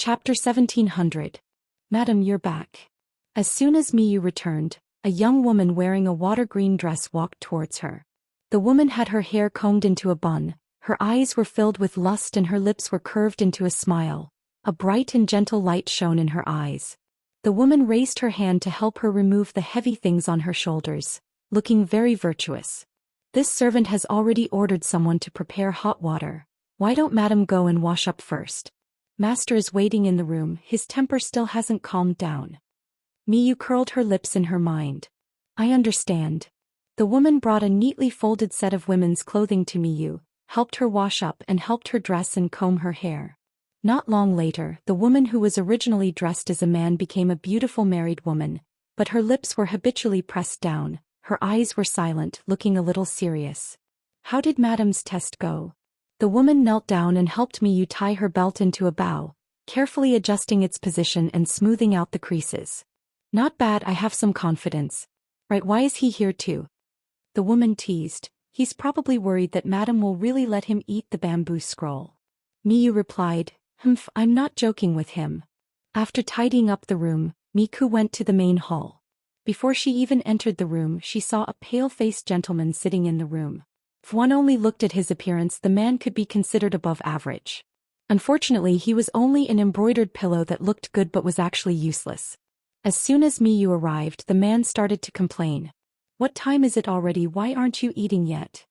Chapter 1700. Madam, you're back. As soon as Miyu returned, a young woman wearing a water-green dress walked towards her. The woman had her hair combed into a bun, her eyes were filled with lust and her lips were curved into a smile. A bright and gentle light shone in her eyes. The woman raised her hand to help her remove the heavy things on her shoulders, looking very virtuous. This servant has already ordered someone to prepare hot water. Why don't Madam go and wash up first? Master is waiting in the room, his temper still hasn't calmed down. Miyu curled her lips in her mind. I understand. The woman brought a neatly folded set of women's clothing to Miyu, helped her wash up and helped her dress and comb her hair. Not long later, the woman who was originally dressed as a man became a beautiful married woman, but her lips were habitually pressed down, her eyes were silent, looking a little serious. How did Madam's test go? The woman knelt down and helped Miyu tie her belt into a bow, carefully adjusting its position and smoothing out the creases. Not bad, I have some confidence. Right, why is he here too? The woman teased. He's probably worried that Madam will really let him eat the bamboo scroll. Miyu replied, Humph, I'm not joking with him. After tidying up the room, Miku went to the main hall. Before she even entered the room, she saw a pale-faced gentleman sitting in the room. If one only looked at his appearance, the man could be considered above average. Unfortunately, he was only an embroidered pillow that looked good but was actually useless. As soon as Miyu arrived, the man started to complain. What time is it already? Why aren't you eating yet?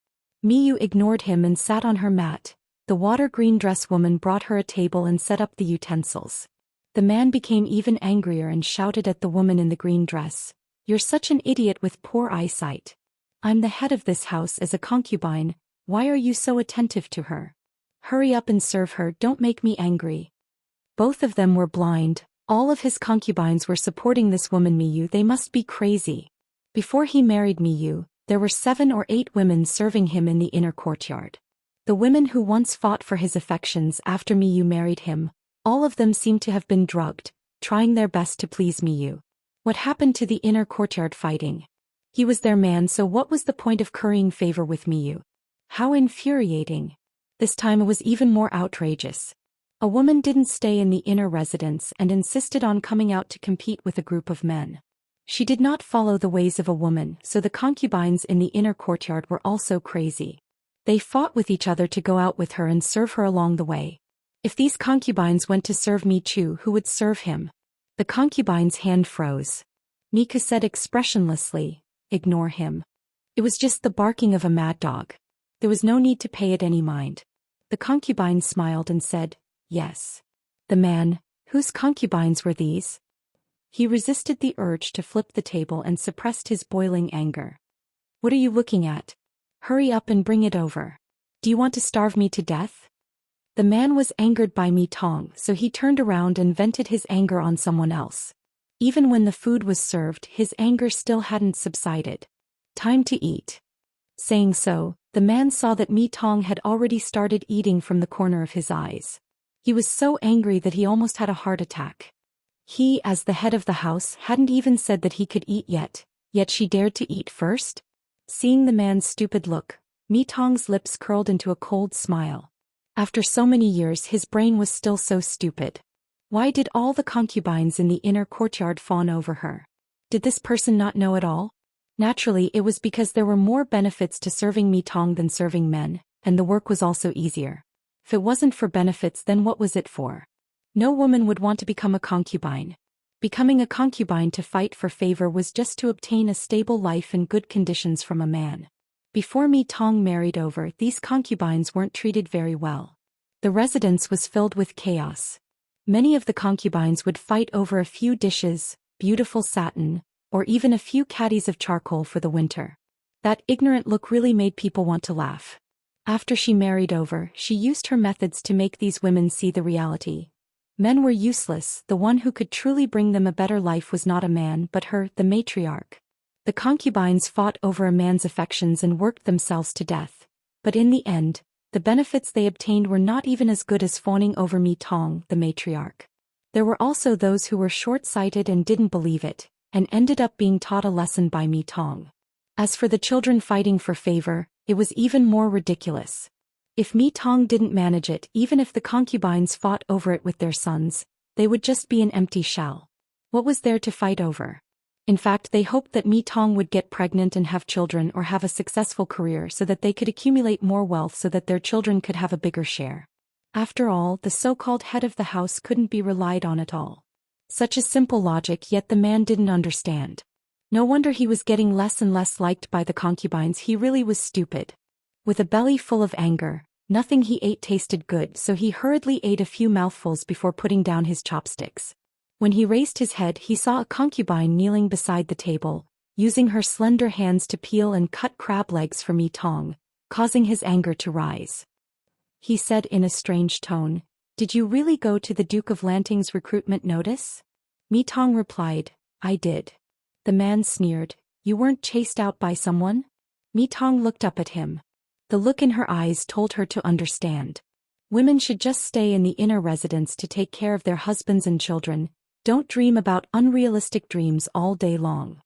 Miyu ignored him and sat on her mat. The water-green dress woman brought her a table and set up the utensils. The man became even angrier and shouted at the woman in the green dress. You're such an idiot with poor eyesight. I'm the head of this house as a concubine, why are you so attentive to her? Hurry up and serve her, don't make me angry. Both of them were blind. All of his concubines were supporting this woman Miyu, they must be crazy. Before he married Miyu, there were 7 or 8 women serving him in the inner courtyard. The women who once fought for his affections after Miyu married him, all of them seemed to have been drugged, trying their best to please Miyu. What happened to the inner courtyard fighting? He was their man, so what was the point of currying favor with Miyu? How infuriating. This time it was even more outrageous. A woman didn't stay in the inner residence and insisted on coming out to compete with a group of men. She did not follow the ways of a woman, so the concubines in the inner courtyard were also crazy. They fought with each other to go out with her and serve her along the way. If these concubines went to serve Michu, who would serve him? The concubine's hand froze. Miku said expressionlessly, Ignore him. It was just the barking of a mad dog. There was no need to pay it any mind. The concubine smiled and said, Yes. The man, whose concubines were these? He resisted the urge to flip the table and suppressed his boiling anger. What are you looking at? Hurry up and bring it over. Do you want to starve me to death? The man was angered by Mi Tong, so he turned around and vented his anger on someone else. Even when the food was served, his anger still hadn't subsided. Time to eat. Saying so, the man saw that Mi Tong had already started eating from the corner of his eyes. He was so angry that he almost had a heart attack. He, as the head of the house, hadn't even said that he could eat yet she dared to eat first? Seeing the man's stupid look, Mi Tong's lips curled into a cold smile. After so many years, his brain was still so stupid. Why did all the concubines in the inner courtyard fawn over her? Did this person not know at all? Naturally, it was because there were more benefits to serving Mi Tong than serving men, and the work was also easier. If it wasn't for benefits, then what was it for? No woman would want to become a concubine. Becoming a concubine to fight for favor was just to obtain a stable life and good conditions from a man. Before Mi Tong married over, these concubines weren't treated very well. The residence was filled with chaos. Many of the concubines would fight over a few dishes, beautiful satin, or even a few caddies of charcoal for the winter. That ignorant look really made people want to laugh. After she married over, she used her methods to make these women see the reality. Men were useless, the one who could truly bring them a better life was not a man but her, the matriarch. The concubines fought over a man's affections and worked themselves to death. But in the end, the benefits they obtained were not even as good as fawning over Mi Tong, the matriarch. There were also those who were short-sighted and didn't believe it, and ended up being taught a lesson by Mi Tong. As for the children fighting for favor, it was even more ridiculous. If Mi Tong didn't manage it, even if the concubines fought over it with their sons, They would just be an empty shell. What was there to fight over? In fact, they hoped that Mi Tong would get pregnant and have children or have a successful career so that they could accumulate more wealth so that their children could have a bigger share. After all, the so-called head of the house couldn't be relied on at all. Such a simple logic, yet the man didn't understand. No wonder he was getting less and less liked by the concubines. He really was stupid. With a belly full of anger, nothing he ate tasted good, so he hurriedly ate a few mouthfuls before putting down his chopsticks. When he raised his head, he saw a concubine kneeling beside the table, using her slender hands to peel and cut crab legs for Mi Tong, causing his anger to rise. He said in a strange tone, "Did you really go to the Duke of Lanting's recruitment notice?" Mi Tong replied, "I did." The man sneered, "You weren't chased out by someone?" Mi Tong looked up at him. The look in her eyes told her to understand. Women should just stay in the inner residence to take care of their husbands and children. Don't dream about unrealistic dreams all day long.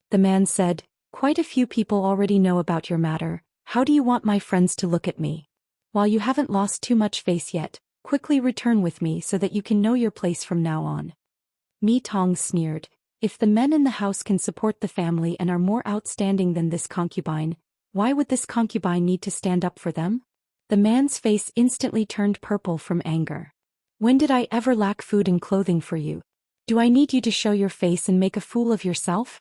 The man said, "Quite a few people already know about your matter. How do you want my friends to look at me? While you haven't lost too much face yet, quickly return with me so that you can know your place from now on." Mi Tong sneered, "If the men in the house can support the family and are more outstanding than this concubine, why would this concubine need to stand up for them?" The man's face instantly turned purple from anger. "When did I ever lack food and clothing for you? Do I need you to show your face and make a fool of yourself?"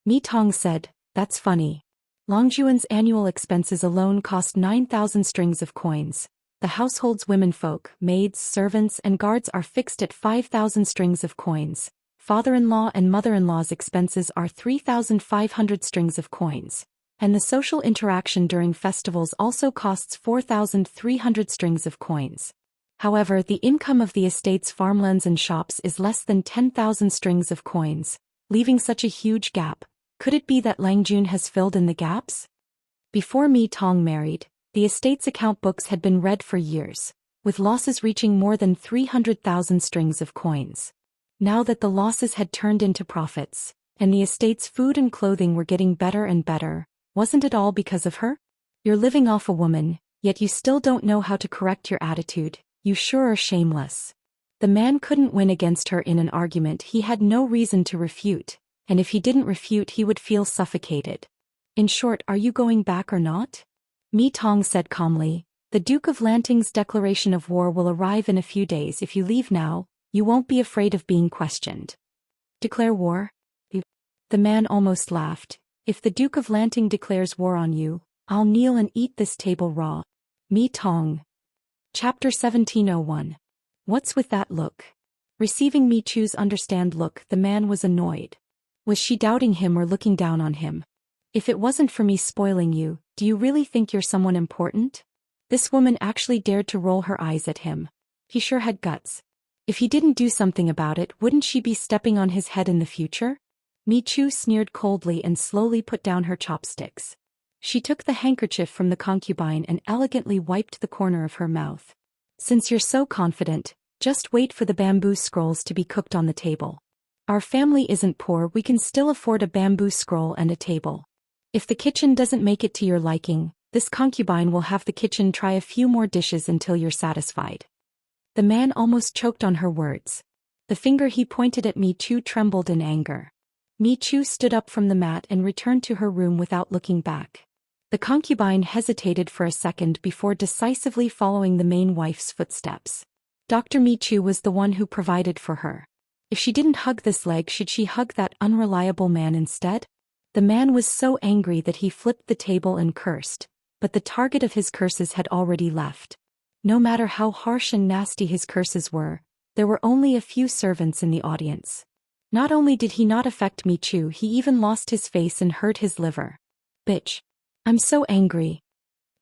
Mi Tong said, "That's funny. Longjuan's annual expenses alone cost 9,000 strings of coins. The household's womenfolk, maids, servants, and guards are fixed at 5,000 strings of coins. Father-in-law and mother-in-law's expenses are 3,500 strings of coins. And the social interaction during festivals also costs 4,300 strings of coins. However, the income of the estate's farmlands and shops is less than 10,000 strings of coins, leaving such a huge gap. Could it be that Langjun has filled in the gaps?" Before Mi Tong married, the estate's account books had been read for years, with losses reaching more than 300,000 strings of coins. Now that the losses had turned into profits, and the estate's food and clothing were getting better and better, wasn't it all because of her? You're living off a woman, yet you still don't know how to correct your attitude. You sure are shameless. The man couldn't win against her in an argument he had no reason to refute, and if he didn't refute he would feel suffocated. "In short, are you going back or not?" Mi Tong said calmly, "The Duke of Lanting's declaration of war will arrive in a few days. If you leave now, you won't be afraid of being questioned." "Declare war?" The man almost laughed. "If the Duke of Lanting declares war on you, I'll kneel and eat this table raw." Mi Tong. Chapter 1701. What's with that look? Receiving Mi Chu's understand look, the man was annoyed. Was she doubting him or looking down on him? "If it wasn't for me spoiling you, do you really think you're someone important?" This woman actually dared to roll her eyes at him. He sure had guts. If he didn't do something about it, wouldn't she be stepping on his head in the future? Mi Chu sneered coldly and slowly put down her chopsticks. She took the handkerchief from the concubine and elegantly wiped the corner of her mouth. "Since you're so confident, just wait for the bamboo scrolls to be cooked on the table. Our family isn't poor, we can still afford a bamboo scroll and a table. If the kitchen doesn't make it to your liking, this concubine will have the kitchen try a few more dishes until you're satisfied." The man almost choked on her words. The finger he pointed at Mi Chu trembled in anger. Mi Chu stood up from the mat and returned to her room without looking back. The concubine hesitated for a second before decisively following the main wife's footsteps. Dr. Mi Chu was the one who provided for her. If she didn't hug this leg, should she hug that unreliable man instead? The man was so angry that he flipped the table and cursed, but the target of his curses had already left. No matter how harsh and nasty his curses were, there were only a few servants in the audience. Not only did he not affect Mi Chu, he even lost his face and hurt his liver. "Bitch. I'm so angry."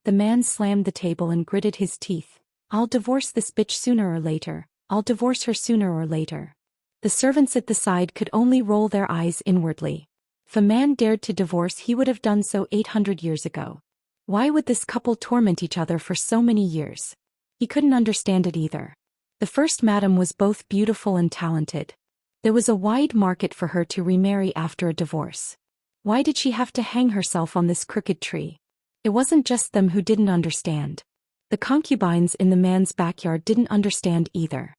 The man slammed the table and gritted his teeth. "I'll divorce this bitch sooner or later. I'll divorce her sooner or later." The servants at the side could only roll their eyes inwardly. If a man dared to divorce, he would have done so 800 years ago. Why would this couple torment each other for so many years? He couldn't understand it either. The first madam was both beautiful and talented. There was a wide market for her to remarry after a divorce. Why did she have to hang herself on this crooked tree? It wasn't just them who didn't understand. The concubines in the man's backyard didn't understand either.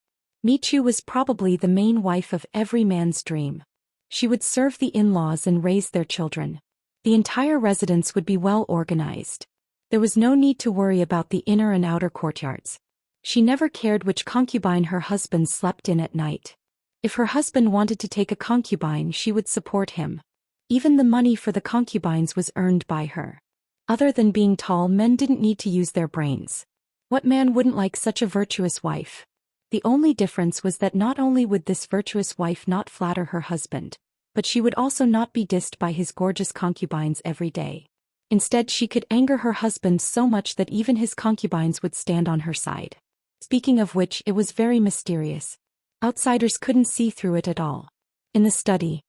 Michu was probably the main wife of every man's dream. She would serve the in-laws and raise their children. The entire residence would be well organized. There was no need to worry about the inner and outer courtyards. She never cared which concubine her husband slept in at night. If her husband wanted to take a concubine, she would support him. Even the money for the concubines was earned by her. Other than being tall, men didn't need to use their brains. What man wouldn't like such a virtuous wife? The only difference was that not only would this virtuous wife not flatter her husband, but she would also not be dissed by his gorgeous concubines every day. Instead, she could anger her husband so much that even his concubines would stand on her side. Speaking of which, it was very mysterious. Outsiders couldn't see through it at all. In the study,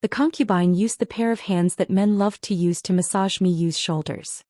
the concubine used the pair of hands that men loved to use to massage Miyu's shoulders.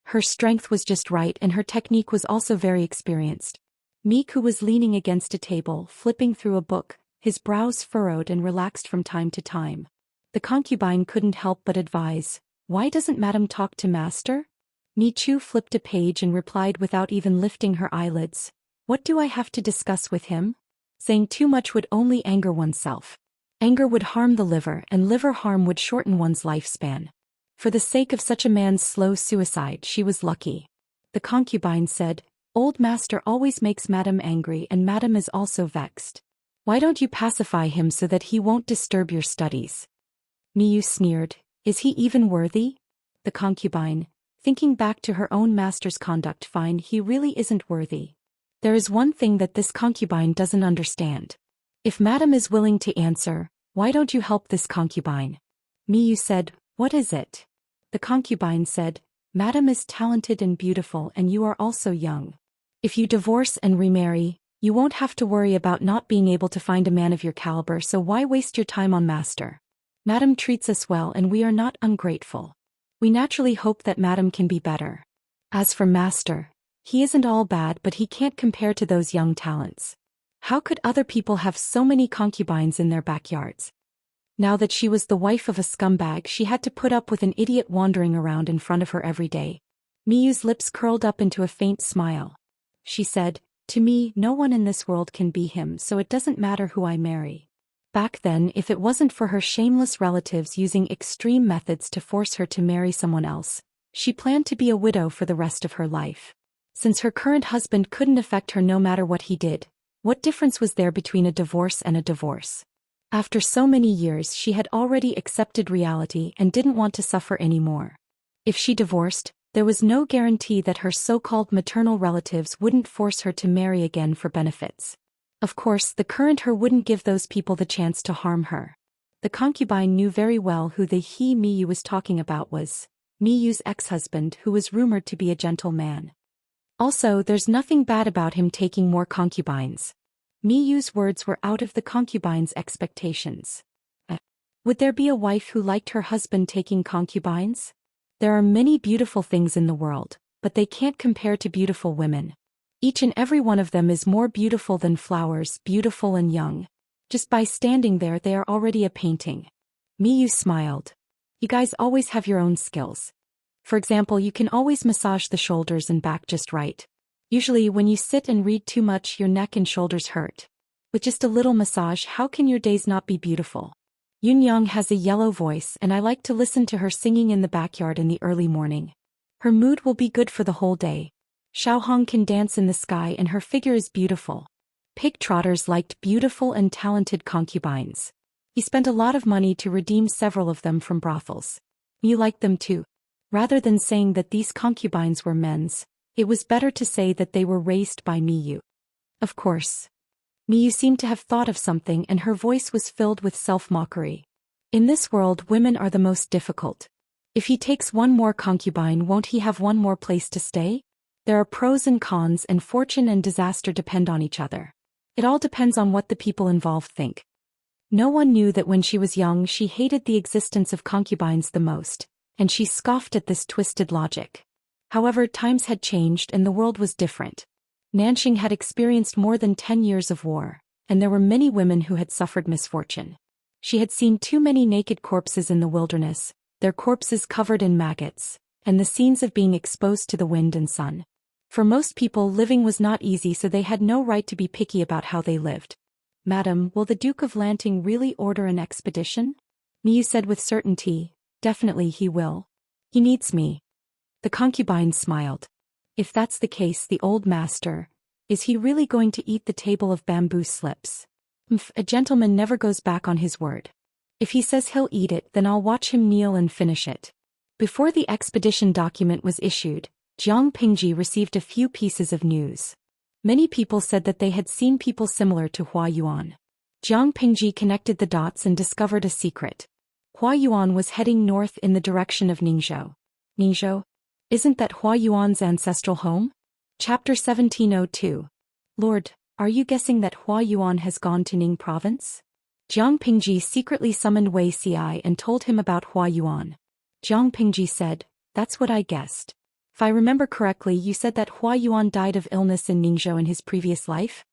Her strength was just right and her technique was also very experienced. Miku was leaning against a table, flipping through a book, his brows furrowed and relaxed from time to time. The concubine couldn't help but advise, "Why doesn't Madam talk to Master?" Michu flipped a page and replied without even lifting her eyelids, "What do I have to discuss with him?" Saying too much would only anger oneself. Anger would harm the liver, and liver harm would shorten one's lifespan. For the sake of such a man's slow suicide, she was lucky. The concubine said, "Old Master always makes Madam angry and Madam is also vexed. Why don't you pacify him so that he won't disturb your studies?" Miyu sneered, "Is he even worthy?" The concubine, thinking back to her own master's conduct, fine, he really isn't worthy. There is one thing that this concubine doesn't understand. If Madam is willing to answer, why don't you help this concubine? Miyu said, "What is it?" The concubine said, "Madam is talented and beautiful and you are also young. If you divorce and remarry, you won't have to worry about not being able to find a man of your caliber, so why waste your time on Master? Madam treats us well and we are not ungrateful. We naturally hope that Madam can be better. As for Master, he isn't all bad, but he can't compare to those young talents. How could other people have so many concubines in their backyards?" Now that she was the wife of a scumbag, she had to put up with an idiot wandering around in front of her every day. Miyu's lips curled up into a faint smile. She said, "To me, no one in this world can be him, so it doesn't matter who I marry." Back then, if it wasn't for her shameless relatives using extreme methods to force her to marry someone else, she planned to be a widow for the rest of her life. Since her current husband couldn't affect her no matter what he did, what difference was there between a divorce and a divorce? After so many years, she had already accepted reality and didn't want to suffer anymore. If she divorced, there was no guarantee that her so-called maternal relatives wouldn't force her to marry again for benefits. Of course, the current her wouldn't give those people the chance to harm her. The concubine knew very well who the he Miyu was talking about was Miyu's ex-husband, who was rumored to be a gentle man. Also, there's nothing bad about him taking more concubines. Miyu's words were out of the concubine's expectations. Would there be a wife who liked her husband taking concubines? There are many beautiful things in the world, but they can't compare to beautiful women. Each and every one of them is more beautiful than flowers, beautiful and young. Just by standing there, they are already a painting. Miyu smiled. You guys always have your own skills. For example, you can always massage the shoulders and back just right. Usually when you sit and read too much, your neck and shoulders hurt. With just a little massage, how can your days not be beautiful? Yunyang has a yellow voice and I like to listen to her singing in the backyard in the early morning. Her mood will be good for the whole day. Xiaohong can dance in the sky and her figure is beautiful. Pig trotters liked beautiful and talented concubines. He spent a lot of money to redeem several of them from brothels. You liked them too. Rather than saying that these concubines were men's, it was better to say that they were raised by Miyu. Of course. Miyu seemed to have thought of something and her voice was filled with self-mockery. In this world, women are the most difficult. If he takes one more concubine, won't he have one more place to stay? There are pros and cons, and fortune and disaster depend on each other. It all depends on what the people involved think. No one knew that when she was young she hated the existence of concubines the most, and she scoffed at this twisted logic. However, times had changed and the world was different. Nanxing had experienced more than 10 years of war, and there were many women who had suffered misfortune. She had seen too many naked corpses in the wilderness, their corpses covered in maggots, and the scenes of being exposed to the wind and sun. For most people, living was not easy, so they had no right to be picky about how they lived. Madam, will the Duke of Lanting really order an expedition? Miyu said with certainty, definitely he will. He needs me. The concubine smiled. If that's the case, the old master, is he really going to eat the table of bamboo slips? A gentleman never goes back on his word. If he says he'll eat it, then I'll watch him kneel and finish it. Before the expedition document was issued, Jiang Pingji received a few pieces of news. Many people said that they had seen people similar to Hua Yuan. Jiang Pingji connected the dots and discovered a secret. Hua Yuan was heading north in the direction of Ningzhou. Ningzhou? Isn't that Hua Yuan's ancestral home? Chapter 1702. Lord, are you guessing that Hua Yuan has gone to Ning province? Jiang Pingji secretly summoned Wei Xi and told him about Hua Yuan. Jiang Pingji said, that's what I guessed. If I remember correctly, you said that Hua Yuan died of illness in Ningzhou in his previous life?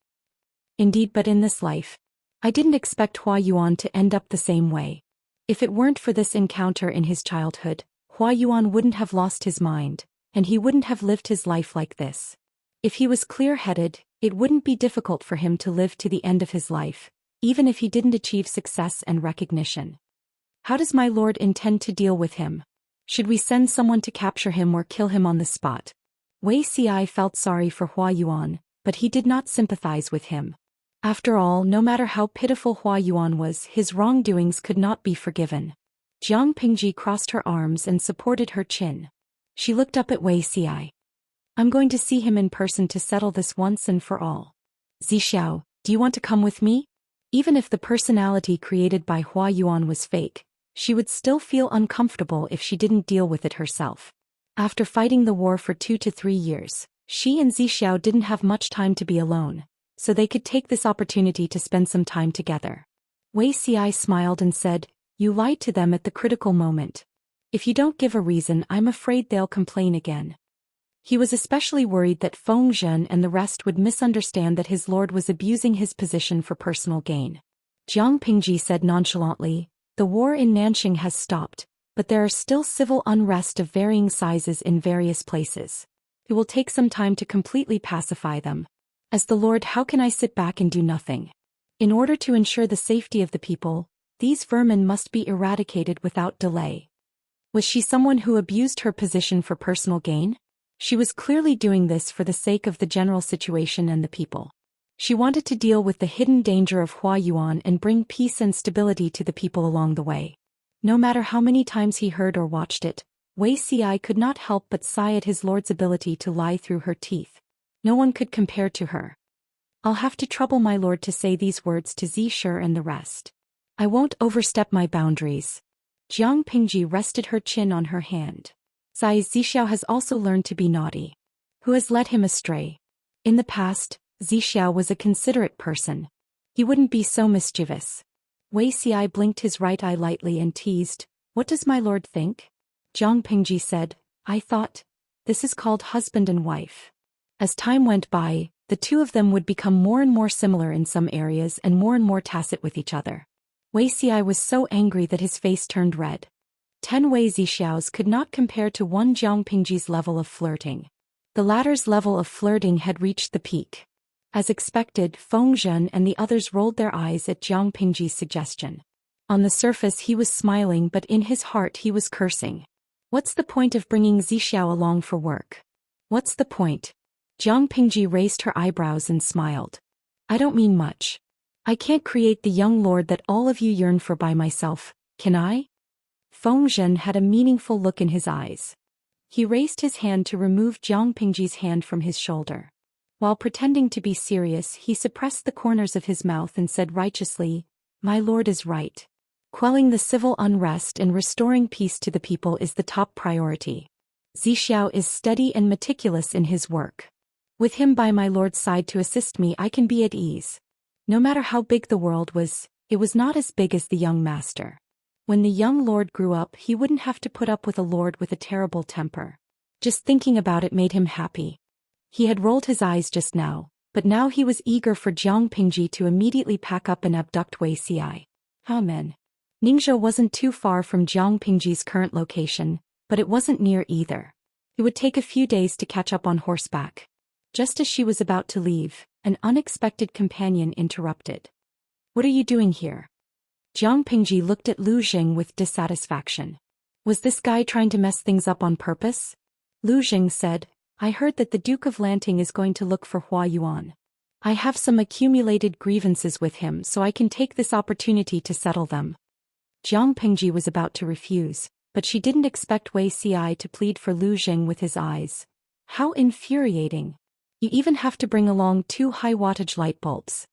Indeed, but in this life. I didn't expect Hua Yuan to end up the same way. If it weren't for this encounter in his childhood, Hua Yuan wouldn't have lost his mind, and he wouldn't have lived his life like this. If he was clear-headed, it wouldn't be difficult for him to live to the end of his life, even if he didn't achieve success and recognition. How does my lord intend to deal with him? Should we send someone to capture him or kill him on the spot? Wei Xi felt sorry for Hua Yuan, but he did not sympathize with him. After all, no matter how pitiful Hua Yuan was, his wrongdoings could not be forgiven. Jiang Pingji crossed her arms and supported her chin. She looked up at Wei Xi. I'm going to see him in person to settle this once and for all. Zixiao, do you want to come with me? Even if the personality created by Hua Yuan was fake, she would still feel uncomfortable if she didn't deal with it herself. After fighting the war for 2 to 3 years, she and Zixiao didn't have much time to be alone, so they could take this opportunity to spend some time together. Wei Xi smiled and said, you lied to them at the critical moment. If you don't give a reason, I'm afraid they'll complain again. He was especially worried that Feng Zhen and the rest would misunderstand that his lord was abusing his position for personal gain. Jiang Pingji said nonchalantly, the war in Nanxing has stopped, but there are still civil unrest of varying sizes in various places. It will take some time to completely pacify them. As the lord, how can I sit back and do nothing? In order to ensure the safety of the people, these vermin must be eradicated without delay. Was she someone who abused her position for personal gain? She was clearly doing this for the sake of the general situation and the people. She wanted to deal with the hidden danger of Hua Yuan and bring peace and stability to the people along the way. No matter how many times he heard or watched it, Wei Xi could not help but sigh at his lord's ability to lie through her teeth. No one could compare to her. I'll have to trouble my lord to say these words to Zixia and the rest. I won't overstep my boundaries. Jiang Pingji rested her chin on her hand. Zixiao has also learned to be naughty. Who has led him astray? In the past, Zixiao was a considerate person. He wouldn't be so mischievous. Wei Xi blinked his right eye lightly and teased, what does my lord think? Jiang Pingji said, I thought, this is called husband and wife. As time went by, the two of them would become more and more similar in some areas and more tacit with each other. Wei Xi was so angry that his face turned red. 10 Wei Zixiao's could not compare to one Jiang Pingji's level of flirting. The latter's level of flirting had reached the peak. As expected, Feng Zhen and the others rolled their eyes at Jiang Pingji's suggestion. On the surface he was smiling, but in his heart he was cursing. What's the point of bringing Zixiao along for work? What's the point? Jiang Pingji raised her eyebrows and smiled. I don't mean much. I can't create the young lord that all of you yearn for by myself, can I? Feng Zhen had a meaningful look in his eyes. He raised his hand to remove Jiang Pingji's hand from his shoulder. While pretending to be serious, he suppressed the corners of his mouth and said righteously, my lord is right. Quelling the civil unrest and restoring peace to the people is the top priority. Zixiao is steady and meticulous in his work. With him by my lord's side to assist me, I can be at ease. No matter how big the world was, it was not as big as the young master. When the young lord grew up, he wouldn't have to put up with a lord with a terrible temper. Just thinking about it made him happy. He had rolled his eyes just now, but now he was eager for Jiang Pingji to immediately pack up and abduct Wei Xi. Amen. Ningzhou wasn't too far from Jiang Pingji's current location, but it wasn't near either. It would take a few days to catch up on horseback. Just as she was about to leave, an unexpected companion interrupted. What are you doing here? Jiang Pingji looked at Lu Jing with dissatisfaction. Was this guy trying to mess things up on purpose? Lu Jing said, I heard that the Duke of Lanting is going to look for Hua Yuan. I have some accumulated grievances with him, so I can take this opportunity to settle them. Jiang Pingji was about to refuse, but she didn't expect Wei Ci to plead for Lu Jing with his eyes. How infuriating. You even have to bring along 2 high-wattage light bulbs.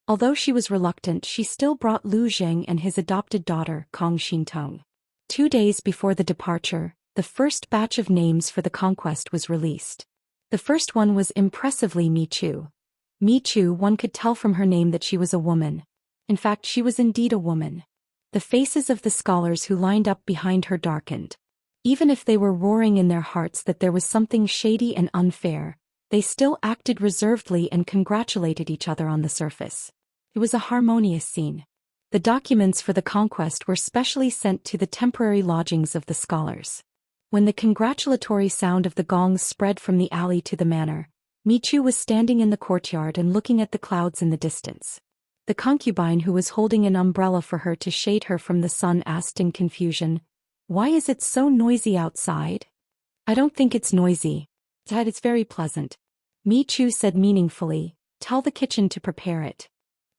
Although she was reluctant, she still brought Lu Jing and his adopted daughter, Kong Xintong. 2 days before the departure, the first batch of names for the conquest was released. The first one was impressively Mi Chu. Mi Chu, one could tell from her name that she was a woman. In fact, she was indeed a woman. The faces of the scholars who lined up behind her darkened. Even if they were roaring in their hearts that there was something shady and unfair, they still acted reservedly and congratulated each other on the surface. It was a harmonious scene. The documents for the conquest were specially sent to the temporary lodgings of the scholars. When the congratulatory sound of the gongs spread from the alley to the manor, Mi Chu was standing in the courtyard and looking at the clouds in the distance. The concubine who was holding an umbrella for her to shade her from the sun asked in confusion, Why is it so noisy outside? I don't think it's noisy. Dad, it's very pleasant. Mi Chu said meaningfully, Tell the kitchen to prepare it.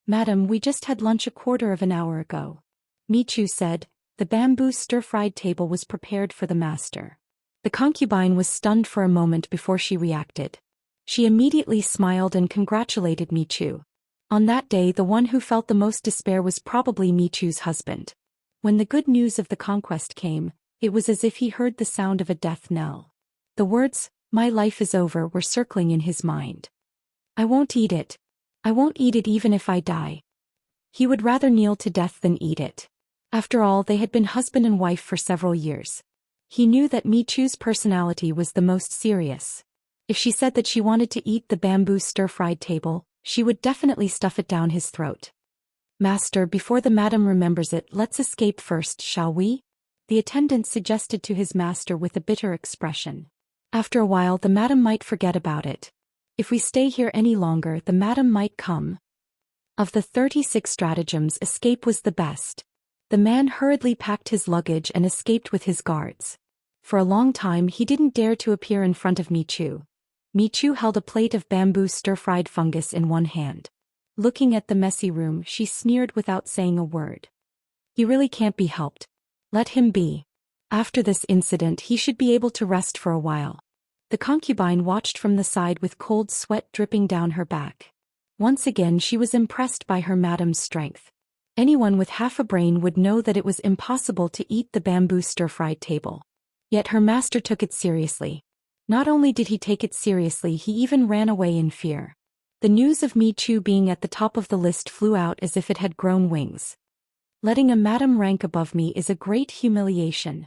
Madam, we just had lunch a quarter of an hour ago. Mi Chu said, The bamboo stir-fried table was prepared for the master. The concubine was stunned for a moment before she reacted. She immediately smiled and congratulated Mi Chu. On that day, the one who felt the most despair was probably Mi Chu's husband. When the good news of the conquest came, it was as if he heard the sound of a death knell. The words, My life is over, were circling in his mind. I won't eat it. I won't eat it even if I die. He would rather kneel to death than eat it. After all, they had been husband and wife for several years. He knew that Mi Chu's personality was the most serious. If she said that she wanted to eat the bamboo stir-fried table, she would definitely stuff it down his throat. Master, before the madam remembers it, let's escape first, shall we? The attendant suggested to his master with a bitter expression. After a while, the madam might forget about it. If we stay here any longer, the madam might come. Of the 36 stratagems, escape was the best. The man hurriedly packed his luggage and escaped with his guards. For a long time, he didn't dare to appear in front of Mi Chu. Mi Chu held a plate of bamboo stir-fried fungus in one hand. Looking at the messy room, she sneered without saying a word. He really can't be helped. Let him be. After this incident, he should be able to rest for a while. The concubine watched from the side with cold sweat dripping down her back. Once again, she was impressed by her madam's strength. Anyone with half a brain would know that it was impossible to eat the bamboo stir-fried table. Yet her master took it seriously. Not only did he take it seriously, he even ran away in fear. The news of Mi Chu being at the top of the list flew out as if it had grown wings. Letting a madam rank above me is a great humiliation.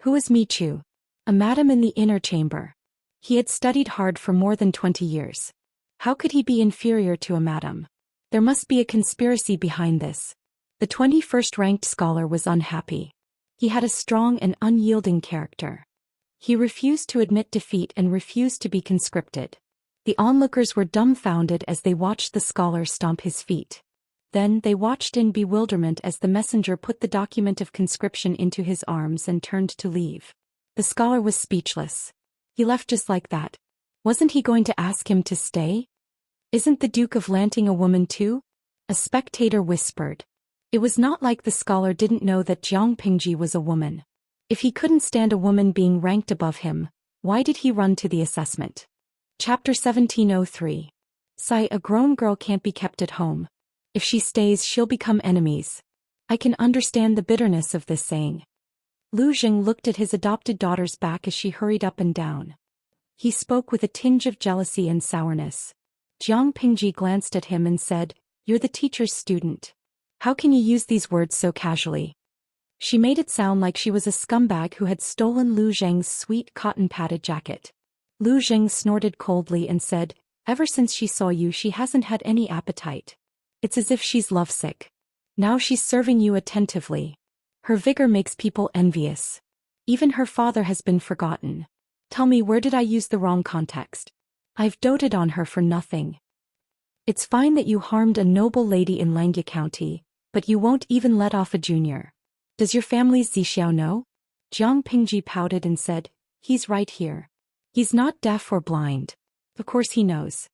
Who is Mi Chu? A madam in the inner chamber. He had studied hard for more than 20 years. How could he be inferior to a madam? There must be a conspiracy behind this. The 21st ranked scholar was unhappy. He had a strong and unyielding character. He refused to admit defeat and refused to be conscripted. The onlookers were dumbfounded as they watched the scholar stomp his feet. Then they watched in bewilderment as the messenger put the document of conscription into his arms and turned to leave. The scholar was speechless. He left just like that. Wasn't he going to ask him to stay? Isn't the Duke of Lanting a woman too? A spectator whispered. It was not like the scholar didn't know that Jiang Pingji was a woman. If he couldn't stand a woman being ranked above him, why did he run to the assessment? Chapter 1703. Sigh, a grown girl can't be kept at home. If she stays, she'll become enemies. I can understand the bitterness of this saying. Lu Jing looked at his adopted daughter's back as she hurried up and down. He spoke with a tinge of jealousy and sourness. Jiang Pingji glanced at him and said, You're the teacher's student. How can you use these words so casually? She made it sound like she was a scumbag who had stolen Lu Zheng's sweet cotton-padded jacket. Lu Zheng snorted coldly and said, Ever since she saw you, she hasn't had any appetite. It's as if she's lovesick. Now she's serving you attentively. Her vigor makes people envious. Even her father has been forgotten. Tell me, where did I use the wrong context? I've doted on her for nothing. It's fine that you harmed a noble lady in Langia County, but you won't even let off a junior. Does your family's Zixiao know? Jiang Pingji pouted and said, he's right here. He's not deaf or blind. Of course he knows.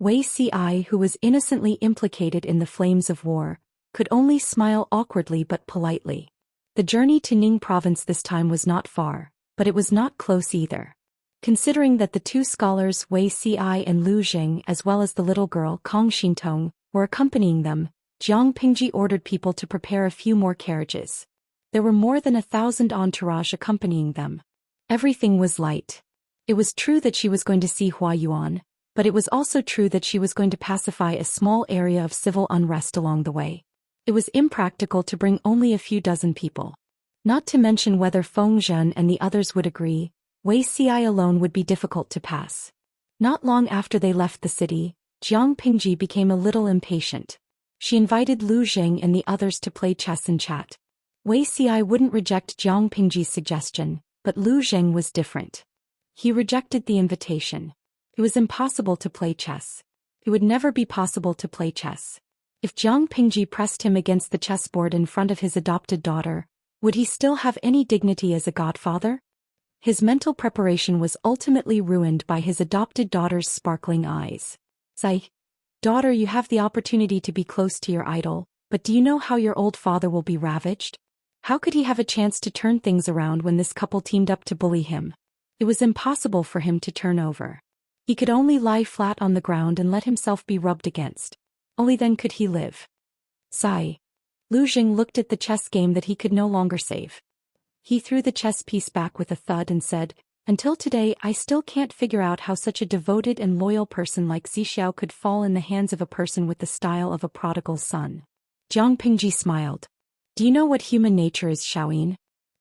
Wei Si, who was innocently implicated in the flames of war, could only smile awkwardly but politely. The journey to Ning province this time was not far, but it was not close either. Considering that the two scholars Wei Si and Lu Jing as well as the little girl Kong Xintong were accompanying them, Jiang Pingji ordered people to prepare a few more carriages. There were more than 1,000 entourage accompanying them. Everything was light. It was true that she was going to see Hua Yuan, but it was also true that she was going to pacify a small area of civil unrest along the way. It was impractical to bring only a few dozen people. Not to mention whether Feng Zhen and the others would agree, Wei Si alone would be difficult to pass. Not long after they left the city, Jiang Pingji became a little impatient. She invited Lu Jing and the others to play chess and chat. Wei Si wouldn't reject Jiang Pingji's suggestion, but Lu Jing was different. He rejected the invitation. It was impossible to play chess. It would never be possible to play chess. If Jiang Pingji pressed him against the chessboard in front of his adopted daughter, would he still have any dignity as a godfather? His mental preparation was ultimately ruined by his adopted daughter's sparkling eyes. Say, daughter, you have the opportunity to be close to your idol, but do you know how your old father will be ravaged? How could he have a chance to turn things around when this couple teamed up to bully him? It was impossible for him to turn over. He could only lie flat on the ground and let himself be rubbed against. Only then could he live. Sigh. Lu Jing looked at the chess game that he could no longer save. He threw the chess piece back with a thud and said, until today I still can't figure out how such a devoted and loyal person like Zixiao could fall in the hands of a person with the style of a prodigal son. Jiang Pingji smiled. Do you know what human nature is, Xiaoyin?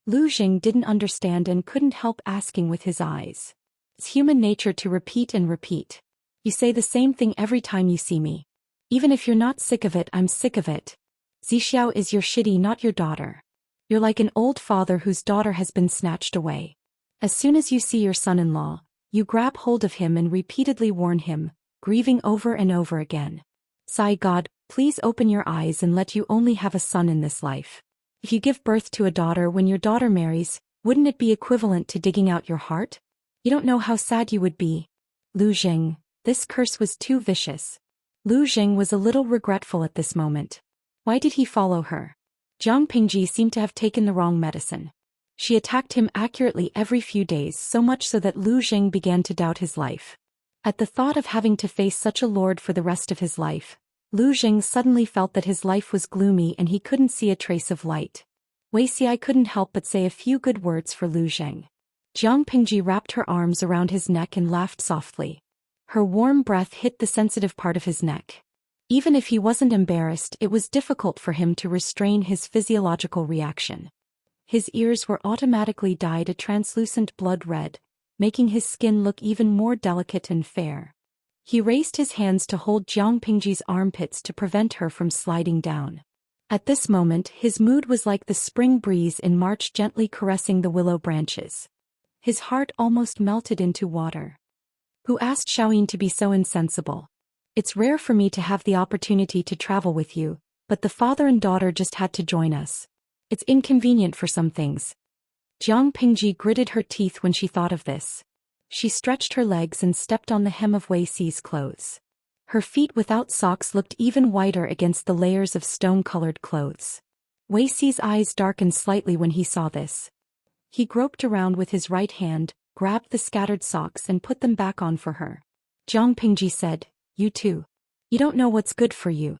Lu Jing didn't understand and couldn't help asking with his eyes. It's human nature to repeat and repeat. You say the same thing every time you see me. Even if you're not sick of it, I'm sick of it. Zixiao is your shitty, not your daughter. You're like an old father whose daughter has been snatched away. As soon as you see your son-in-law, you grab hold of him and repeatedly warn him, grieving over and over again. Sigh, God, please open your eyes and let you only have a son in this life. If you give birth to a daughter when your daughter marries, wouldn't it be equivalent to digging out your heart? You don't know how sad you would be. Lu Jing, this curse was too vicious. Lu Jing was a little regretful at this moment. Why did he follow her? Jiang Pingji seemed to have taken the wrong medicine. She attacked him accurately every few days, so much so that Lu Jing began to doubt his life. At the thought of having to face such a lord for the rest of his life, Lu Jing suddenly felt that his life was gloomy and he couldn't see a trace of light. Wei Si couldn't help but say a few good words for Lu Jing. Jiang Pingji wrapped her arms around his neck and laughed softly. Her warm breath hit the sensitive part of his neck. Even if he wasn't embarrassed, it was difficult for him to restrain his physiological reaction. His ears were automatically dyed a translucent blood red, making his skin look even more delicate and fair. He raised his hands to hold Jiang Pingji's armpits to prevent her from sliding down. At this moment, his mood was like the spring breeze in March gently caressing the willow branches. His heart almost melted into water. Who asked Xiaoyin to be so insensible? It's rare for me to have the opportunity to travel with you, but the father and daughter just had to join us. It's inconvenient for some things. Jiang Pingji gritted her teeth when she thought of this. She stretched her legs and stepped on the hem of Wei Si's clothes. Her feet without socks looked even whiter against the layers of stone-colored clothes. Wei Si's eyes darkened slightly when he saw this. He groped around with his right hand, grabbed the scattered socks and put them back on for her. Jiang Pingji said, you too. You don't know what's good for you.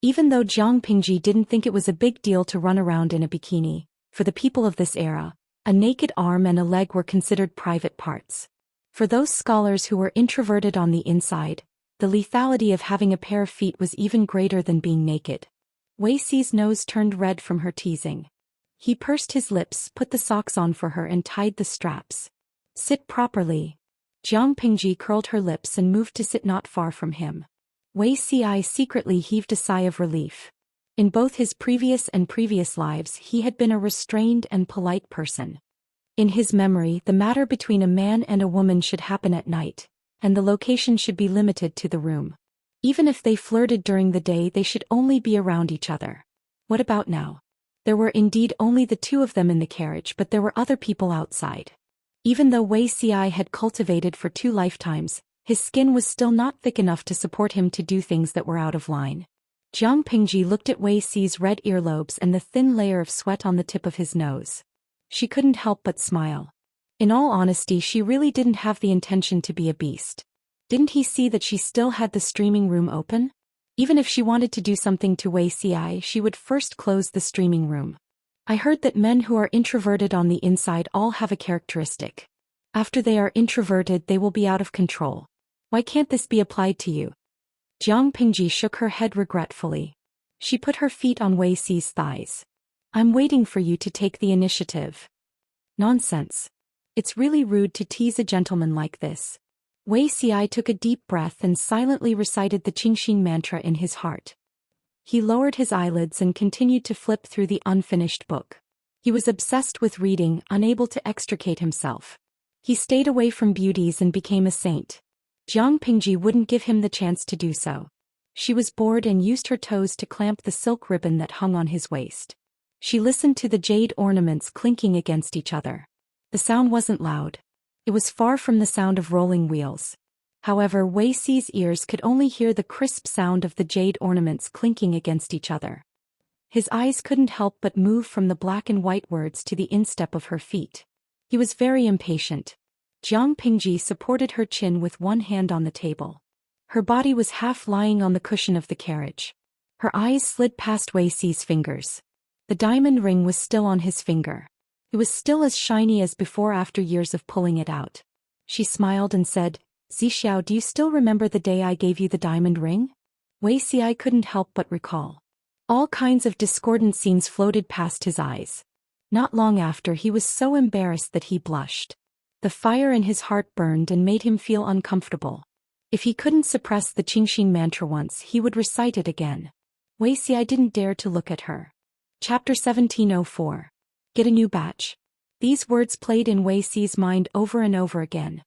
Even though Jiang Pingji didn't think it was a big deal to run around in a bikini, for the people of this era, a naked arm and a leg were considered private parts. For those scholars who were introverted on the inside, the lethality of having a pair of feet was even greater than being naked. Wei Si's nose turned red from her teasing. He pursed his lips, put the socks on for her and tied the straps. Sit properly. Jiang Pingji curled her lips and moved to sit not far from him. Wei Si secretly heaved a sigh of relief. In both his previous lives he had been a restrained and polite person. In his memory, the matter between a man and a woman should happen at night, and the location should be limited to the room. Even if they flirted during the day, they should only be around each other. What about now? There were indeed only the two of them in the carriage, but there were other people outside. Even though Wuxia had cultivated for 2 lifetimes, his skin was still not thick enough to support him to do things that were out of line. Jiang Pingji looked at Wuxia's red earlobes and the thin layer of sweat on the tip of his nose. She couldn't help but smile. In all honesty, she really didn't have the intention to be a beast. Didn't he see that she still had the streaming room open? Even if she wanted to do something to Wuxia, she would first close the streaming room. I heard that men who are introverted on the inside all have a characteristic. After they are introverted, they will be out of control. Why can't this be applied to you? Jiang Pingji shook her head regretfully. She put her feet on Wuxia's thighs. I'm waiting for you to take the initiative. Nonsense. It's really rude to tease a gentleman like this. Wuxia took a deep breath and silently recited the Qingxin mantra in his heart. He lowered his eyelids and continued to flip through the unfinished book. He was obsessed with reading, unable to extricate himself. He stayed away from beauties and became a saint. Jiang Pingji wouldn't give him the chance to do so. She was bored and used her toes to clamp the silk ribbon that hung on his waist. She listened to the jade ornaments clinking against each other. The sound wasn't loud. It was far from the sound of rolling wheels. However, Wuxia's ears could only hear the crisp sound of the jade ornaments clinking against each other. His eyes couldn't help but move from the black and white words to the instep of her feet. He was very impatient. Jiang Pingji supported her chin with one hand on the table. Her body was half lying on the cushion of the carriage. Her eyes slid past Wuxia's fingers. The diamond ring was still on his finger. It was still as shiny as before after years of pulling it out. She smiled and said, Zixiao, do you still remember the day I gave you the diamond ring? Wuxia couldn't help but recall. All kinds of discordant scenes floated past his eyes. Not long after, he was so embarrassed that he blushed. The fire in his heart burned and made him feel uncomfortable. If he couldn't suppress the Qingxin mantra once, he would recite it again. Wuxia didn't dare to look at her. Chapter 1704. Get a new batch. These words played in Wuxia's mind over and over again.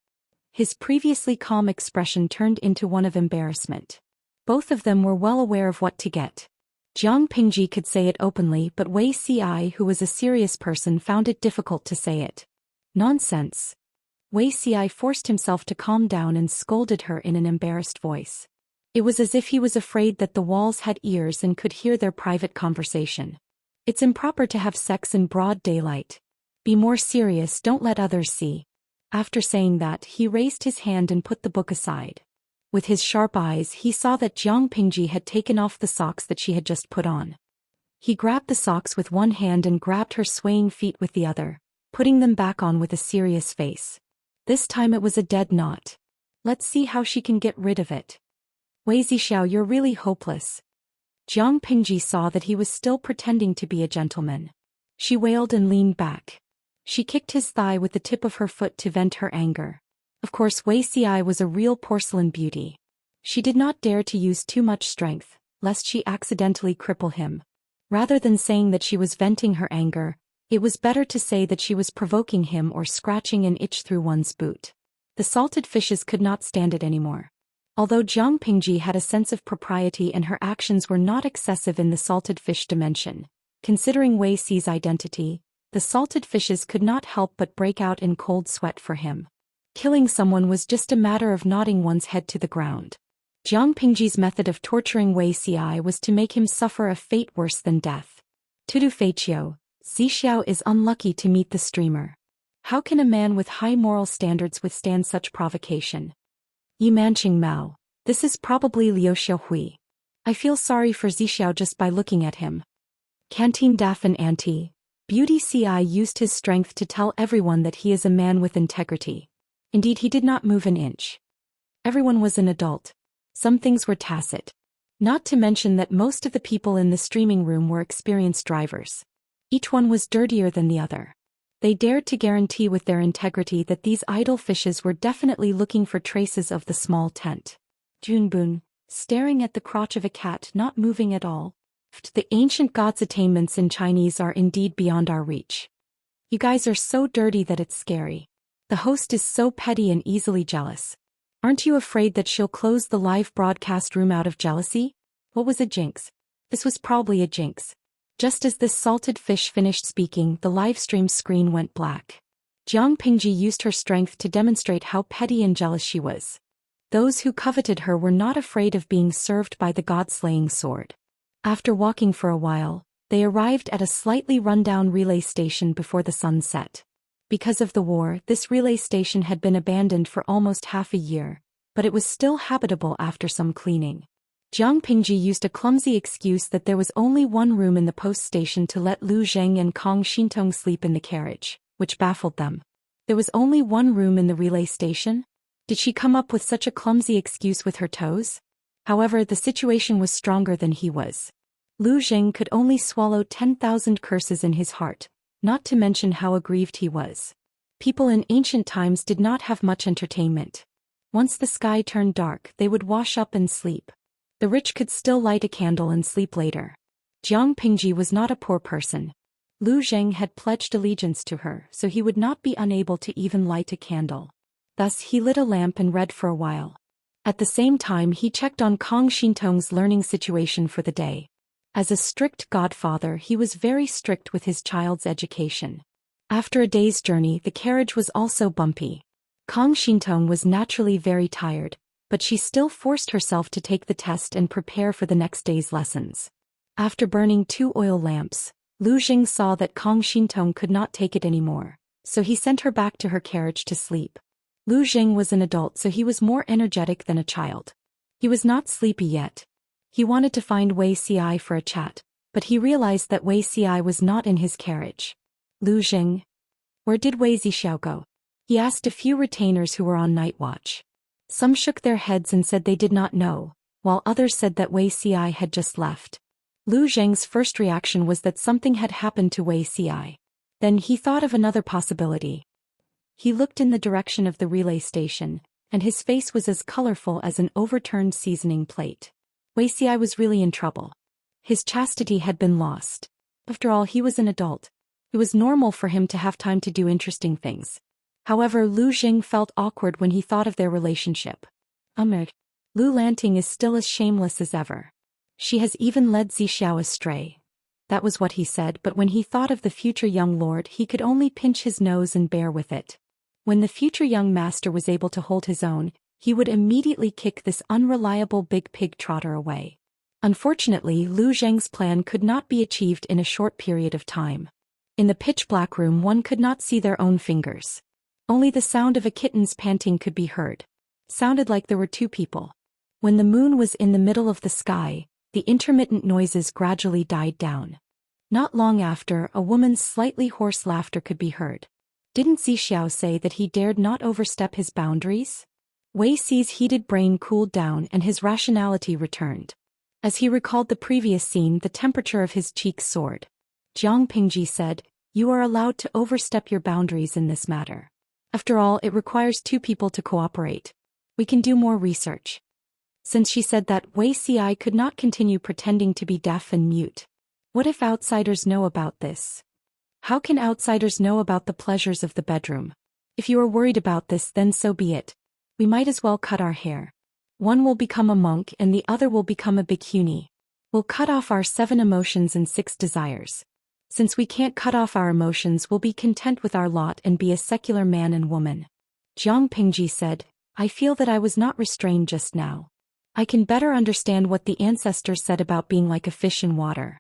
His previously calm expression turned into one of embarrassment. Both of them were well aware of what to get. Jiang Pingji could say it openly, but Wuxia, who was a serious person, found it difficult to say it. Nonsense. Wuxia forced himself to calm down and scolded her in an embarrassed voice. It was as if he was afraid that the walls had ears and could hear their private conversation. It's improper to have sex in broad daylight. Be more serious, don't let others see. After saying that, he raised his hand and put the book aside. With his sharp eyes, he saw that Jiang Pingji had taken off the socks that she had just put on. He grabbed the socks with one hand and grabbed her swaying feet with the other, putting them back on with a serious face. This time it was a dead knot. Let's see how she can get rid of it. Wuxiao, you're really hopeless. Jiang Pingji saw that he was still pretending to be a gentleman. She wailed and leaned back. She kicked his thigh with the tip of her foot to vent her anger. Of course, Wuxia was a real porcelain beauty. She did not dare to use too much strength, lest she accidentally cripple him. Rather than saying that she was venting her anger, it was better to say that she was provoking him or scratching an itch through one's boot. The salted fishes could not stand it anymore. Although Jiang Pingji had a sense of propriety and her actions were not excessive in the salted fish dimension, considering Wuxia's identity, the salted fishes could not help but break out in cold sweat for him. Killing someone was just a matter of nodding one's head to the ground. Jiang Pingji's method of torturing Wuxia was to make him suffer a fate worse than death. Tudu Feiqiu, Zixiao is unlucky to meet the streamer. How can a man with high moral standards withstand such provocation? Yi Manqing Mao, this is probably Liu Xiaohui. I feel sorry for Zixiao just by looking at him. Canteen Daffin Auntie, Beauty Ci used his strength to tell everyone that he is a man with integrity. Indeed, he did not move an inch. Everyone was an adult. Some things were tacit. Not to mention that most of the people in the streaming room were experienced drivers. Each one was dirtier than the other. They dared to guarantee with their integrity that these idle fishes were definitely looking for traces of the small tent. Junbun, staring at the crotch of a cat not moving at all. The ancient gods' attainments in Chinese are indeed beyond our reach. You guys are so dirty that it's scary. The host is so petty and easily jealous. Aren't you afraid that she'll close the live broadcast room out of jealousy? What was a jinx? This was probably a jinx. Just as this salted fish finished speaking, the livestream screen went black. Jiang Pingji used her strength to demonstrate how petty and jealous she was. Those who coveted her were not afraid of being served by the god-slaying sword. After walking for a while, they arrived at a slightly run-down relay station before the sun set. Because of the war, this relay station had been abandoned for almost half a year, but it was still habitable after some cleaning. Jiang Pingji used a clumsy excuse that there was only one room in the post station to let Lu Zheng and Kong Xintong sleep in the carriage, which baffled them. There was only one room in the relay station? Did she come up with such a clumsy excuse with her toes? However, the situation was stronger than he was. Lu Zheng could only swallow 10,000 curses in his heart, not to mention how aggrieved he was. People in ancient times did not have much entertainment. Once the sky turned dark, they would wash up and sleep. The rich could still light a candle and sleep later. Jiang Pingji was not a poor person. Lu Zheng had pledged allegiance to her, so he would not be unable to even light a candle. Thus he lit a lamp and read for a while. At the same time he checked on Kong Xintong's learning situation for the day. As a strict godfather, he was very strict with his child's education. After a day's journey, the carriage was also bumpy. Kong Xintong was naturally very tired, but she still forced herself to take the test and prepare for the next day's lessons. After burning 2 oil lamps, Lu Zheng saw that Kong Xintong could not take it anymore, so he sent her back to her carriage to sleep. Lu Zheng was an adult, so he was more energetic than a child. He was not sleepy yet. He wanted to find Wei Xi for a chat, but he realized that Wei Xi was not in his carriage. Lu Zheng? Where did Wei Xiao go? He asked a few retainers who were on night watch. Some shook their heads and said they did not know, while others said that Wei Xi had just left. Lu Zheng's first reaction was that something had happened to Wei Xi. Then he thought of another possibility. He looked in the direction of the relay station, and his face was as colorful as an overturned seasoning plate. Wei Xi was really in trouble. His chastity had been lost. After all, he was an adult. It was normal for him to have time to do interesting things. However, Lu Zheng felt awkward when he thought of their relationship. Lu Lanting is still as shameless as ever. She has even led Zixiao astray. That was what he said, but when he thought of the future young lord, he could only pinch his nose and bear with it. When the future young master was able to hold his own, he would immediately kick this unreliable big pig trotter away. Unfortunately, Lu Zheng's plan could not be achieved in a short period of time. In the pitch-black room, one could not see their own fingers. Only the sound of a kitten's panting could be heard. Sounded like there were 2 people. When the moon was in the middle of the sky, the intermittent noises gradually died down. Not long after, a woman's slightly hoarse laughter could be heard. Didn't Zixiao say that he dared not overstep his boundaries? Wei Xi's heated brain cooled down and his rationality returned. As he recalled the previous scene, the temperature of his cheeks soared. Jiang Pingji said, "You are allowed to overstep your boundaries in this matter. After all, it requires 2 people to cooperate. We can do more research." Since she said that, Wei Xi could not continue pretending to be deaf and mute. What if outsiders know about this? How can outsiders know about the pleasures of the bedroom? If you are worried about this, then so be it. We might as well cut our hair. One will become a monk and the other will become a bhikkhuni. We'll cut off our 7 emotions and 6 desires. Since we can't cut off our emotions, we'll be content with our lot and be a secular man and woman. Jiang Pingji said, "I feel that I was not restrained just now. I can better understand what the ancestors said about being like a fish in water.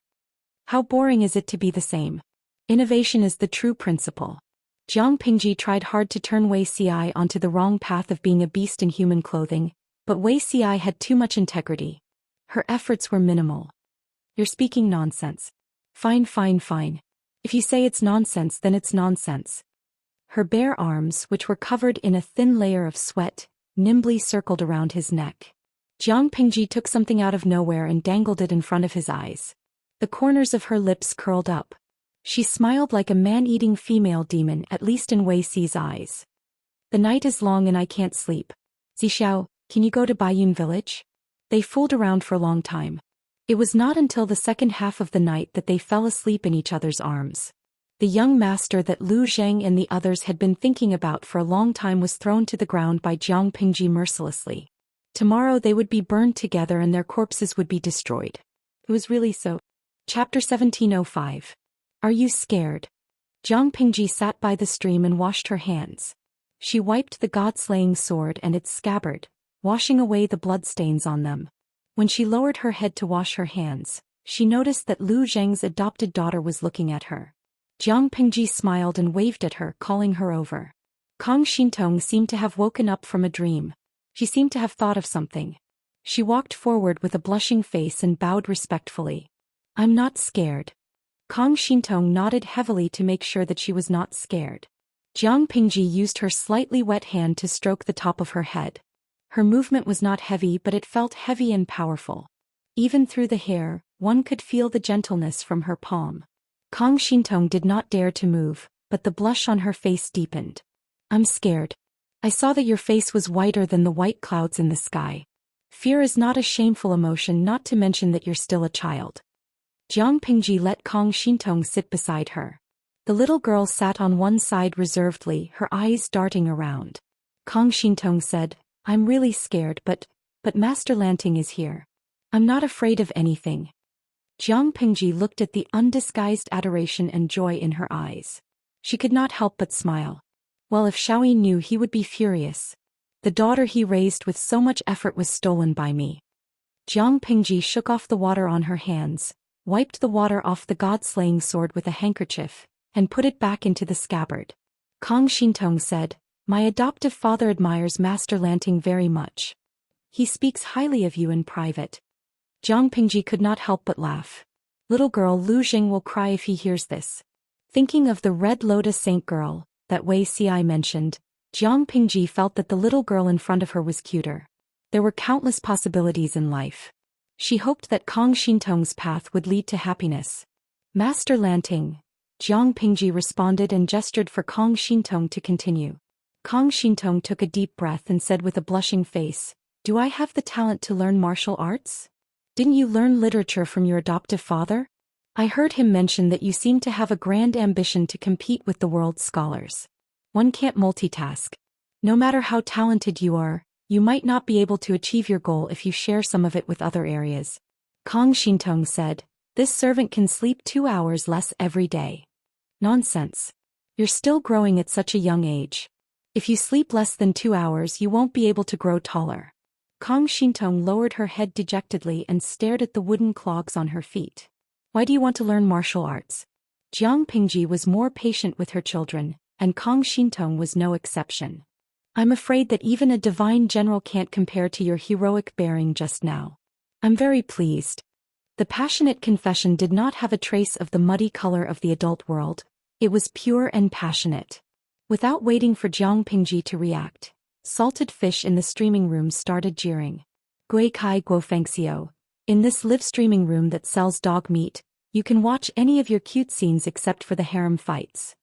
How boring is it to be the same? Innovation is the true principle." Jiang Pingji tried hard to turn Wei Xi onto the wrong path of being a beast in human clothing, but Wei Xi had too much integrity. Her efforts were minimal. "You're speaking nonsense." Fine. If you say it's nonsense, then it's nonsense." Her bare arms, which were covered in a thin layer of sweat, nimbly circled around his neck. Jiang Pingji took something out of nowhere and dangled it in front of his eyes. The corners of her lips curled up. She smiled like a man-eating female demon, at least in Wei Xi's eyes. "The night is long and I can't sleep. Zixiao, can you go to Baiyun village?" They fooled around for a long time. It was not until the second half of the night that they fell asleep in each other's arms. The young master that Lu Zhang and the others had been thinking about for a long time was thrown to the ground by Jiang Pingji mercilessly. Tomorrow they would be burned together and their corpses would be destroyed. It was really so. Chapter 1705. Are you scared? Jiang Pingji sat by the stream and washed her hands. She wiped the god-slaying sword and its scabbard, washing away the bloodstains on them. When she lowered her head to wash her hands, she noticed that Lu Zheng's adopted daughter was looking at her. Jiang Pingji smiled and waved at her, calling her over. Kong Xintong seemed to have woken up from a dream. She seemed to have thought of something. She walked forward with a blushing face and bowed respectfully. I'm not scared. Kong Xintong nodded heavily to make sure that she was not scared. Jiang Pingji used her slightly wet hand to stroke the top of her head. Her movement was not heavy, but it felt heavy and powerful. Even through the hair, one could feel the gentleness from her palm. Kong Xintong did not dare to move, but the blush on her face deepened. I'm scared. I saw that your face was whiter than the white clouds in the sky. Fear is not a shameful emotion, not to mention that you're still a child. Jiang Pingji let Kong Xintong sit beside her. The little girl sat on one side reservedly, her eyes darting around. Kong Xintong said, I'm really scared, but Master Lanting is here. I'm not afraid of anything. Jiang Pingji looked at the undisguised adoration and joy in her eyes. She could not help but smile. Well, if Xiaoyi knew, he would be furious. The daughter he raised with so much effort was stolen by me. Jiang Pingji shook off the water on her hands, wiped the water off the god-slaying sword with a handkerchief, and put it back into the scabbard. Kong Xintong said, My adoptive father admires Master Lanting very much. He speaks highly of you in private. Jiang Pingji could not help but laugh. Little girl Lu Jing will cry if he hears this. Thinking of the Red Lotus Saint girl, that Wei Ci mentioned, Jiang Pingji felt that the little girl in front of her was cuter. There were countless possibilities in life. She hoped that Kong Xintong's path would lead to happiness. Master Lanting, Jiang Pingji responded and gestured for Kong Xintong to continue. Kong Xintong took a deep breath and said with a blushing face, Do I have the talent to learn martial arts? Didn't you learn literature from your adoptive father? I heard him mention that you seem to have a grand ambition to compete with the world's scholars. One can't multitask. No matter how talented you are, you might not be able to achieve your goal if you share some of it with other areas. Kong Xintong said, This servant can sleep 2 hours less every day. Nonsense. You're still growing at such a young age. If you sleep less than 2 hours, you won't be able to grow taller. Kong Xintong lowered her head dejectedly and stared at the wooden clogs on her feet. Why do you want to learn martial arts? Jiang Pingji was more patient with her children, and Kong Xintong was no exception. I'm afraid that even a divine general can't compare to your heroic bearing just now. I'm very pleased. The passionate confession did not have a trace of the muddy color of the adult world. It was pure and passionate. Without waiting for Jiang Pingji to react, salted fish in the streaming room started jeering. Gui Kai Guo Fengxiu. In this live streaming room that sells dog meat, you can watch any of your cute scenes except for the harem fights.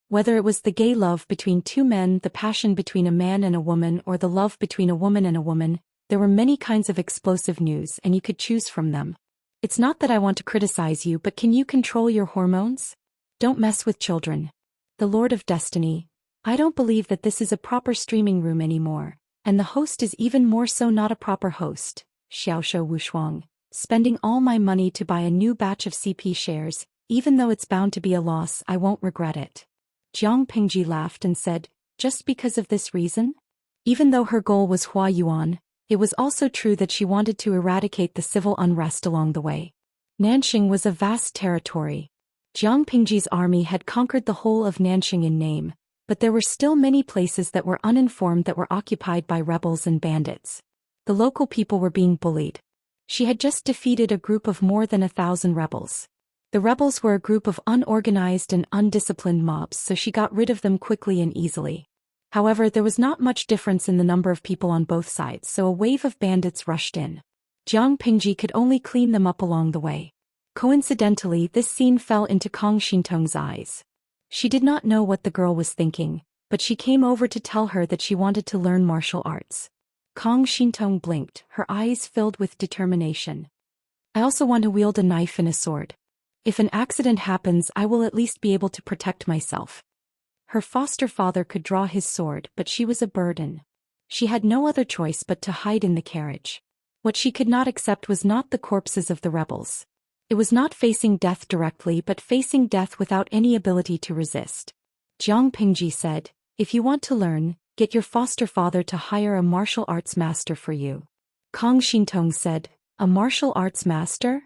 Whether it was the gay love between two men, the passion between a man and a woman, or the love between a woman and a woman, there were many kinds of explosive news and you could choose from them. It's not that I want to criticize you, but can you control your hormones? Don't mess with children. The Lord of Destiny. I don't believe that this is a proper streaming room anymore, and the host is even more so not a proper host. Xiaoshou Wushuang. Spending all my money to buy a new batch of CP shares, even though it's bound to be a loss, I won't regret it. Jiang Pingji laughed and said, Just because of this reason? Even though her goal was Hua Yuan, it was also true that she wanted to eradicate the civil unrest along the way. Nanxing was a vast territory. Jiang Pingji's army had conquered the whole of Nanxing in name, but there were still many places that were uninformed that were occupied by rebels and bandits. The local people were being bullied. She had just defeated a group of more than 1,000 rebels. The rebels were a group of unorganized and undisciplined mobs, so she got rid of them quickly and easily. However, there was not much difference in the number of people on both sides, so a wave of bandits rushed in. Jiang Pingji could only clean them up along the way. Coincidentally, this scene fell into Kong Xintong's eyes. She did not know what the girl was thinking, but she came over to tell her that she wanted to learn martial arts. Kong Xintong blinked, her eyes filled with determination. I also want to wield a knife and a sword. If an accident happens, I will at least be able to protect myself. Her foster father could draw his sword, but she was a burden. She had no other choice but to hide in the carriage. What she could not accept was not the corpses of the rebels. It was not facing death directly but facing death without any ability to resist. Jiang Pingji said, "If you want to learn, get your foster father to hire a martial arts master for you." Kong Xintong said, "A martial arts master?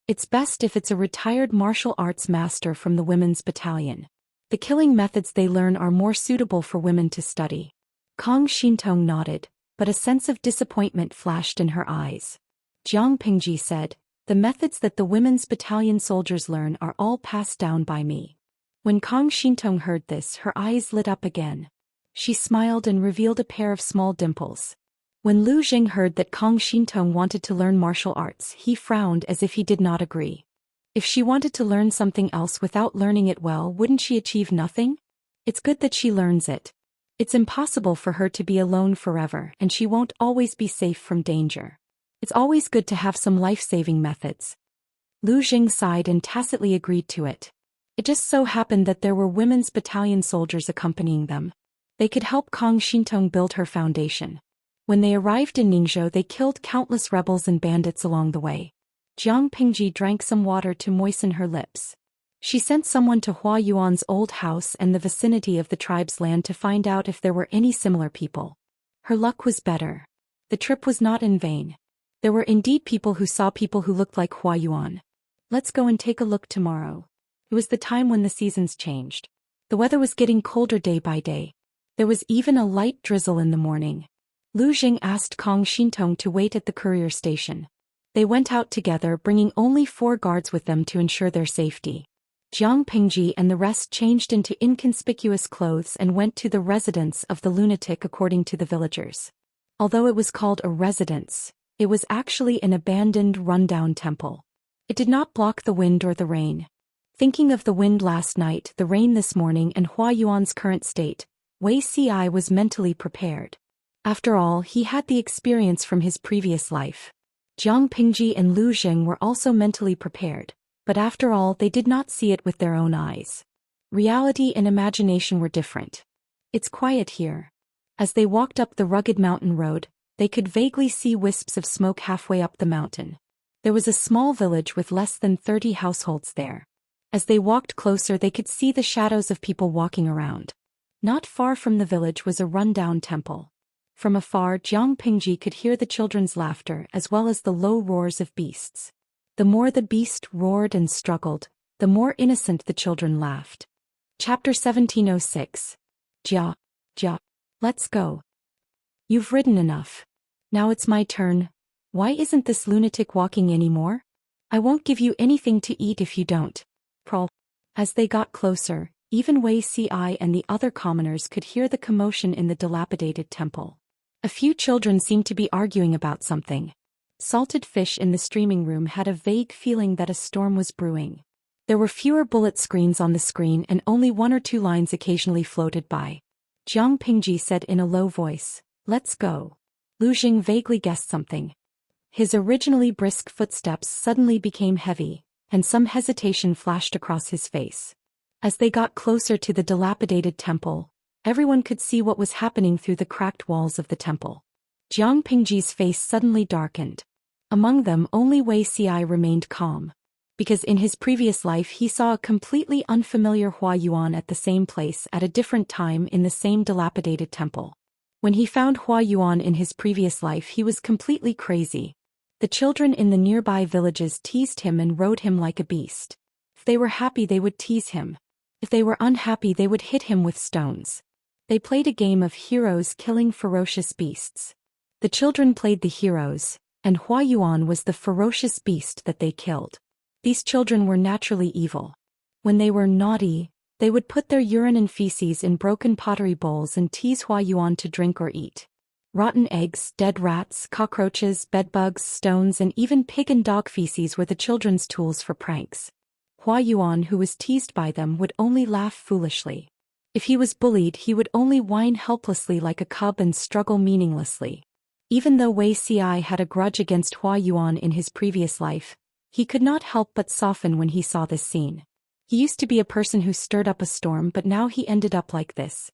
It's best if it's a retired martial arts master from the women's battalion. The killing methods they learn are more suitable for women to study." Kong Xintong nodded, but a sense of disappointment flashed in her eyes. Jiang Pingji said, "The methods that the women's battalion soldiers learn are all passed down by me." When Kong Xintong heard this, her eyes lit up again. She smiled and revealed a pair of small dimples. When Lu Jing heard that Kong Xintong wanted to learn martial arts, he frowned as if he did not agree. If she wanted to learn something else without learning it well, wouldn't she achieve nothing? It's good that she learns it. It's impossible for her to be alone forever, and she won't always be safe from danger. It's always good to have some life-saving methods. Lu Jing sighed and tacitly agreed to it. It just so happened that there were women's battalion soldiers accompanying them. They could help Kong Xintong build her foundation. When they arrived in Ningzhou, they killed countless rebels and bandits along the way. Jiang Pingji drank some water to moisten her lips. She sent someone to Hua Yuan's old house and the vicinity of the tribe's land to find out if there were any similar people. Her luck was better. The trip was not in vain. There were indeed people who saw people who looked like Hua Yuan. "Let's go and take a look tomorrow." It was the time when the seasons changed. The weather was getting colder day by day. There was even a light drizzle in the morning. Lu Jing asked Kong Xintong to wait at the courier station. They went out together, bringing only 4 guards with them to ensure their safety. Jiang Pingji and the rest changed into inconspicuous clothes and went to the residence of the lunatic according to the villagers. Although it was called a residence, it was actually an abandoned, rundown temple. It did not block the wind or the rain. Thinking of the wind last night, the rain this morning, and Hua Yuan's current state, Wei Ci was mentally prepared. After all, he had the experience from his previous life. Jiang Pingji and Lu Jing were also mentally prepared, but after all they did not see it with their own eyes. Reality and imagination were different. "It's quiet here." As they walked up the rugged mountain road, they could vaguely see wisps of smoke halfway up the mountain. There was a small village with less than 30 households there. As they walked closer, they could see the shadows of people walking around. Not far from the village was a rundown temple. From afar, Jiang Pingji could hear the children's laughter as well as the low roars of beasts. The more the beast roared and struggled, the more innocent the children laughed. Chapter 1706. Jia. Let's go. You've ridden enough. Now it's my turn. Why isn't this lunatic walking anymore? I won't give you anything to eat if you don't. Prowl. As they got closer, even Wei Ci and the other commoners could hear the commotion in the dilapidated temple. A few children seemed to be arguing about something. Salted fish in the streaming room had a vague feeling that a storm was brewing. There were fewer bullet screens on the screen and only 1 or 2 lines occasionally floated by. Jiang Pingji said in a low voice, "Let's go." Lu Jing vaguely guessed something. His originally brisk footsteps suddenly became heavy, and some hesitation flashed across his face. As they got closer to the dilapidated temple, everyone could see what was happening through the cracked walls of the temple. Jiang Pingji's face suddenly darkened. Among them, only Wei Ci remained calm. Because in his previous life he saw a completely unfamiliar Hua Yuan at the same place at a different time in the same dilapidated temple. When he found Hua Yuan in his previous life, he was completely crazy. The children in the nearby villages teased him and rode him like a beast. If they were happy, they would tease him. If they were unhappy, they would hit him with stones. They played a game of heroes killing ferocious beasts. The children played the heroes, and Hua Yuan was the ferocious beast that they killed. These children were naturally evil. When they were naughty, they would put their urine and feces in broken pottery bowls and tease Hua Yuan to drink or eat. Rotten eggs, dead rats, cockroaches, bedbugs, stones, and even pig and dog feces were the children's tools for pranks. Hua Yuan, who was teased by them, would only laugh foolishly. If he was bullied, he would only whine helplessly like a cub and struggle meaninglessly. Even though Wei Ci had a grudge against Hua Yuan in his previous life, He could not help but soften when he saw this scene. He used to be a person who stirred up a storm, but now he ended up like this.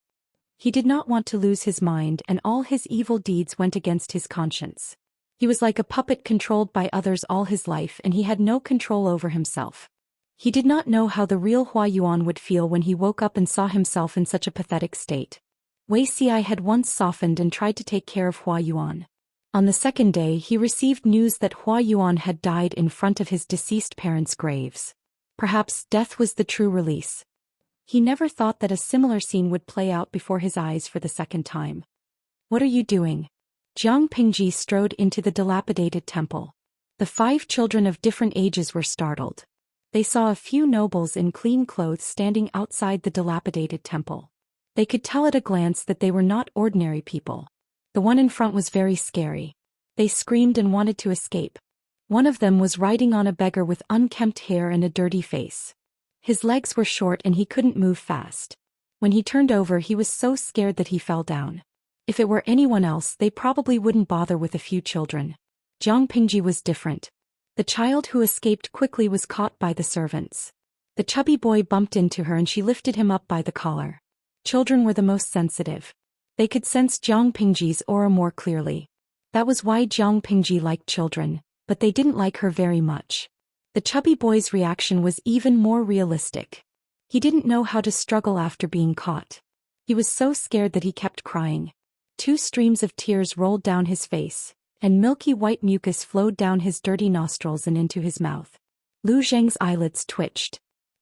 He did not want to lose his mind, and all his evil deeds went against his conscience. He was like a puppet controlled by others all his life, and he had no control over himself. He did not know how the real Huayuan would feel when he woke up and saw himself in such a pathetic state. Wuxia had once softened and tried to take care of Huayuan. On the second day he received news that Huayuan had died in front of his deceased parents' graves. Perhaps death was the true release. He never thought that a similar scene would play out before his eyes for the second time. "What are you doing?" Jiang Pingji strode into the dilapidated temple. The 5 children of different ages were startled. They saw a few nobles in clean clothes standing outside the dilapidated temple. They could tell at a glance that they were not ordinary people. The one in front was very scary. They screamed and wanted to escape. One of them was riding on a beggar with unkempt hair and a dirty face. His legs were short and he couldn't move fast. When he turned over, he was so scared that he fell down. If it were anyone else, they probably wouldn't bother with a few children. Jiang Pingji was different. The child who escaped quickly was caught by the servants. The chubby boy bumped into her and she lifted him up by the collar. Children were the most sensitive. They could sense Jiang Pingji's aura more clearly. That was why Jiang Pingji liked children, but they didn't like her very much. The chubby boy's reaction was even more realistic. He didn't know how to struggle after being caught. He was so scared that he kept crying. 2 streams of tears rolled down his face, and milky white mucus flowed down his dirty nostrils and into his mouth. Lu Zheng's eyelids twitched.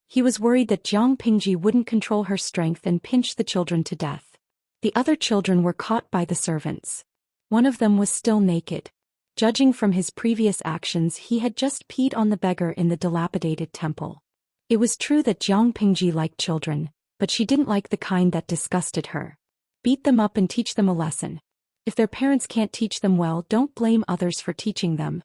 He was worried that Jiang Pingji wouldn't control her strength and pinch the children to death. The other children were caught by the servants. One of them was still naked. Judging from his previous actions, he had just peed on the beggar in the dilapidated temple. It was true that Jiang Pingji liked children, but she didn't like the kind that disgusted her. Beat them up and teach them a lesson. If their parents can't teach them well, don't blame others for teaching them.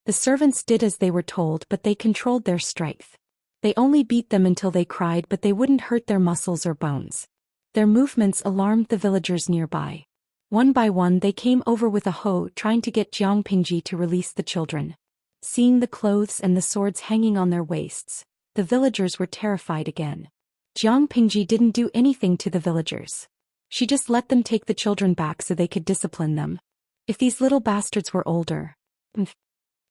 The servants did as they were told, but they controlled their strength. They only beat them until they cried, but they wouldn't hurt their muscles or bones. Their movements alarmed the villagers nearby. One by one they came over with a hoe, trying to get Jiang Pingji to release the children. Seeing the clothes and the swords hanging on their waists, the villagers were terrified again. Jiang Pingji didn't do anything to the villagers. She just let them take the children back so they could discipline them. If these little bastards were older.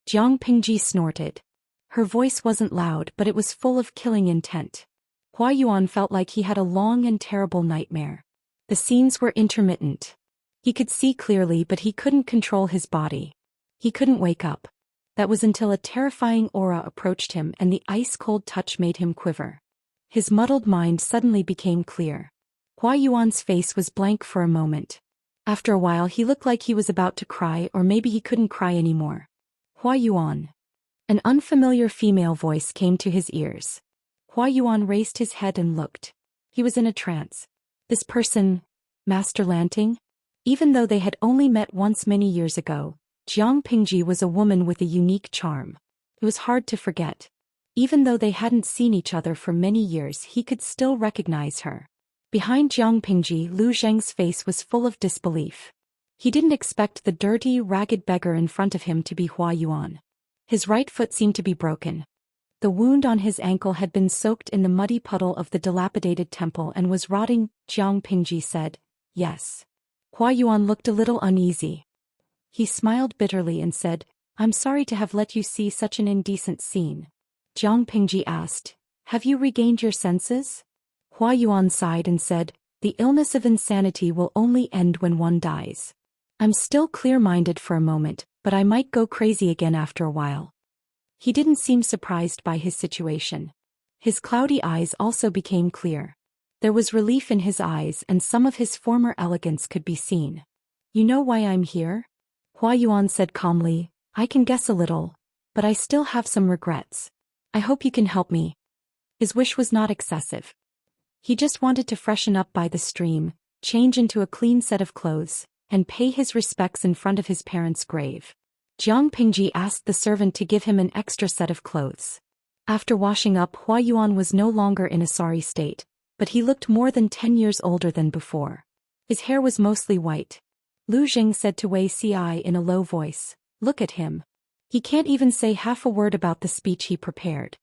Jiang Pingji snorted. Her voice wasn't loud, but it was full of killing intent. Huayuan felt like he had a long and terrible nightmare. The scenes were intermittent. He could see clearly, but he couldn't control his body. He couldn't wake up. That was until a terrifying aura approached him and the ice-cold touch made him quiver. His muddled mind suddenly became clear. Huayuan's face was blank for a moment. After a while he looked like he was about to cry, or maybe he couldn't cry anymore. "Huayuan." An unfamiliar female voice came to his ears. Huayuan raised his head and looked. He was in a trance. This person, Master Lanting? Even though they had only met once many years ago, Jiang Pingji was a woman with a unique charm. It was hard to forget. Even though they hadn't seen each other for many years, he could still recognize her. Behind Jiang Pingji, Lu Zheng's face was full of disbelief. He didn't expect the dirty, ragged beggar in front of him to be Huayuan. His right foot seemed to be broken. The wound on his ankle had been soaked in the muddy puddle of the dilapidated temple and was rotting. Jiang Pingji said, "Yes." Huayuan looked a little uneasy. He smiled bitterly and said, "I'm sorry to have let you see such an indecent scene." Jiang Pingji asked, "Have you regained your senses?" Huayuan sighed and said, "The illness of insanity will only end when one dies. I'm still clear-minded for a moment, but I might go crazy again after a while." He didn't seem surprised by his situation. His cloudy eyes also became clear. There was relief in his eyes and some of his former elegance could be seen. "You know why I'm here?" Huayuan said calmly, "I can guess a little, but I still have some regrets. I hope you can help me." His wish was not excessive. He just wanted to freshen up by the stream, change into a clean set of clothes, and pay his respects in front of his parents' grave. Jiang Pingji asked the servant to give him an extra set of clothes. After washing up, Huayuan was no longer in a sorry state, but he looked more than 10 years older than before. His hair was mostly white. Lu Zheng said to Wuxia in a low voice, "Look at him. He can't even say half a word about the speech he prepared.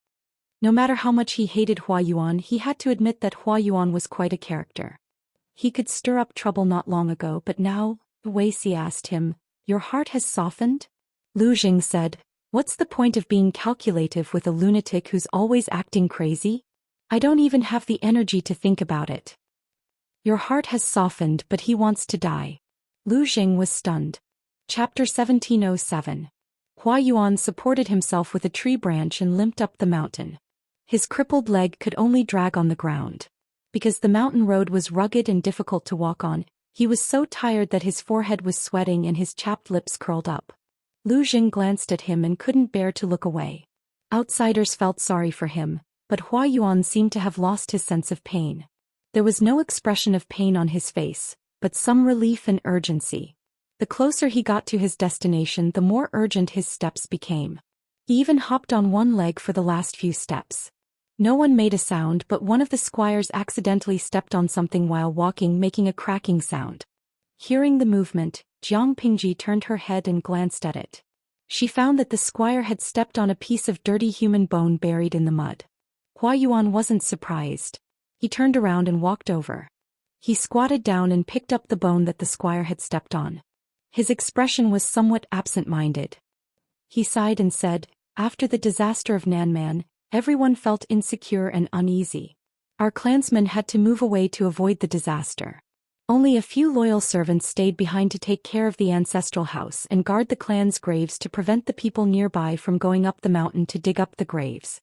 No matter how much he hated Hua Yuan, he had to admit that Hua Yuan was quite a character. He could stir up trouble not long ago, but now, Wuxia asked him, "Your heart has softened?" Lu Jing said, "What's the point of being calculative with a lunatic who's always acting crazy? I don't even have the energy to think about it." "Your heart has softened, but he wants to die." Lu Jing was stunned. Chapter 1707. Hua Yuan supported himself with a tree branch and limped up the mountain. His crippled leg could only drag on the ground. Because the mountain road was rugged and difficult to walk on, he was so tired that his forehead was sweating and his chapped lips curled up. Lu Jing glanced at him and couldn't bear to look away. Outsiders felt sorry for him, but Hua Yuan seemed to have lost his sense of pain. There was no expression of pain on his face, but some relief and urgency. The closer he got to his destination, the more urgent his steps became. He even hopped on one leg for the last few steps. No one made a sound, but one of the squires accidentally stepped on something while walking, making a cracking sound. Hearing the movement, Jiang Pingji turned her head and glanced at it. She found that the squire had stepped on a piece of dirty human bone buried in the mud. Hua Yuan wasn't surprised. He turned around and walked over. He squatted down and picked up the bone that the squire had stepped on. His expression was somewhat absent-minded. He sighed and said, "After the disaster of Nanman, everyone felt insecure and uneasy. Our clansmen had to move away to avoid the disaster. Only a few loyal servants stayed behind to take care of the ancestral house and guard the clan's graves to prevent the people nearby from going up the mountain to dig up the graves."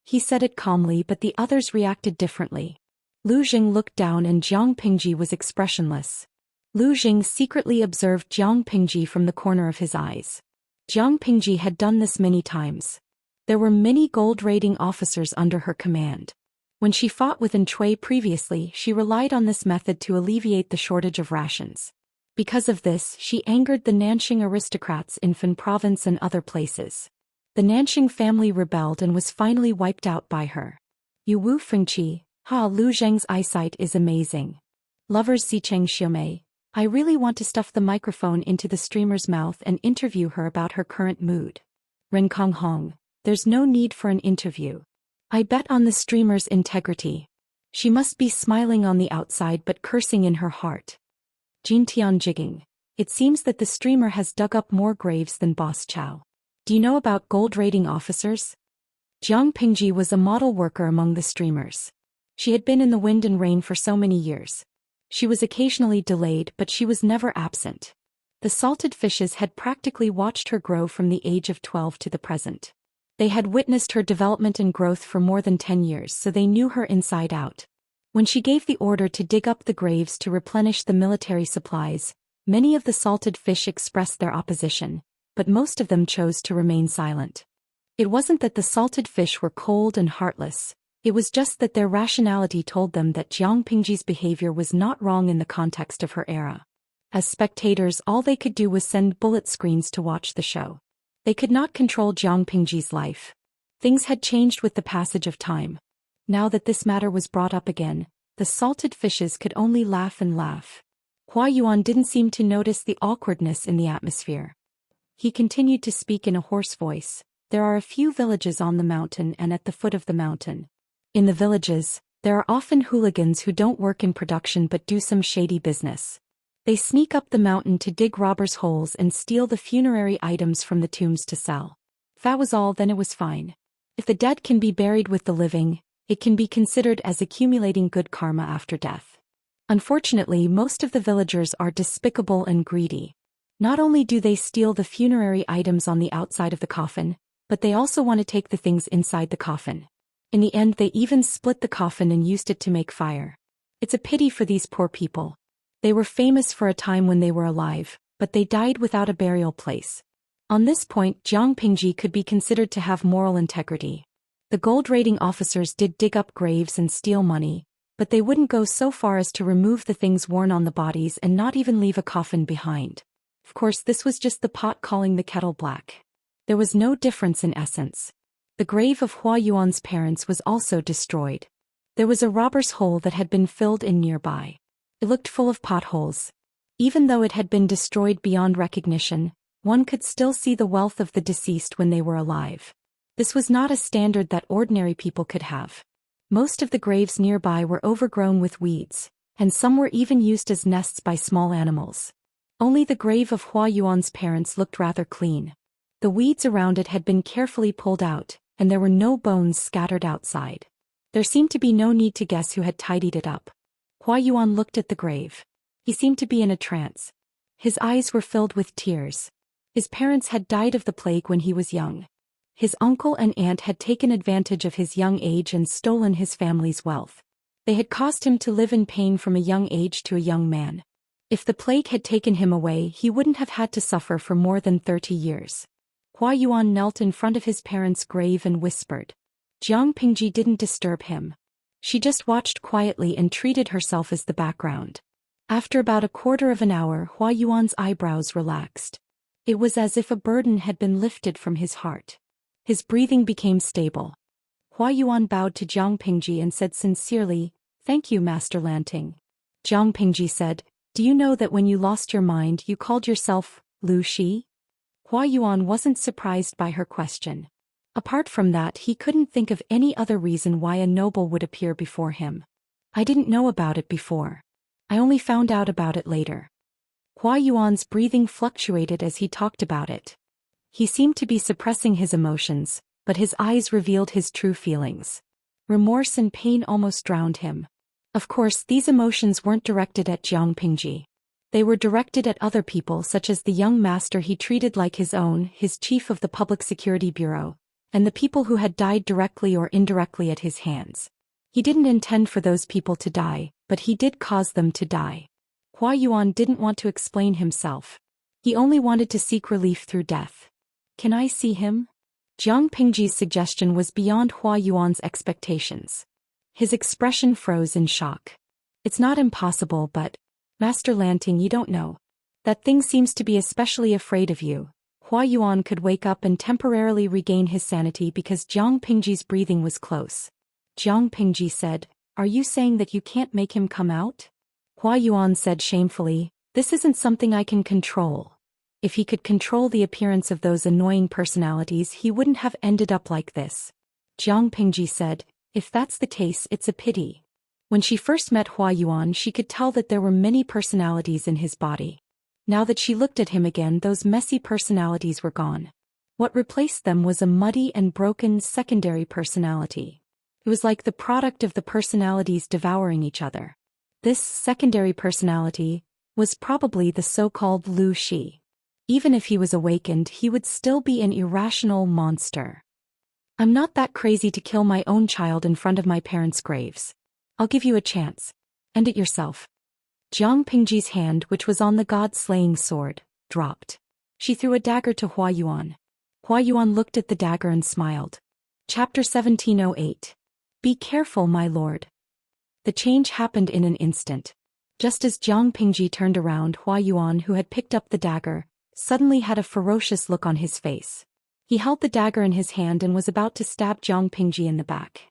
He said it calmly, but the others reacted differently. Lu Jing looked down and Jiang Pingji was expressionless. Lu Jing secretly observed Jiang Pingji from the corner of his eyes. Jiang Pingji had done this many times. There were many gold-rating officers under her command. When she fought with Chui previously, she relied on this method to alleviate the shortage of rations. Because of this, she angered the Nanxing aristocrats in Fan Province and other places. The Nanxing family rebelled and was finally wiped out by her. Yu Wu Fengqi, Lu Zheng's eyesight is amazing. Lovers Zicheng Xiumei, I really want to stuff the microphone into the streamer's mouth and interview her about her current mood. Ren Kong Hong, there's no need for an interview. I bet on the streamer's integrity. She must be smiling on the outside but cursing in her heart. Jin Tian Jigging, it seems that the streamer has dug up more graves than Boss Chow. Do you know about gold-rating officers? Jiang Pingji was a model worker among the streamers. She had been in the wind and rain for so many years. She was occasionally delayed, but she was never absent. The salted fishes had practically watched her grow from the age of 12 to the present. They had witnessed her development and growth for more than 10 years, so they knew her inside out. When she gave the order to dig up the graves to replenish the military supplies, many of the salted fish expressed their opposition, but most of them chose to remain silent. It wasn't that the salted fish were cold and heartless. It was just that their rationality told them that Jiang Pingji's behavior was not wrong in the context of her era. As spectators, all they could do was send bullet screens to watch the show. They could not control Jiang Pingji's life. Things had changed with the passage of time. Now that this matter was brought up again, the salted fishes could only laugh and laugh. Hua Yuan didn't seem to notice the awkwardness in the atmosphere. He continued to speak in a hoarse voice. There are a few villages on the mountain and at the foot of the mountain. In the villages, there are often hooligans who don't work in production but do some shady business. They sneak up the mountain to dig robbers' holes and steal the funerary items from the tombs to sell. If that was all, then it was fine. If the dead can be buried with the living, it can be considered as accumulating good karma after death. Unfortunately, most of the villagers are despicable and greedy. Not only do they steal the funerary items on the outside of the coffin, but they also want to take the things inside the coffin. In the end, they even split the coffin and used it to make fire. It's a pity for these poor people. They were famous for a time when they were alive, but they died without a burial place. On this point, Jiang Pingji could be considered to have moral integrity. The gold-rating officers did dig up graves and steal money, but they wouldn't go so far as to remove the things worn on the bodies and not even leave a coffin behind. Of course, this was just the pot calling the kettle black. There was no difference in essence. The grave of Hua Yuan's parents was also destroyed. There was a robber's hole that had been filled in nearby. It looked full of potholes. Even though it had been destroyed beyond recognition, One could still see the wealth of the deceased when they were alive. This was not a standard that ordinary people could have. Most of the graves nearby were overgrown with weeds, and some were even used as nests by small animals. Only the grave of Hua Yuan's parents looked rather clean. The weeds around it had been carefully pulled out, and there were no bones scattered outside. There seemed to be no need to guess who had tidied it up. Hua Yuan looked at the grave. He seemed to be in a trance. His eyes were filled with tears. His parents had died of the plague when he was young. His uncle and aunt had taken advantage of his young age and stolen his family's wealth. They had caused him to live in pain from a young age to a young man. If the plague had taken him away, he wouldn't have had to suffer for more than 30 years. Hua Yuan knelt in front of his parents' grave and whispered. Jiang Pingji didn't disturb him. She just watched quietly and treated herself as the background. After about a quarter of an hour, Hua Yuan's eyebrows relaxed. It was as if a burden had been lifted from his heart. His breathing became stable. Hua Yuan bowed to Jiang Pingji and said sincerely, "Thank you, Master Lanting." Jiang Pingji said, "Do you know that when you lost your mind you called yourself Lu Shi?" Hua Yuan wasn't surprised by her question. Apart from that, he couldn't think of any other reason why a noble would appear before him. "I didn't know about it before. I only found out about it later." Hua Yuan's breathing fluctuated as he talked about it. He seemed to be suppressing his emotions, but his eyes revealed his true feelings. Remorse and pain almost drowned him. Of course, these emotions weren't directed at Jiang Pingji. They were directed at other people, such as the young master he treated like his own, his chief of the Public Security Bureau, and the people who had died directly or indirectly at his hands. He didn't intend for those people to die, but he did cause them to die. Hua Yuan didn't want to explain himself. He only wanted to seek relief through death. "Can I see him?" Jiang Pingji's suggestion was beyond Hua Yuan's expectations. His expression froze in shock. "It's not impossible, but, Master Lanting, you don't know. That thing seems to be especially afraid of you." Hua Yuan could wake up and temporarily regain his sanity because Jiang Pingji's breathing was close. Jiang Pingji said, "Are you saying that you can't make him come out?" Hua Yuan said shamefully, "This isn't something I can control. If he could control the appearance of those annoying personalities, he wouldn't have ended up like this." Jiang Pingji said, "If that's the case, it's a pity." When she first met Hua Yuan, she could tell that there were many personalities in his body. Now that she looked at him again, those messy personalities were gone. What replaced them was a muddy and broken secondary personality. It was like the product of the personalities devouring each other. This secondary personality was probably the so-called Lu Shi. Even if he was awakened, he would still be an irrational monster. "I'm not that crazy to kill my own child in front of my parents' graves. I'll give you a chance. End it yourself." Jiang Pingji's hand, which was on the god-slaying sword, dropped. She threw a dagger to Hua Yuan. Hua Yuan looked at the dagger and smiled. Chapter 1708. Be careful, my lord. The change happened in an instant. Just as Jiang Pingji turned around, Hua Yuan, who had picked up the dagger, suddenly had a ferocious look on his face. He held the dagger in his hand and was about to stab Jiang Pingji in the back.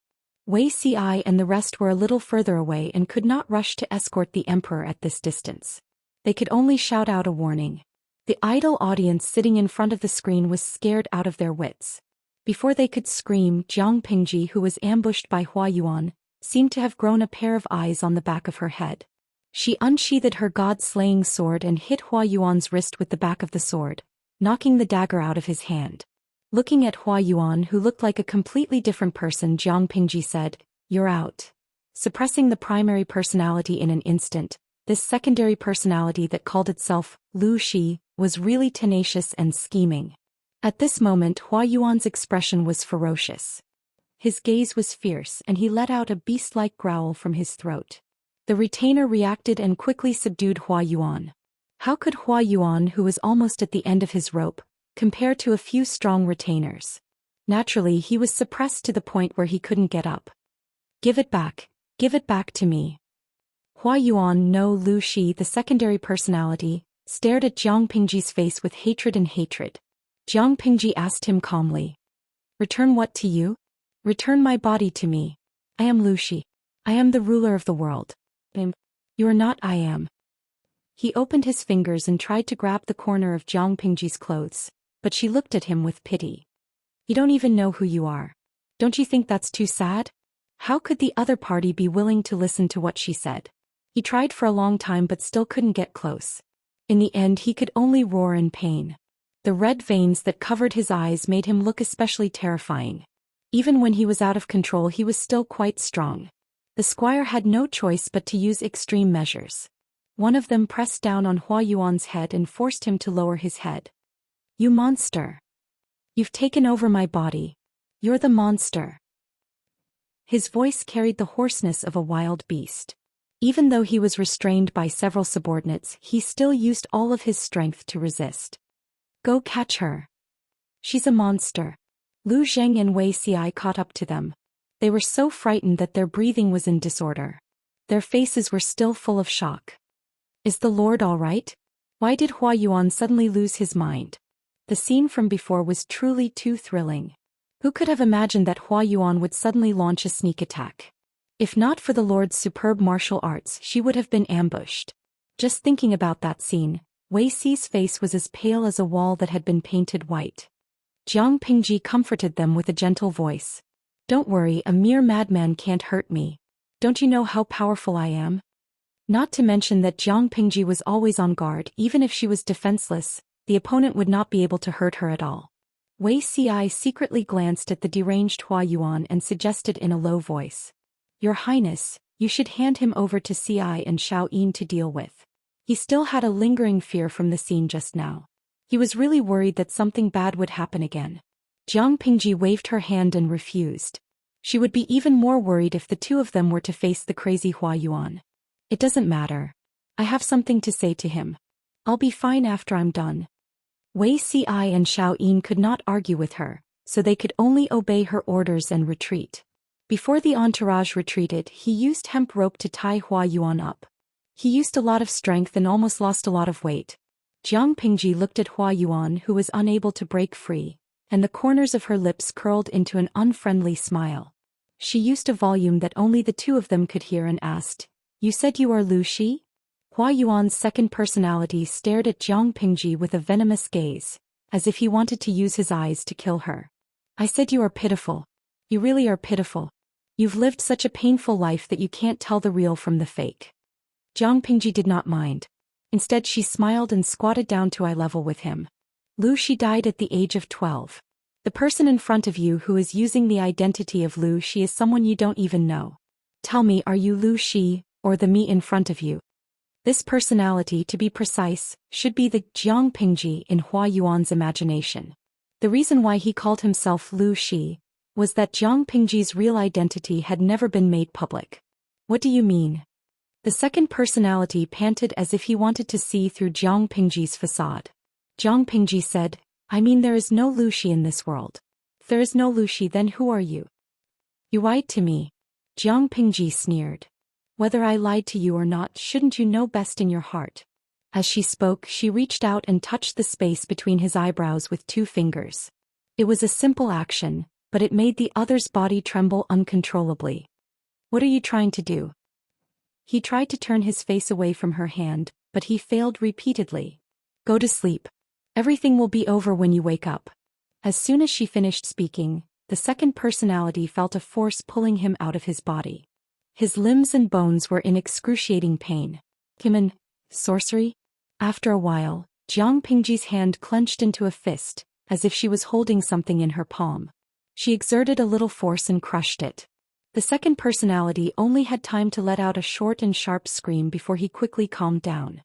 Wei Ci and the rest were a little further away and could not rush to escort the emperor at this distance. They could only shout out a warning. The idle audience sitting in front of the screen was scared out of their wits. Before they could scream, Jiang Pingji, who was ambushed by Hua Yuan, seemed to have grown a pair of eyes on the back of her head. She unsheathed her god-slaying sword and hit Hua Yuan's wrist with the back of the sword, knocking the dagger out of his hand. Looking at Hua Yuan, who looked like a completely different person, Jiang Pingji said, "You're out." Suppressing the primary personality in an instant, this secondary personality that called itself Lu Shi was really tenacious and scheming. At this moment, Hua Yuan's expression was ferocious. His gaze was fierce and he let out a beast-like growl from his throat. The retainer reacted and quickly subdued Hua Yuan. How could Hua Yuan, who was almost at the end of his rope, compare to a few strong retainers? Naturally, he was suppressed to the point where he couldn't get up. Give it back to me." Hua Yuan, no Lu Shi, the secondary personality, stared at Jiang Pingji's face with hatred and hatred. Jiang Pingji asked him calmly, "Return what to you?" "Return my body to me. I am Lu Shi. I am the ruler of the world." "You are not, I am." He opened his fingers and tried to grab the corner of Jiang Pingji's clothes, but she looked at him with pity. You don't even know who you are. Don't you think that's too sad? How could the other party be willing to listen to what she said? He tried for a long time but still couldn't get close. In the end he could only roar in pain. The red veins that covered his eyes made him look especially terrifying. Even when he was out of control he was still quite strong. The squire had no choice but to use extreme measures. One of them pressed down on Hua Yuan's head and forced him to lower his head. You monster! You've taken over my body. You're the monster. His voice carried the hoarseness of a wild beast. Even though he was restrained by several subordinates, he still used all of his strength to resist. Go catch her. She's a monster. Lu Zheng and Wei Xi caught up to them. They were so frightened that their breathing was in disorder. Their faces were still full of shock. Is the Lord all right? Why did Hua Yuan suddenly lose his mind? The scene from before was truly too thrilling. Who could have imagined that Hua Yuan would suddenly launch a sneak attack? If not for the Lord's superb martial arts, she would have been ambushed. Just thinking about that scene, Wei Xi's face was as pale as a wall that had been painted white. Jiang Pingji comforted them with a gentle voice. Don't worry, a mere madman can't hurt me. Don't you know how powerful I am? Not to mention that Jiang Pingji was always on guard. Even if she was defenseless, the opponent would not be able to hurt her at all. Wei Xi secretly glanced at the deranged Hua Yuan and suggested in a low voice. Your Highness, you should hand him over to Ci and Xiao Yin to deal with. He still had a lingering fear from the scene just now. He was really worried that something bad would happen again. Jiang Pingji waved her hand and refused. She would be even more worried if the two of them were to face the crazy Hua Yuan. It doesn't matter. I have something to say to him. I'll be fine after I'm done. Wei Xi and Xiao Yin could not argue with her, so they could only obey her orders and retreat. Before the entourage retreated, he used hemp rope to tie Hua Yuan up. He used a lot of strength and almost lost a lot of weight. Jiang Pingji looked at Hua Yuan, who was unable to break free, and the corners of her lips curled into an unfriendly smile. She used a volume that only the two of them could hear and asked, You said you are Lu Xi? Hua Yuan's second personality stared at Jiang Pingji with a venomous gaze, as if he wanted to use his eyes to kill her. I said you are pitiful. You really are pitiful. You've lived such a painful life that you can't tell the real from the fake. Jiang Pingji did not mind. Instead she smiled and squatted down to eye level with him. Lu Xi died at the age of 12. The person in front of you who is using the identity of Lu Xi is someone you don't even know. Tell me, are you Lu Xi, or the me in front of you? This personality, to be precise, should be the Jiang Pingji in Hua Yuan's imagination. The reason why he called himself Lu Xi was that Jiang Pingji's real identity had never been made public. What do you mean? The second personality panted as if he wanted to see through Jiang Pingji's facade. Jiang Pingji said, I mean there is no Lu Xi in this world. If there is no Lu Xi, then who are you? You lied to me. Jiang Pingji sneered. Whether I lied to you or not, shouldn't you know best in your heart? As she spoke, she reached out and touched the space between his eyebrows with 2 fingers. It was a simple action, but it made the other's body tremble uncontrollably. What are you trying to do? He tried to turn his face away from her hand, but he failed repeatedly. Go to sleep. Everything will be over when you wake up. As soon as she finished speaking, the second personality felt a force pulling him out of his body. His limbs and bones were in excruciating pain. Kimen, sorcery? After a while, Jiang Pingji's hand clenched into a fist, as if she was holding something in her palm. She exerted a little force and crushed it. The second personality only had time to let out a short and sharp scream before he quickly calmed down.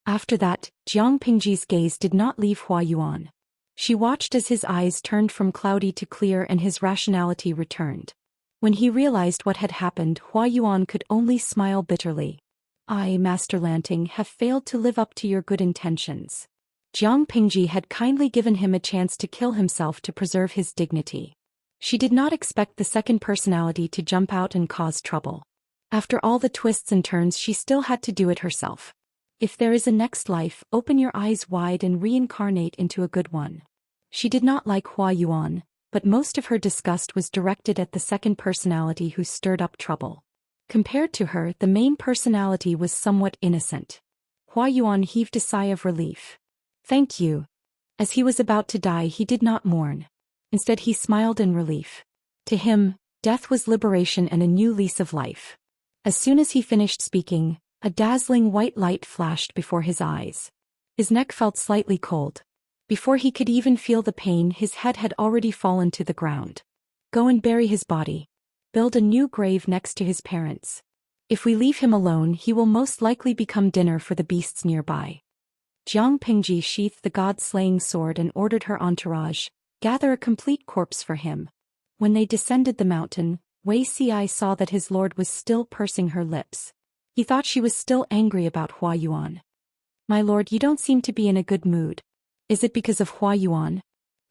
After that, Jiang Pingji's gaze did not leave Hua Yuan. She watched as his eyes turned from cloudy to clear and his rationality returned. When he realized what had happened, Hua Yuan could only smile bitterly. I, Master Lanting, have failed to live up to your good intentions. Jiang Pingji had kindly given him a chance to kill himself to preserve his dignity. She did not expect the second personality to jump out and cause trouble. After all the twists and turns, she still had to do it herself. If there is a next life, open your eyes wide and reincarnate into a good one. She did not like Hua Yuan, but most of her disgust was directed at the second personality who stirred up trouble. Compared to her, the main personality was somewhat innocent. Hua Yuan heaved a sigh of relief. Thank you. As he was about to die, he did not mourn. Instead, he smiled in relief. To him, death was liberation and a new lease of life. As soon as he finished speaking, a dazzling white light flashed before his eyes. His neck felt slightly cold. Before he could even feel the pain, his head had already fallen to the ground. Go and bury his body. Build a new grave next to his parents. If we leave him alone, he will most likely become dinner for the beasts nearby. Jiang Pingji sheathed the god-slaying sword and ordered her entourage, gather a complete corpse for him. When they descended the mountain, Wei Ci saw that his lord was still pursing her lips. He thought she was still angry about Hua Yuan. My lord, you don't seem to be in a good mood. Is it because of Hua Yuan?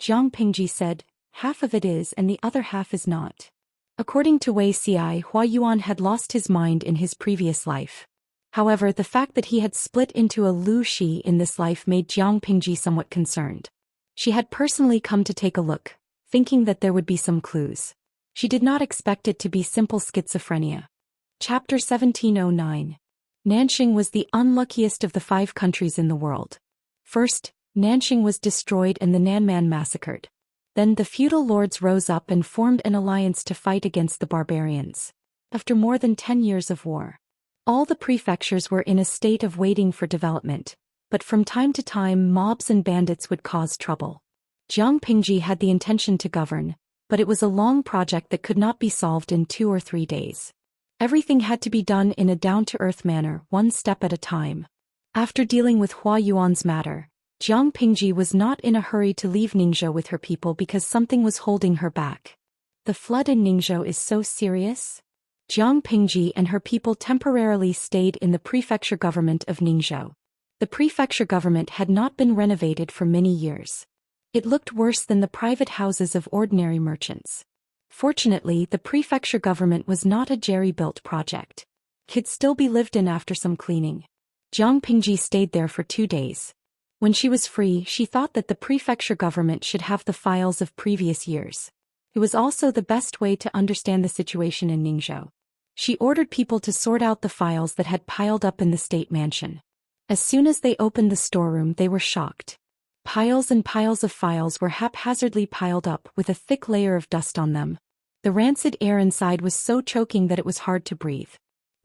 Jiang Pingji said, half of it is and the other half is not. According to Wei Ci, Hua Yuan had lost his mind in his previous life. However, the fact that he had split into a Lu Shi in this life made Jiang Pingji somewhat concerned. She had personally come to take a look, thinking that there would be some clues. She did not expect it to be simple schizophrenia. Chapter 1709. Nanxing was the unluckiest of the 5 countries in the world. First, Nanxing was destroyed and the Nanman massacred. Then the feudal lords rose up and formed an alliance to fight against the barbarians. After more than 10 years of war, all the prefectures were in a state of waiting for development, but from time to time mobs and bandits would cause trouble. Jiang Pingji had the intention to govern, but it was a long project that could not be solved in 2 or 3 days. Everything had to be done in a down-to-earth manner, one step at a time. After dealing with Hua Yuan's matter, Jiang Pingji was not in a hurry to leave Ningzhou with her people because something was holding her back. The flood in Ningzhou is so serious? Jiang Pingji and her people temporarily stayed in the prefecture government of Ningzhou. The prefecture government had not been renovated for many years. It looked worse than the private houses of ordinary merchants. Fortunately, the prefecture government was not a jerry-built project. It could still be lived in after some cleaning. Jiang Pingji stayed there for 2 days. When she was free, she thought that the prefecture government should have the files of previous years. It was also the best way to understand the situation in Ningzhou. She ordered people to sort out the files that had piled up in the state mansion. As soon as they opened the storeroom, they were shocked. Piles and piles of files were haphazardly piled up with a thick layer of dust on them. The rancid air inside was so choking that it was hard to breathe.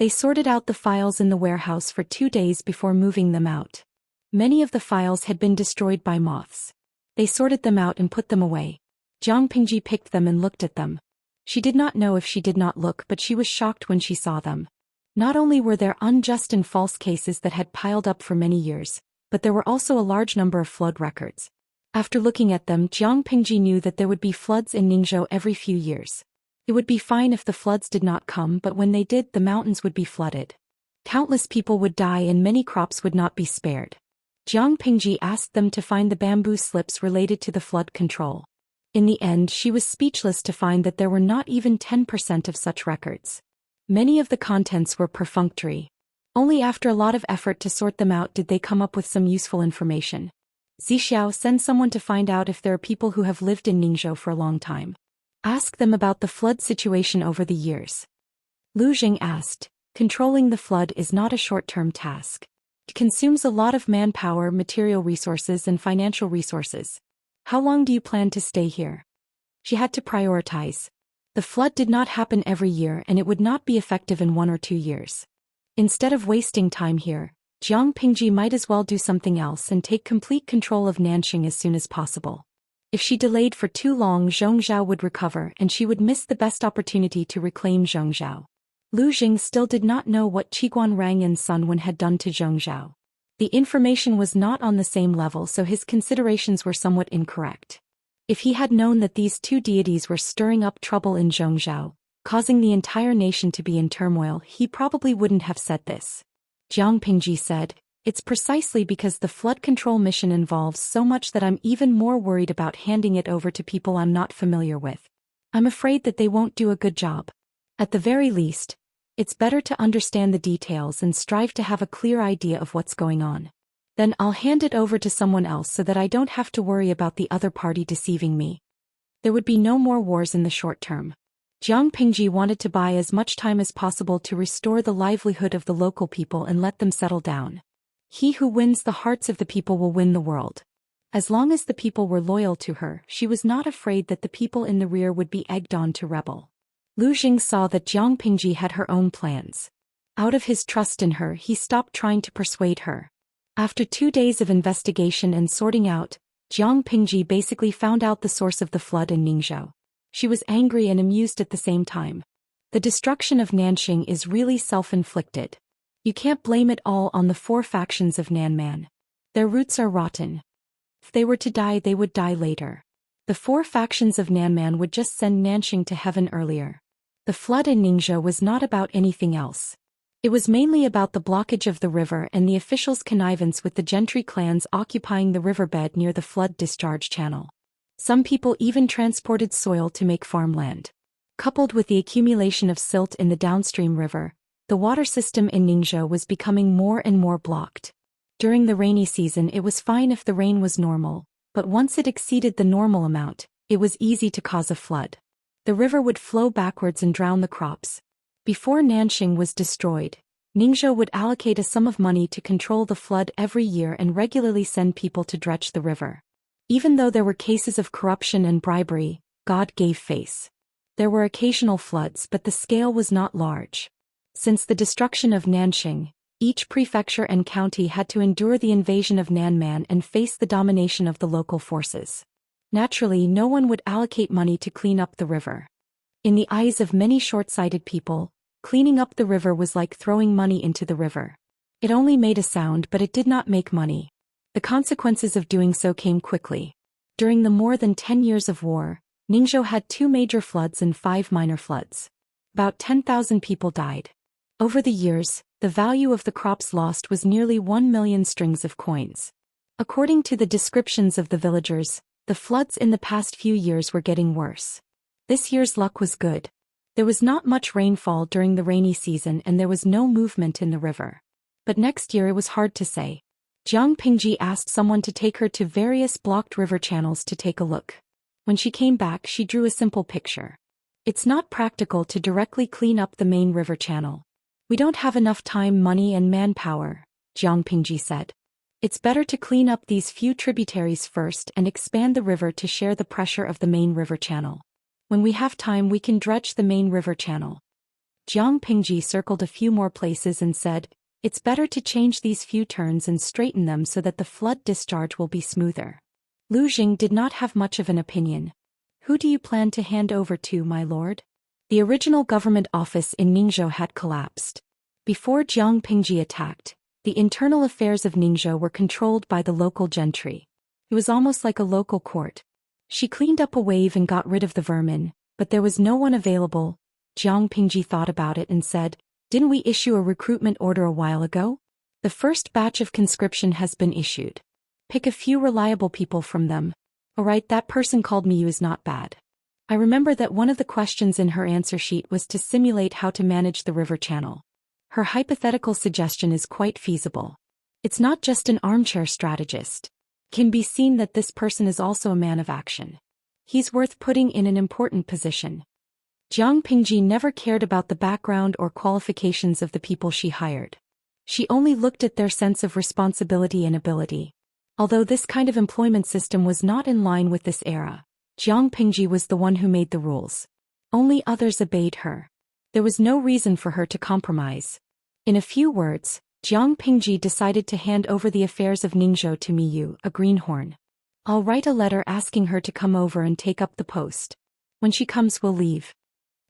They sorted out the files in the warehouse for 2 days before moving them out. Many of the files had been destroyed by moths. They sorted them out and put them away. Jiang Pingji picked them and looked at them. She did not know if she did not look, but she was shocked when she saw them. Not only were there unjust and false cases that had piled up for many years, but there were also a large number of flood records. After looking at them, Jiang Pingji knew that there would be floods in Ningzhou every few years. It would be fine if the floods did not come, but when they did, the mountains would be flooded. Countless people would die and many crops would not be spared. Jiang Pingji asked them to find the bamboo slips related to the flood control. In the end, she was speechless to find that there were not even 10% of such records. Many of the contents were perfunctory. Only after a lot of effort to sort them out did they come up with some useful information. Zixiao, send someone to find out if there are people who have lived in Ningzhou for a long time. Ask them about the flood situation over the years. Lu Jing asked, controlling the flood is not a short-term task. It consumes a lot of manpower, material resources, and financial resources. How long do you plan to stay here? She had to prioritize. The flood did not happen every year and it would not be effective in 1 or 2 years. Instead of wasting time here, Jiang Pingji might as well do something else and take complete control of Nanxing as soon as possible. If she delayed for too long, Zhongzhou would recover and she would miss the best opportunity to reclaim Zhongzhou. Lu Jing still did not know what Qiguan Rang and Sun Wen had done to Zhongzhou. The information was not on the same level, so his considerations were somewhat incorrect. If he had known that these 2 deities were stirring up trouble in Zhongzhou, causing the entire nation to be in turmoil, he probably wouldn't have said this. Jiang Pingji said, it's precisely because the flood control mission involves so much that I'm even more worried about handing it over to people I'm not familiar with. I'm afraid that they won't do a good job. At the very least, it's better to understand the details and strive to have a clear idea of what's going on. Then I'll hand it over to someone else so that I don't have to worry about the other party deceiving me. There would be no more wars in the short term. Jiang Pingji wanted to buy as much time as possible to restore the livelihood of the local people and let them settle down. He who wins the hearts of the people will win the world. As long as the people were loyal to her, she was not afraid that the people in the rear would be egged on to rebel. Lu Jing saw that Jiang Pingji had her own plans. Out of his trust in her, he stopped trying to persuade her. After 2 days of investigation and sorting out, Jiang Pingji basically found out the source of the flood in Ningzhou. She was angry and amused at the same time. The destruction of Nanxing is really self-inflicted. You can't blame it all on the 4 factions of Nanman. Their roots are rotten. If they were to die, they would die later. The 4 factions of Nanman would just send Nanxing to heaven earlier. The flood in Ningzhou was not about anything else. It was mainly about the blockage of the river and the officials' connivance with the gentry clans occupying the riverbed near the flood discharge channel. Some people even transported soil to make farmland. Coupled with the accumulation of silt in the downstream river, the water system in Ningzhou was becoming more and more blocked. During the rainy season, it was fine if the rain was normal, but once it exceeded the normal amount, it was easy to cause a flood. The river would flow backwards and drown the crops. Before Nanxing was destroyed, Ningzhou would allocate a sum of money to control the flood every year and regularly send people to dredge the river. Even though there were cases of corruption and bribery, God gave face. There were occasional floods, but the scale was not large. Since the destruction of Nanxing, each prefecture and county had to endure the invasion of Nanman and face the domination of the local forces. Naturally, no one would allocate money to clean up the river. In the eyes of many short-sighted people, cleaning up the river was like throwing money into the river. It only made a sound, but it did not make money. The consequences of doing so came quickly. During the more than 10 years of war, Ningzhou had 2 major floods and 5 minor floods. About 10,000 people died. Over the years, the value of the crops lost was nearly 1 million strings of coins. According to the descriptions of the villagers, the floods in the past few years were getting worse. This year's luck was good. There was not much rainfall during the rainy season and there was no movement in the river. But next year it was hard to say. Jiang Pingji asked someone to take her to various blocked river channels to take a look. When she came back, she drew a simple picture. It's not practical to directly clean up the main river channel. We don't have enough time, money and manpower, Jiang Pingji said. It's better to clean up these few tributaries first and expand the river to share the pressure of the main river channel. When we have time, we can dredge the main river channel. Jiang Pingji circled a few more places and said, it's better to change these few turns and straighten them so that the flood discharge will be smoother. Lu Jing did not have much of an opinion. Who do you plan to hand over to, my lord? The original government office in Ningzhou had collapsed. Before Jiang Pingji attacked, the internal affairs of Ningzhou were controlled by the local gentry. It was almost like a local court. She cleaned up a wave and got rid of the vermin, but there was no one available. Jiang Pingji thought about it and said, didn't we issue a recruitment order a while ago? The first batch of conscription has been issued. Pick a few reliable people from them. Alright, that person called me you is not bad. I remember that one of the questions in her answer sheet was to simulate how to manage the river channel. Her hypothetical suggestion is quite feasible. It's not just an armchair strategist. It can be seen that this person is also a man of action. He's worth putting in an important position. Jiang Pingji never cared about the background or qualifications of the people she hired. She only looked at their sense of responsibility and ability. Although this kind of employment system was not in line with this era, Jiang Pingji was the one who made the rules. Only others obeyed her. There was no reason for her to compromise. In a few words, Jiang Pingji decided to hand over the affairs of Ningzhou to Miyu, a greenhorn. I'll write a letter asking her to come over and take up the post. When she comes, we'll leave.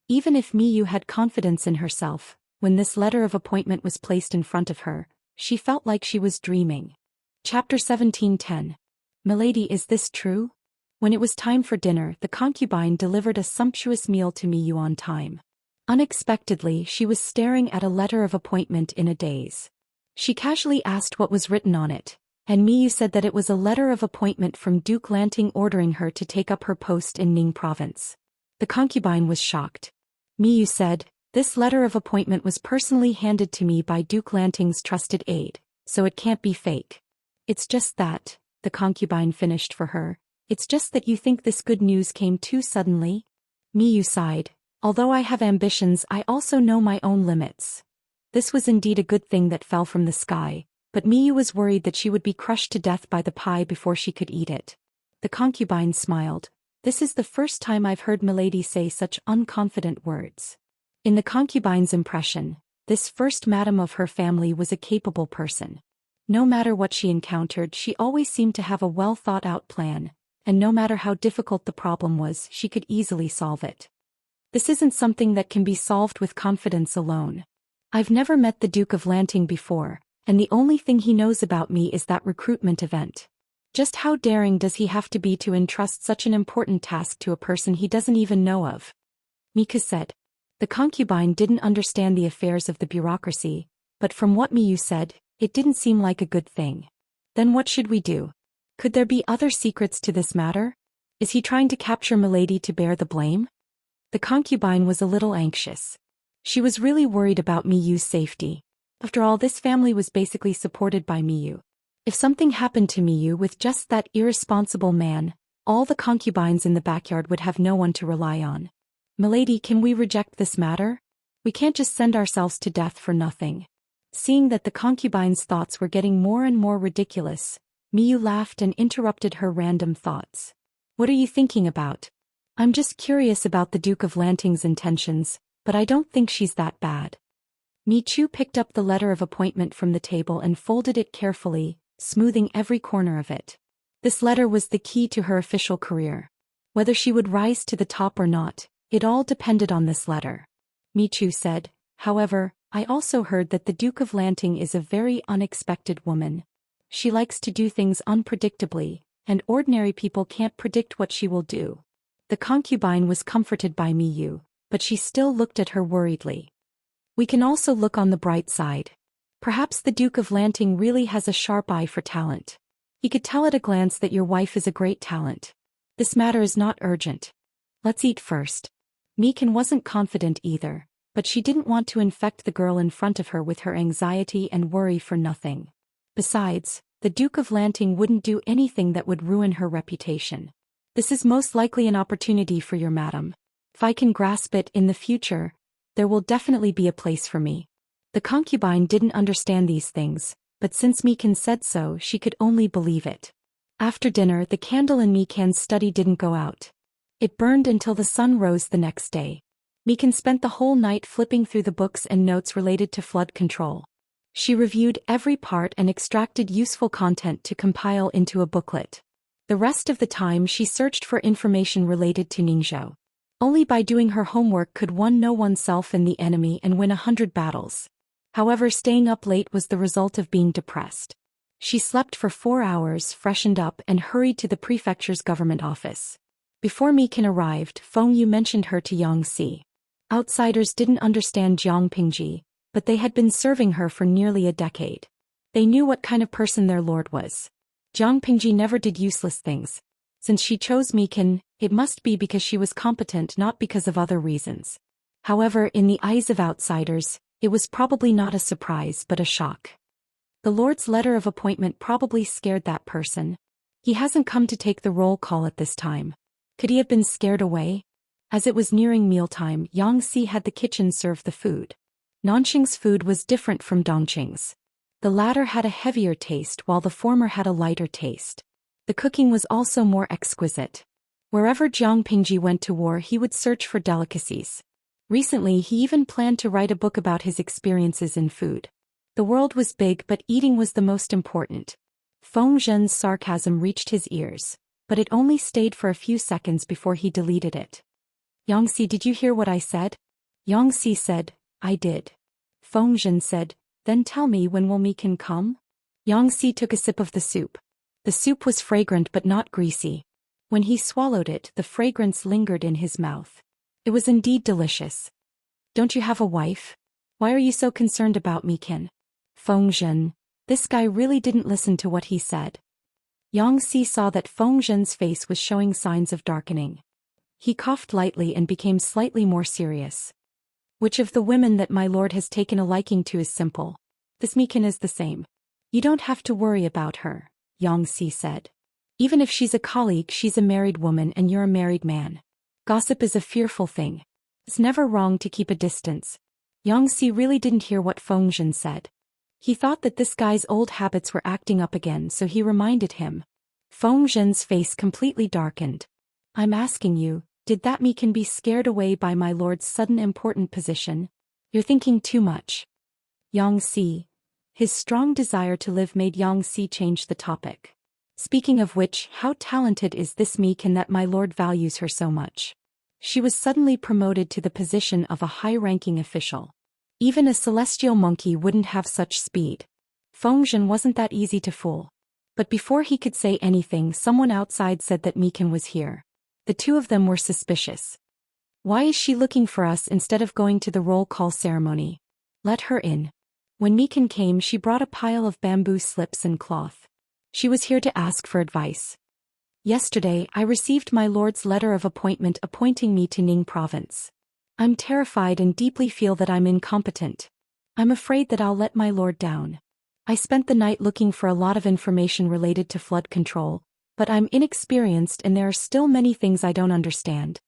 Even if Miyu had confidence in herself, when this letter of appointment was placed in front of her, she felt like she was dreaming. Chapter 17:10. Milady, is this true? When it was time for dinner, the concubine delivered a sumptuous meal to Miyu on time. Unexpectedly, she was staring at a letter of appointment in a daze. She casually asked what was written on it, and Miyu said that it was a letter of appointment from Duke Lanting ordering her to take up her post in Ning province. The concubine was shocked. Miyu said, this letter of appointment was personally handed to me by Duke Lanting's trusted aide, so it can't be fake. It's just that, the concubine finished for her, it's just that you think this good news came too suddenly? Miyu sighed. Although I have ambitions, I also know my own limits. This was indeed a good thing that fell from the sky, but Miyu was worried that she would be crushed to death by the pie before she could eat it. The concubine smiled. This is the first time I've heard milady say such unconfident words. In the concubine's impression, this first madam of her family was a capable person. No matter what she encountered, she always seemed to have a well-thought-out plan, and no matter how difficult the problem was, she could easily solve it. This isn't something that can be solved with confidence alone. I've never met the Duke of Lanting before, and the only thing he knows about me is that recruitment event. Just how daring does he have to be to entrust such an important task to a person he doesn't even know of? Mika said. The concubine didn't understand the affairs of the bureaucracy, but from what Miyu said, it didn't seem like a good thing. Then what should we do? Could there be other secrets to this matter? Is he trying to capture milady to bear the blame? The concubine was a little anxious. She was really worried about Miyu's safety. After all, this family was basically supported by Miyu. If something happened to Miyu with just that irresponsible man, all the concubines in the backyard would have no one to rely on. Milady, can we reject this matter? We can't just send ourselves to death for nothing. Seeing that the concubine's thoughts were getting more and more ridiculous, Miyu laughed and interrupted her random thoughts. What are you thinking about? I'm just curious about the Duke of Lanting's intentions, but I don't think she's that bad. Michu picked up the letter of appointment from the table and folded it carefully, smoothing every corner of it. This letter was the key to her official career. Whether she would rise to the top or not, it all depended on this letter. Michu said, however, I also heard that the Duke of Lanting is a very unexpected woman. She likes to do things unpredictably, and ordinary people can't predict what she will do. The concubine was comforted by Miyu, but she still looked at her worriedly. We can also look on the bright side. Perhaps the Duke of Lanting really has a sharp eye for talent. He could tell at a glance that your wife is a great talent. This matter is not urgent. Let's eat first. Mikan wasn't confident either, but she didn't want to infect the girl in front of her with her anxiety and worry for nothing. Besides, the Duke of Lanting wouldn't do anything that would ruin her reputation. This is most likely an opportunity for your madam. If I can grasp it in the future, there will definitely be a place for me. The concubine didn't understand these things, but since Mikan said so, she could only believe it. After dinner, the candle in Mikan's study didn't go out. It burned until the sun rose the next day. Mikan spent the whole night flipping through the books and notes related to flood control. She reviewed every part and extracted useful content to compile into a booklet. The rest of the time she searched for information related to Ningzhou. Only by doing her homework could one know oneself and the enemy and win 100 battles. However, staying up late was the result of being depressed. She slept for 4 hours, freshened up, and hurried to the prefecture's government office. Before Mikan arrived, Feng Yu mentioned her to Yang Si. Outsiders didn't understand Jiang Pingji, but they had been serving her for nearly a decade. They knew what kind of person their lord was. Jiang Pingji never did useless things. Since she chose Mikan, it must be because she was competent, not because of other reasons. However, in the eyes of outsiders, it was probably not a surprise but a shock. The Lord's letter of appointment probably scared that person. He hasn't come to take the roll call at this time. Could he have been scared away? As it was nearing mealtime, Yang Si had the kitchen serve the food. Nanqing's food was different from Dongqing's. The latter had a heavier taste while the former had a lighter taste. The cooking was also more exquisite. Wherever Jiang Pingji went to war, he would search for delicacies. Recently, he even planned to write a book about his experiences in food. The world was big, but eating was the most important. Feng Zhen's sarcasm reached his ears, but it only stayed for a few seconds before he deleted it. Yang Si, did you hear what I said? Yang Si said, I did. Feng Zhen said, then tell me, when will Mikan come? Yang Si took a sip of the soup. The soup was fragrant but not greasy. When he swallowed it, the fragrance lingered in his mouth. It was indeed delicious. Don't you have a wife? Why are you so concerned about Mikan? Feng Zhen. This guy really didn't listen to what he said. Yang Si saw that Feng Zhen's face was showing signs of darkening. He coughed lightly and became slightly more serious. Which of the women that my lord has taken a liking to is simple. This Mikan is the same. You don't have to worry about her, Yang Si said. Even if she's a colleague, she's a married woman and you're a married man. Gossip is a fearful thing. It's never wrong to keep a distance. Yang Si really didn't hear what Feng Zhen said. He thought that this guy's old habits were acting up again, so he reminded him. Feng Zhen's face completely darkened. I'm asking you, did that Mikan be scared away by my lord's sudden important position? You're thinking too much. Xianxia. His strong desire to live made Xianxia change the topic. Speaking of which, how talented is this Mikan that my lord values her so much? She was suddenly promoted to the position of a high-ranking official. Even a celestial monkey wouldn't have such speed. Feng Zhen wasn't that easy to fool. But before he could say anything, someone outside said that Mikan was here. The two of them were suspicious. Why is she looking for us instead of going to the roll call ceremony? Let her in. When Mikan came, she brought a pile of bamboo slips and cloth. She was here to ask for advice. Yesterday, I received my lord's letter of appointment appointing me to Ning province. I'm terrified and deeply feel that I'm incompetent. I'm afraid that I'll let my lord down. I spent the night looking for a lot of information related to flood control, but I'm inexperienced and there are still many things I don't understand.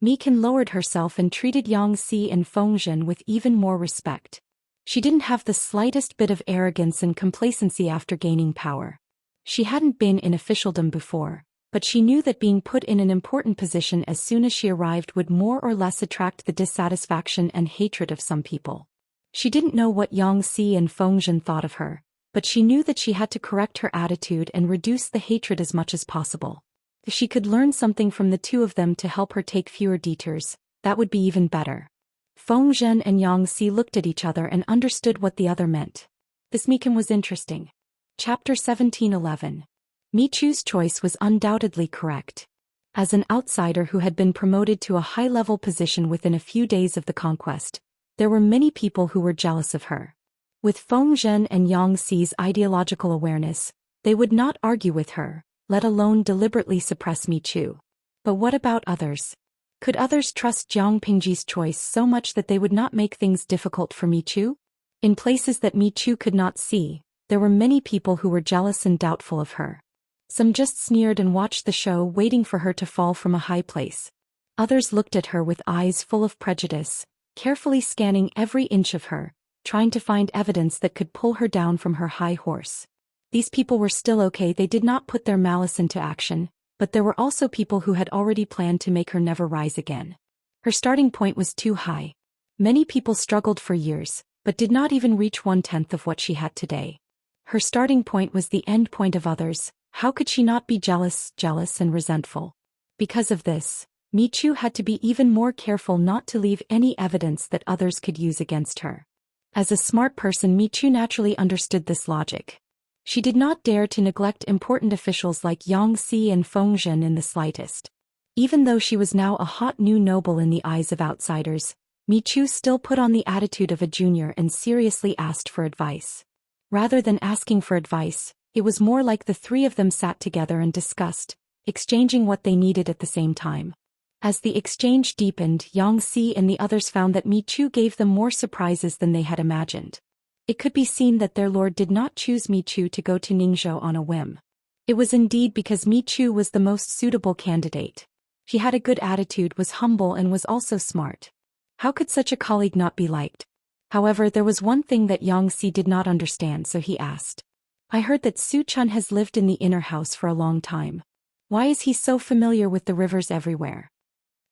Mikan lowered herself and treated Xianxia and Feng Zhen with even more respect. She didn't have the slightest bit of arrogance and complacency after gaining power. She hadn't been in officialdom before, but she knew that being put in an important position as soon as she arrived would more or less attract the dissatisfaction and hatred of some people. She didn't know what Xianxia and Feng Zhen thought of her, but she knew that she had to correct her attitude and reduce the hatred as much as possible. If she could learn something from the two of them to help her take fewer detours, that would be even better. Feng Zhen and Xianxia looked at each other and understood what the other meant. This Mikan was interesting. Chapter 17:11. Michu's choice was undoubtedly correct. As an outsider who had been promoted to a high-level position within a few days of the conquest, there were many people who were jealous of her. With Feng Zhen and Xianxi's ideological awareness, they would not argue with her, let alone deliberately suppress Michu. But what about others? Could others trust Jiang Pingji's choice so much that they would not make things difficult for Michu? In places that Michu could not see, there were many people who were jealous and doubtful of her. Some just sneered and watched the show, waiting for her to fall from a high place. Others looked at her with eyes full of prejudice, carefully scanning every inch of her, trying to find evidence that could pull her down from her high horse. These people were still okay, they did not put their malice into action, but there were also people who had already planned to make her never rise again. Her starting point was too high. Many people struggled for years, but did not even reach 1/10 of what she had today. Her starting point was the end point of others. How could she not be jealous and resentful? Because of this, Michu had to be even more careful not to leave any evidence that others could use against her. As a smart person, Michu naturally understood this logic. She did not dare to neglect important officials like Xianxia and Feng Zhen in the slightest. Even though she was now a hot new noble in the eyes of outsiders, Michu still put on the attitude of a junior and seriously asked for advice. Rather than asking for advice, it was more like the three of them sat together and discussed, exchanging what they needed at the same time. As the exchange deepened, Xianxia and the others found that Michu gave them more surprises than they had imagined. It could be seen that their lord did not choose Michu to go to Ningzhou on a whim. It was indeed because Michu was the most suitable candidate. She had a good attitude, was humble, and was also smart. How could such a colleague not be liked? However, there was one thing that Xianxia did not understand, so he asked. I heard that Su Chun has lived in the inner house for a long time. Why is he so familiar with the rivers everywhere?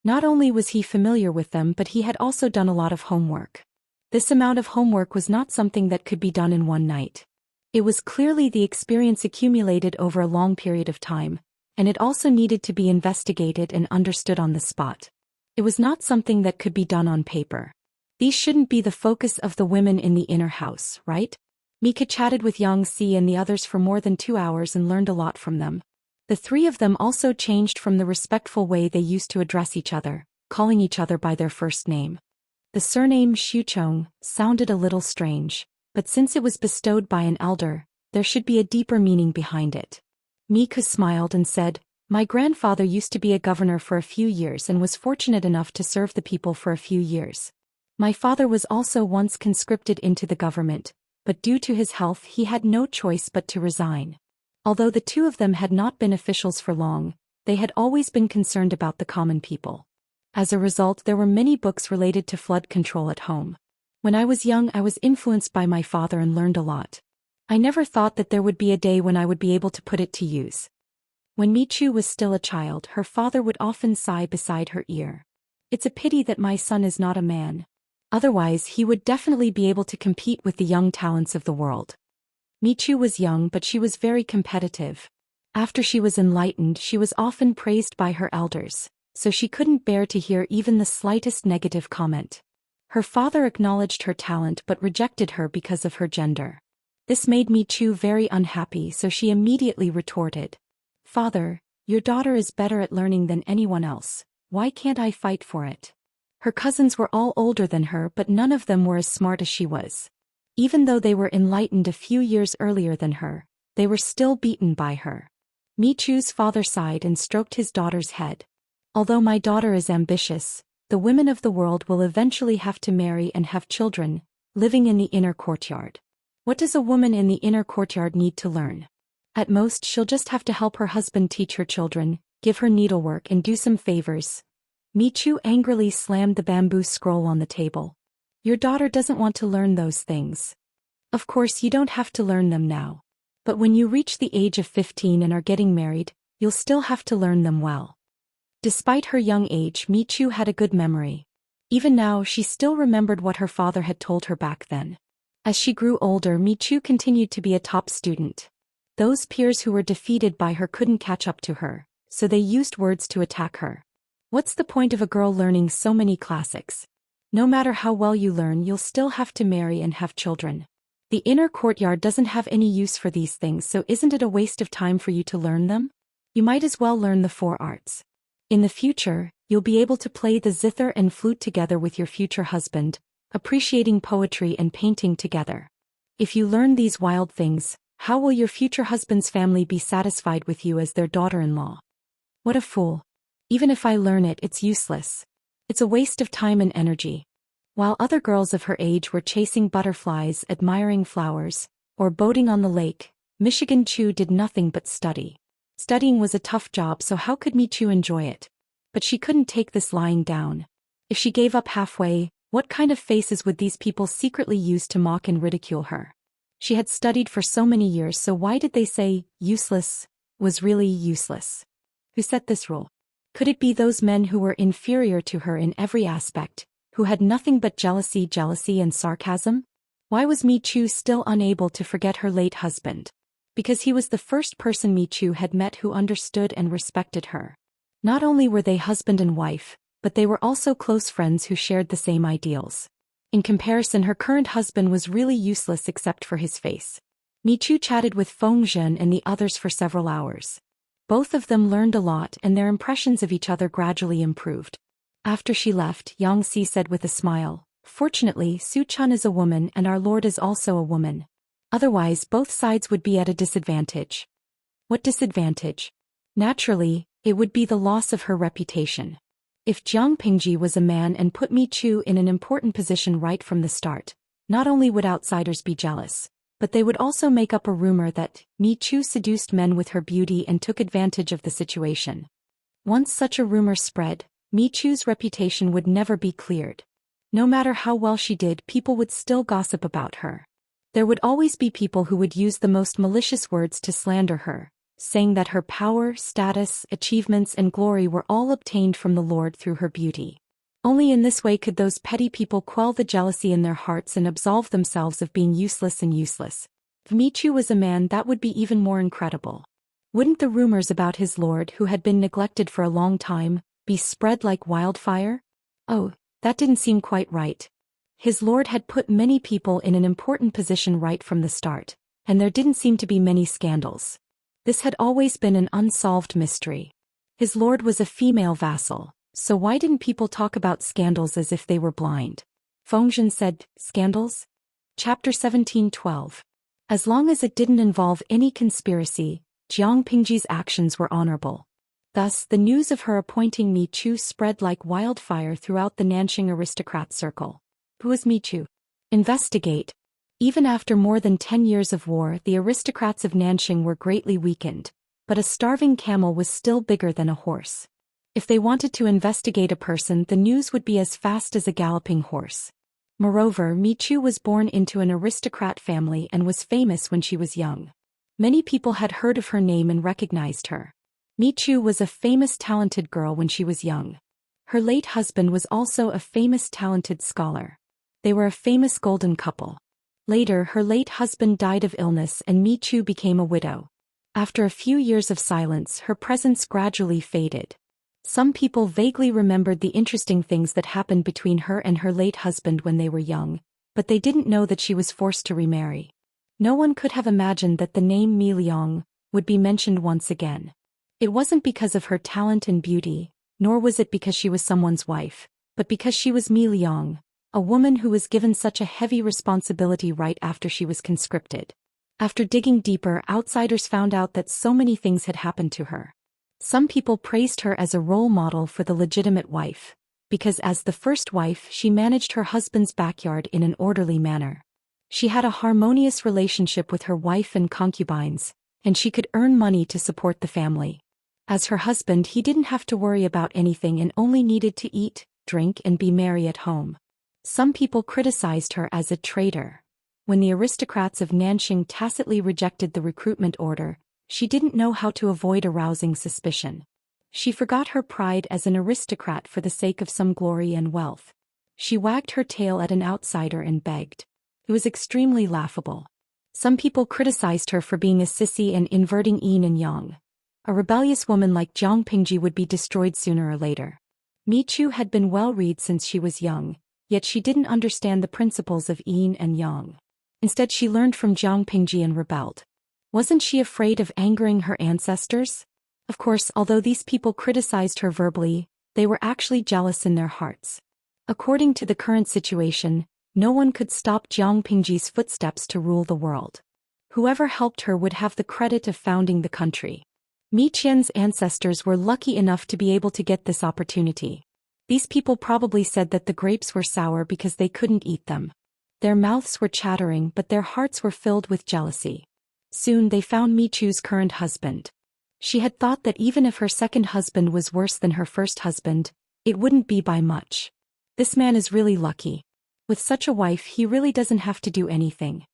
Not only was he familiar with them, but he had also done a lot of homework. This amount of homework was not something that could be done in one night. It was clearly the experience accumulated over a long period of time, and it also needed to be investigated and understood on the spot. It was not something that could be done on paper. These shouldn't be the focus of the women in the inner house, right? Mika chatted with Xianxia and the others for more than 2 hours and learned a lot from them. The three of them also changed from the respectful way they used to address each other, calling each other by their first name. The surname Xuchong sounded a little strange, but since it was bestowed by an elder, there should be a deeper meaning behind it. Mika smiled and said, My grandfather used to be a governor for a few years and was fortunate enough to serve the people for a few years. My father was also once conscripted into the government, but due to his health he had no choice but to resign. Although the two of them had not been officials for long, they had always been concerned about the common people. As a result, there were many books related to flood control at home. When I was young, I was influenced by my father and learned a lot. I never thought that there would be a day when I would be able to put it to use. When Michu was still a child, her father would often sigh beside her ear. It's a pity that my son is not a man. Otherwise, he would definitely be able to compete with the young talents of the world. Michu was young, but she was very competitive. After she was enlightened, she was often praised by her elders, so she couldn't bear to hear even the slightest negative comment. Her father acknowledged her talent but rejected her because of her gender. This made Michu very unhappy, so she immediately retorted, "Father, your daughter is better at learning than anyone else. Why can't I fight for it?" Her cousins were all older than her, but none of them were as smart as she was. Even though they were enlightened a few years earlier than her, they were still beaten by her. Michu's father sighed and stroked his daughter's head. "Although my daughter is ambitious, the women of the world will eventually have to marry and have children, living in the inner courtyard. What does a woman in the inner courtyard need to learn? At most, she'll just have to help her husband teach her children, give her needlework and do some favors." Michu angrily slammed the bamboo scroll on the table. "Your daughter doesn't want to learn those things. Of course, you don't have to learn them now. But when you reach the age of 15 and are getting married, you'll still have to learn them well." Despite her young age, Michu had a good memory. Even now, she still remembered what her father had told her back then. As she grew older, Michu continued to be a top student. Those peers who were defeated by her couldn't catch up to her, so they used words to attack her. What's the point of a girl learning so many classics? No matter how well you learn, you'll still have to marry and have children. The inner courtyard doesn't have any use for these things, so isn't it a waste of time for you to learn them? You might as well learn the 4 arts. In the future, you'll be able to play the zither and flute together with your future husband, appreciating poetry and painting together. If you learn these wild things, how will your future husband's family be satisfied with you as their daughter-in-law? What a fool. Even if I learn it, it's useless. It's a waste of time and energy." While other girls of her age were chasing butterflies, admiring flowers, or boating on the lake, Michigan Chu did nothing but study. Studying was a tough job, so how could Michu enjoy it? But she couldn't take this lying down. If she gave up halfway, what kind of faces would these people secretly use to mock and ridicule her? She had studied for so many years, so why did they say useless was really useless? Who set this rule? Could it be those men who were inferior to her in every aspect, who had nothing but jealousy and sarcasm? Why was Michu still unable to forget her late husband? Because he was the first person Michu had met who understood and respected her. Not only were they husband and wife, but they were also close friends who shared the same ideals. In comparison, her current husband was really useless except for his face. Michu chatted with Feng Zhen and the others for several hours. Both of them learned a lot, and their impressions of each other gradually improved. After she left, Xianxia said with a smile, "Fortunately, Su Chun is a woman and our lord is also a woman. Otherwise, both sides would be at a disadvantage." What disadvantage? Naturally, it would be the loss of her reputation. If Jiang Pingji was a man and put Michu in an important position right from the start, not only would outsiders be jealous, but they would also make up a rumor that Michu seduced men with her beauty and took advantage of the situation. Once such a rumor spread, Michu's reputation would never be cleared. No matter how well she did, people would still gossip about her. There would always be people who would use the most malicious words to slander her, saying that her power, status, achievements and glory were all obtained from the Lord through her beauty. Only in this way could those petty people quell the jealousy in their hearts and absolve themselves of being useless and useless. If Michu was a man, that would be even more incredible. Wouldn't the rumors about his lord, who had been neglected for a long time, be spread like wildfire? Oh, that didn't seem quite right. His lord had put many people in an important position right from the start, and there didn't seem to be many scandals. This had always been an unsolved mystery. His lord was a female vassal, so why didn't people talk about scandals as if they were blind? Feng Zhen said, "Scandals?" Chapter 17:12. As long as it didn't involve any conspiracy, Jiang Pingji's actions were honorable. Thus, the news of her appointing Michu spread like wildfire throughout the Nanxing aristocrat circle. Who was Michu? Investigate. Even after more than 10 years of war, the aristocrats of Nanxing were greatly weakened, but a starving camel was still bigger than a horse. If they wanted to investigate a person, the news would be as fast as a galloping horse. Moreover, Michu was born into an aristocrat family and was famous when she was young. Many people had heard of her name and recognized her. Michu was a famous talented girl when she was young. Her late husband was also a famous talented scholar. They were a famous golden couple. Later, her late husband died of illness and Michu became a widow. After a few years of silence, her presence gradually faded. Some people vaguely remembered the interesting things that happened between her and her late husband when they were young, but they didn't know that she was forced to remarry. No one could have imagined that the name Mi Liang would be mentioned once again. It wasn't because of her talent and beauty, nor was it because she was someone's wife, but because she was Mi Liang, a woman who was given such a heavy responsibility right after she was conscripted. After digging deeper, outsiders found out that so many things had happened to her. Some people praised her as a role model for the legitimate wife, because as the first wife she managed her husband's backyard in an orderly manner. She had a harmonious relationship with her wife and concubines, and she could earn money to support the family. As her husband, he didn't have to worry about anything and only needed to eat, drink and be merry at home. Some people criticized her as a traitor. When the aristocrats of Nanxing tacitly rejected the recruitment order, she didn't know how to avoid arousing suspicion. She forgot her pride as an aristocrat for the sake of some glory and wealth. She wagged her tail at an outsider and begged. It was extremely laughable. Some people criticized her for being a sissy and inverting yin and yang. A rebellious woman like Jiang Pingji would be destroyed sooner or later. Michu had been well-read since she was young, yet she didn't understand the principles of yin and yang. Instead she learned from Jiang Pingji and rebelled. Wasn't she afraid of angering her ancestors? Of course, although these people criticized her verbally, they were actually jealous in their hearts. According to the current situation, no one could stop Jiang Pingji's footsteps to rule the world. Whoever helped her would have the credit of founding the country. Mi Qian's ancestors were lucky enough to be able to get this opportunity. These people probably said that the grapes were sour because they couldn't eat them. Their mouths were chattering but their hearts were filled with jealousy. Soon they found Michu's current husband. She had thought that even if her second husband was worse than her first husband, it wouldn't be by much. This man is really lucky. With such a wife he really doesn't have to do anything.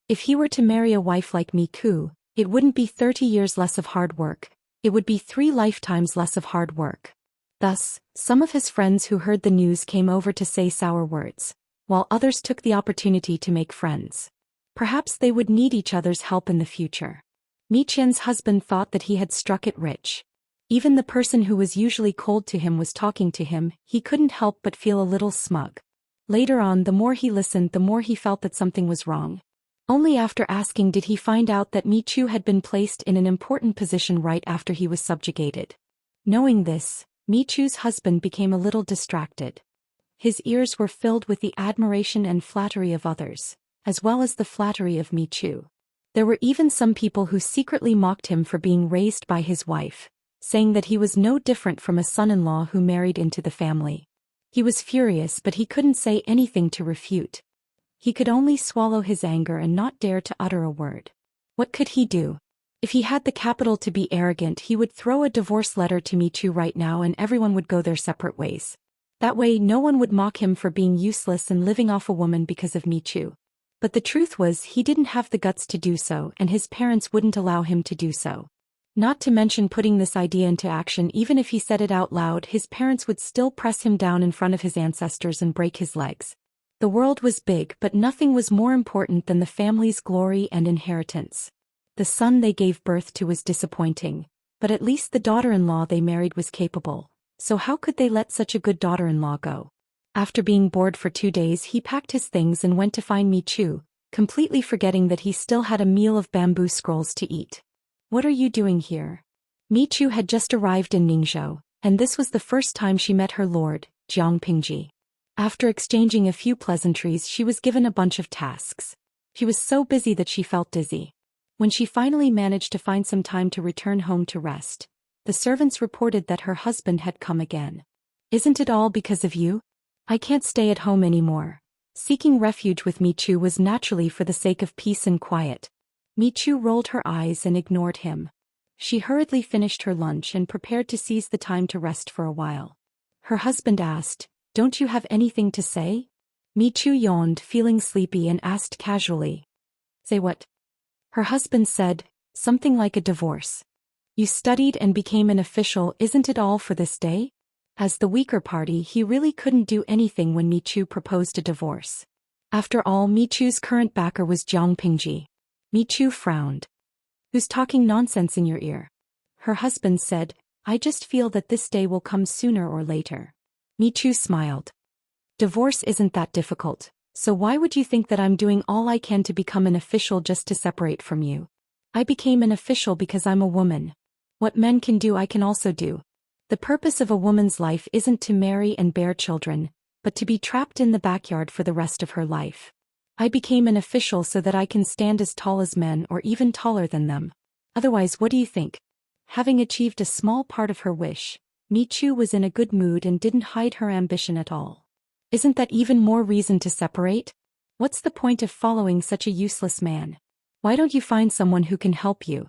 If he were to marry a wife like Miku, it wouldn't be 30 years less of hard work, it would be 3 lifetimes less of hard work. Thus, some of his friends who heard the news came over to say sour words, while others took the opportunity to make friends. Perhaps they would need each other's help in the future. Mi Qian's husband thought that he had struck it rich. Even the person who was usually cold to him was talking to him, he couldn't help but feel a little smug. Later on, the more he listened, the more he felt that something was wrong. Only after asking did he find out that Michu had been placed in an important position right after he was subjugated. Knowing this, Michu's husband became a little distracted. His ears were filled with the admiration and flattery of others, as well as the flattery of Michu. There were even some people who secretly mocked him for being raised by his wife, saying that he was no different from a son-in-law who married into the family. He was furious but he couldn't say anything to refute. He could only swallow his anger and not dare to utter a word. What could he do? If he had the capital to be arrogant, he would throw a divorce letter to Michu right now and everyone would go their separate ways. That way no one would mock him for being useless and living off a woman because of Michu. But the truth was he didn't have the guts to do so and his parents wouldn't allow him to do so. Not to mention putting this idea into action. Even if he said it out loud, his parents would still press him down in front of his ancestors and break his legs. The world was big but nothing was more important than the family's glory and inheritance. The son they gave birth to was disappointing, but at least the daughter-in-law they married was capable, so how could they let such a good daughter-in-law go? After being bored for 2 days he packed his things and went to find Michu, completely forgetting that he still had a meal of bamboo scrolls to eat. What are you doing here? Michu had just arrived in Ningzhou, and this was the first time she met her lord, Jiang Pingji. After exchanging a few pleasantries she was given a bunch of tasks. She was so busy that she felt dizzy. When she finally managed to find some time to return home to rest, the servants reported that her husband had come again. Isn't it all because of you? I can't stay at home anymore. Seeking refuge with Michu was naturally for the sake of peace and quiet. Michu rolled her eyes and ignored him. She hurriedly finished her lunch and prepared to seize the time to rest for a while. Her husband asked, "Don't you have anything to say?" Mi Chu yawned, feeling sleepy, and asked casually. Say what? Her husband said, something like a divorce. You studied and became an official, isn't it all for this day? As the weaker party, he really couldn't do anything when Mi Chu proposed a divorce. After all, Mi Chu's current backer was Jiang Pingji. Mi Chu frowned. Who's talking nonsense in your ear? Her husband said, I just feel that this day will come sooner or later. Mi Chu smiled. Divorce isn't that difficult, so why would you think that I'm doing all I can to become an official just to separate from you? I became an official because I'm a woman. What men can do I can also do. The purpose of a woman's life isn't to marry and bear children, but to be trapped in the backyard for the rest of her life. I became an official so that I can stand as tall as men or even taller than them. Otherwise, what do you think? Having achieved a small part of her wish, Mi Chu was in a good mood and didn't hide her ambition at all. Isn't that even more reason to separate? What's the point of following such a useless man? Why don't you find someone who can help you?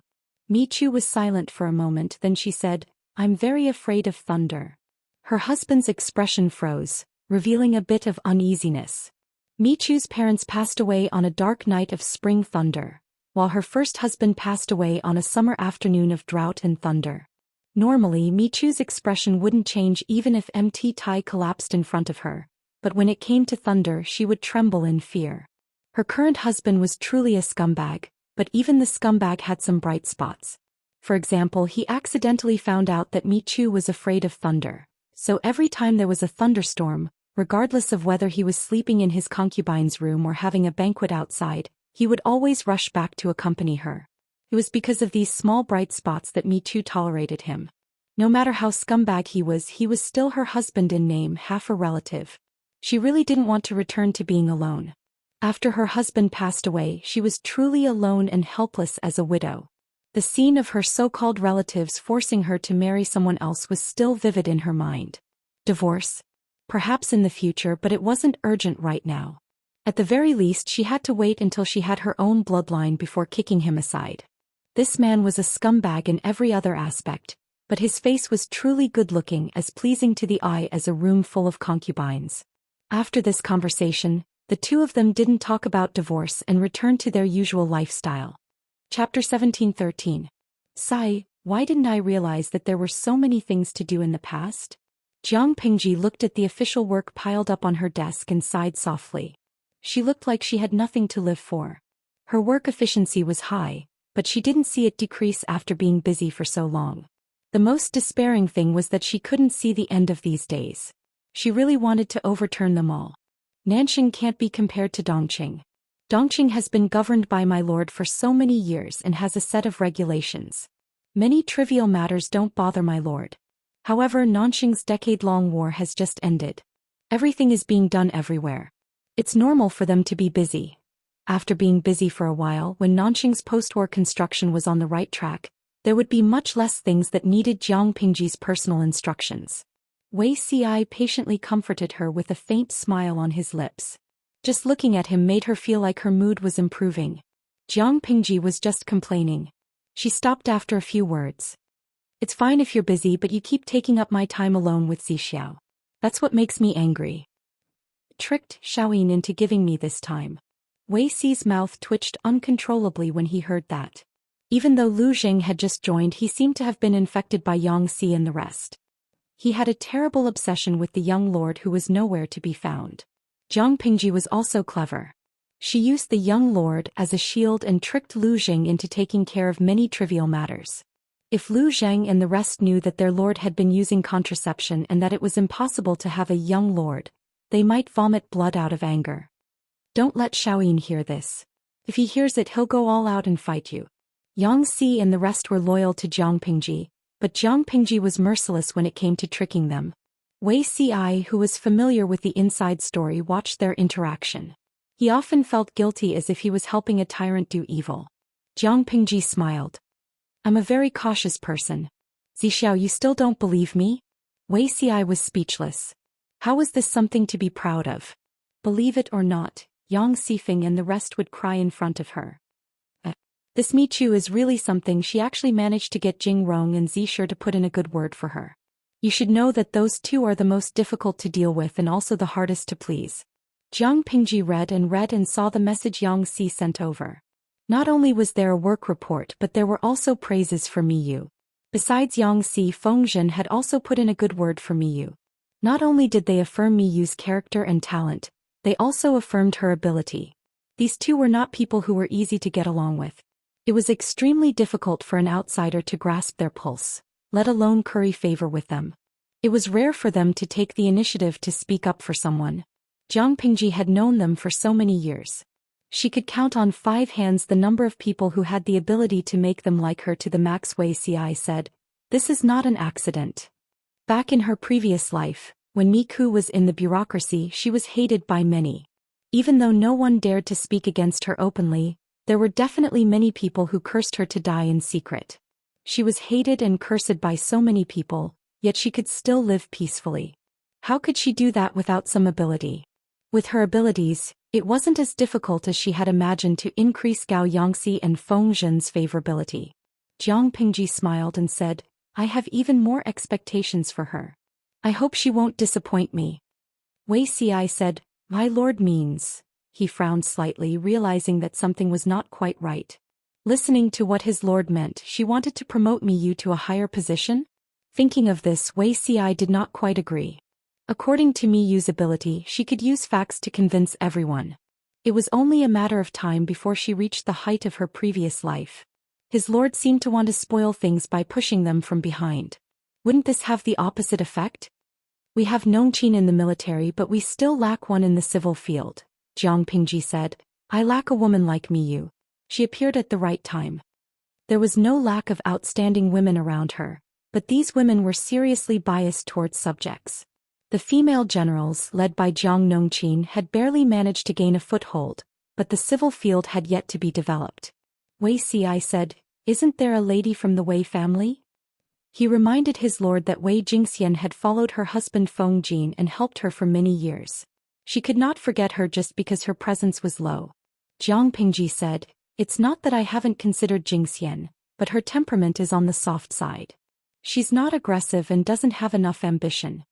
Mi Chu was silent for a moment, then she said, I'm very afraid of thunder. Her husband's expression froze, revealing a bit of uneasiness. Mi Chu's parents passed away on a dark night of spring thunder, while her first husband passed away on a summer afternoon of drought and thunder. Normally, Mi Chu's expression wouldn't change even if MT Tai collapsed in front of her, but when it came to thunder she would tremble in fear. Her current husband was truly a scumbag, but even the scumbag had some bright spots. For example, he accidentally found out that Mi Chu was afraid of thunder, so every time there was a thunderstorm, regardless of whether he was sleeping in his concubine's room or having a banquet outside, he would always rush back to accompany her. It was because of these small bright spots that Mi Chu tolerated him. No matter how scumbag he was still her husband in name, half a relative. She really didn't want to return to being alone. After her husband passed away, she was truly alone and helpless as a widow. The scene of her so-called relatives forcing her to marry someone else was still vivid in her mind. Divorce? Perhaps in the future, but it wasn't urgent right now. At the very least, she had to wait until she had her own bloodline before kicking him aside. This man was a scumbag in every other aspect, but his face was truly good-looking, as pleasing to the eye as a room full of concubines. After this conversation, the two of them didn't talk about divorce and returned to their usual lifestyle. Chapter 17:13. Sigh, why didn't I realize that there were so many things to do in the past? Jiang Pingji looked at the official work piled up on her desk and sighed softly. She looked like she had nothing to live for. Her work efficiency was high, but she didn't see it decrease after being busy for so long. The most despairing thing was that she couldn't see the end of these days. She really wanted to overturn them all. Nanxing can't be compared to Dongqing. Dongqing has been governed by my lord for so many years and has a set of regulations. Many trivial matters don't bother my lord. However, Nanxing's decade-long war has just ended. Everything is being done everywhere. It's normal for them to be busy. After being busy for a while, when Nanxing's post-war construction was on the right track, there would be much less things that needed Jiang Pingji's personal instructions. Wei Ci patiently comforted her with a faint smile on his lips. Just looking at him made her feel like her mood was improving. Jiang Pingji was just complaining. She stopped after a few words. It's fine if you're busy, but you keep taking up my time alone with Xiao. That's what makes me angry. Tricked Xiaoyin into giving me this time. Wei Ci's mouth twitched uncontrollably when he heard that. Even though Lu Zheng had just joined, he seemed to have been infected by Yang Si and the rest. He had a terrible obsession with the young lord who was nowhere to be found. Jiang Pingji was also clever. She used the young lord as a shield and tricked Lu Zheng into taking care of many trivial matters. If Lu Zheng and the rest knew that their lord had been using contraception and that it was impossible to have a young lord, they might vomit blood out of anger. Don't let Xiaoyin hear this. If he hears it, he'll go all out and fight you. Yang Si and the rest were loyal to Jiang Pingji, but Jiang Pingji was merciless when it came to tricking them. Wei Ci, who was familiar with the inside story, watched their interaction. He often felt guilty, as if he was helping a tyrant do evil. Jiang Pingji smiled. I'm a very cautious person. Xiao, you still don't believe me? Wei Ci was speechless. How was this something to be proud of? Believe it or not, Yang Sifeng and the rest would cry in front of her. This Mi Chu is really something. She actually managed to get Jing Rong and Zisher to put in a good word for her. You should know that those two are the most difficult to deal with and also the hardest to please. Jiang Pingji read and saw the message Yang Si sent over. Not only was there a work report but there were also praises for Mi Yu. Besides Yang Si, Fengzhen had also put in a good word for Mi Yu. Not only did they affirm Mi Yu's character and talent, they also affirmed her ability. These two were not people who were easy to get along with. It was extremely difficult for an outsider to grasp their pulse, let alone curry favor with them. It was rare for them to take the initiative to speak up for someone. Jiang Pingji had known them for so many years. She could count on 5 hands the number of people who had the ability to make them like her to the max. Wei Ci said, "This is not an accident." Back in her previous life, when Mi Ku was in the bureaucracy, she was hated by many. Even though no one dared to speak against her openly, there were definitely many people who cursed her to die in secret. She was hated and cursed by so many people, yet she could still live peacefully. How could she do that without some ability? With her abilities, it wasn't as difficult as she had imagined to increase Gao Yangxi and Fengzhen's favorability. Jiang Pingji smiled and said, "I have even more expectations for her. I hope she won't disappoint me." Wei Ci said, "My lord means..." He frowned slightly, realizing that something was not quite right. Listening to what his lord meant, she wanted to promote Mi Yu to a higher position? Thinking of this, Wei Ci did not quite agree. According to Mi Yu's ability, she could use facts to convince everyone. It was only a matter of time before she reached the height of her previous life. His lord seemed to want to spoil things by pushing them from behind. Wouldn't this have the opposite effect? "We have Nongqin in the military but we still lack one in the civil field," Jiang Pingji said. "I lack a woman like Mi Yu." She appeared at the right time. There was no lack of outstanding women around her, but these women were seriously biased towards subjects. The female generals, led by Jiang Nongqin, had barely managed to gain a foothold, but the civil field had yet to be developed. Wei Ci said, "Isn't there a lady from the Wei family?" He reminded his lord that Wei Jingxian had followed her husband Feng Jin and helped her for many years. She could not forget her just because her presence was low. Jiang Pingji said, "It's not that I haven't considered Jingxian, but her temperament is on the soft side. She's not aggressive and doesn't have enough ambition."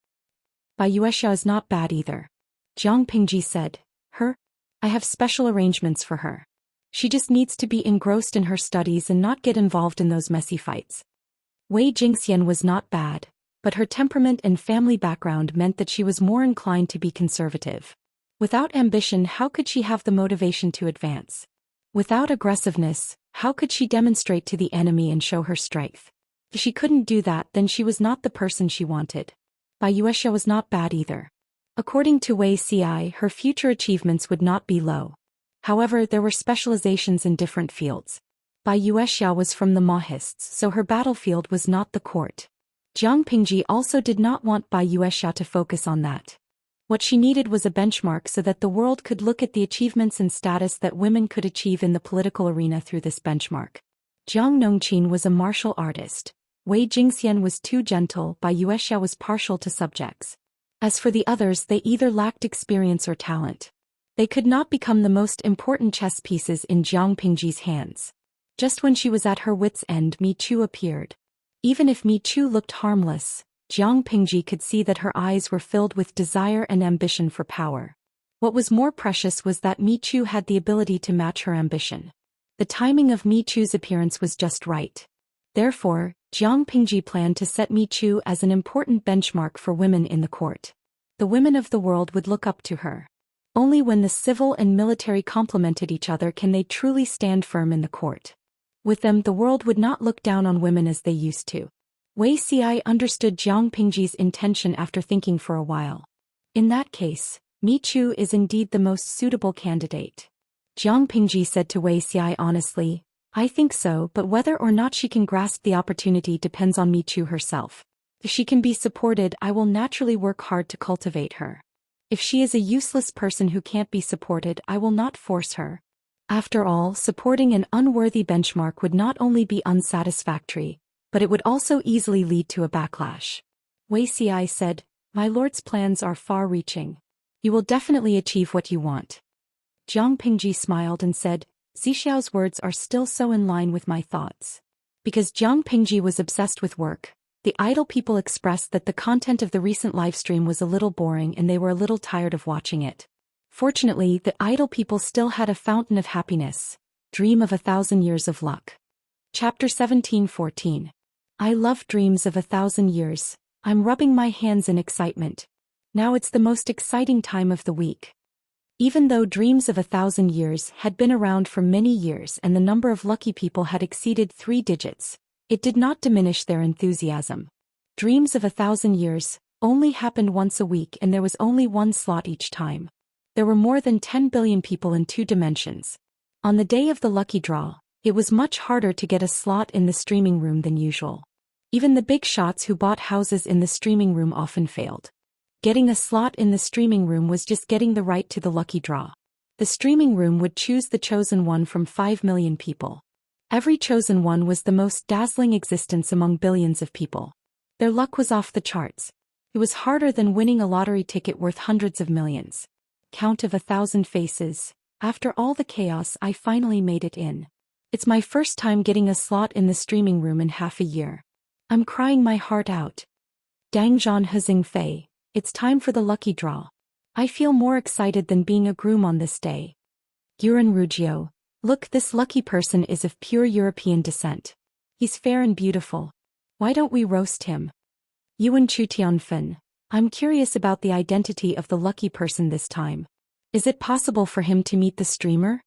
Bai Yuexia is not bad either. Jiang Pingji said, "Her? I have special arrangements for her. She just needs to be engrossed in her studies and not get involved in those messy fights." Wei Jingxian was not bad, but her temperament and family background meant that she was more inclined to be conservative. Without ambition, how could she have the motivation to advance? Without aggressiveness, how could she demonstrate to the enemy and show her strength? If she couldn't do that, then she was not the person she wanted. Bai Yuexia was not bad either. According to Wei Ci, her future achievements would not be low. However, there were specializations in different fields. Bai Yuexia was from the Maoists, so her battlefield was not the court. Jiang Pingji also did not want Bai Yuexia to focus on that. What she needed was a benchmark so that the world could look at the achievements and status that women could achieve in the political arena through this benchmark. Jiang Nongqin was a martial artist. Wei Jingxian was too gentle, Bai Yuexia was partial to subjects. As for the others, they either lacked experience or talent. They could not become the most important chess pieces in Jiang Pingji's hands. Just when she was at her wit's end, Mi Chu appeared. Even if Mi Chu looked harmless, Jiang Pingji could see that her eyes were filled with desire and ambition for power. What was more precious was that Mi Chu had the ability to match her ambition. The timing of Mi Chu's appearance was just right. Therefore, Jiang Pingji planned to set Mi Chu as an important benchmark for women in the court. The women of the world would look up to her. Only when the civil and military complemented each other can they truly stand firm in the court. With them, the world would not look down on women as they used to. Wei Ci understood Jiang Pingji's intention after thinking for a while. In that case, Mi Chu is indeed the most suitable candidate. Jiang Pingji said to Wei Ci honestly, "I think so, but whether or not she can grasp the opportunity depends on Mi Chu herself. If she can be supported, I will naturally work hard to cultivate her. If she is a useless person who can't be supported, I will not force her." After all, supporting an unworthy benchmark would not only be unsatisfactory, but it would also easily lead to a backlash. Wei Ci said, "My lord's plans are far-reaching. You will definitely achieve what you want." Jiang Pingji smiled and said, "Zixiao's words are still so in line with my thoughts." Because Jiang Pingji was obsessed with work, the idle people expressed that the content of the recent livestream was a little boring and they were a little tired of watching it. Fortunately, the idle people still had a fountain of happiness. Dream of 1,000 years of luck. Chapter 17:14. I love dreams of 1,000 years. I'm rubbing my hands in excitement. Now it's the most exciting time of the week. Even though dreams of 1,000 years had been around for many years and the number of lucky people had exceeded 3 digits, it did not diminish their enthusiasm. Dreams of 1,000 years only happened once a week and there was only one slot each time. There were more than 10 billion people in 2 dimensions. On the day of the lucky draw, it was much harder to get a slot in the streaming room than usual. Even the big shots who bought houses in the streaming room often failed. Getting a slot in the streaming room was just getting the right to the lucky draw. The streaming room would choose the chosen one from 5 million people. Every chosen one was the most dazzling existence among billions of people. Their luck was off the charts. It was harder than winning a lottery ticket worth hundreds of millions. Count of 1,000 faces. After all the chaos, I finally made it in. It's my first time getting a slot in the streaming room in half a year. I'm crying my heart out. Dangzhan Hezing Fei. It's time for the lucky draw. I feel more excited than being a groom on this day. Yuran Rugio. Look, this lucky person is of pure European descent. He's fair and beautiful. Why don't we roast him? Yuan Chutianfen. I'm curious about the identity of the lucky person this time. Is it possible for him to meet the streamer?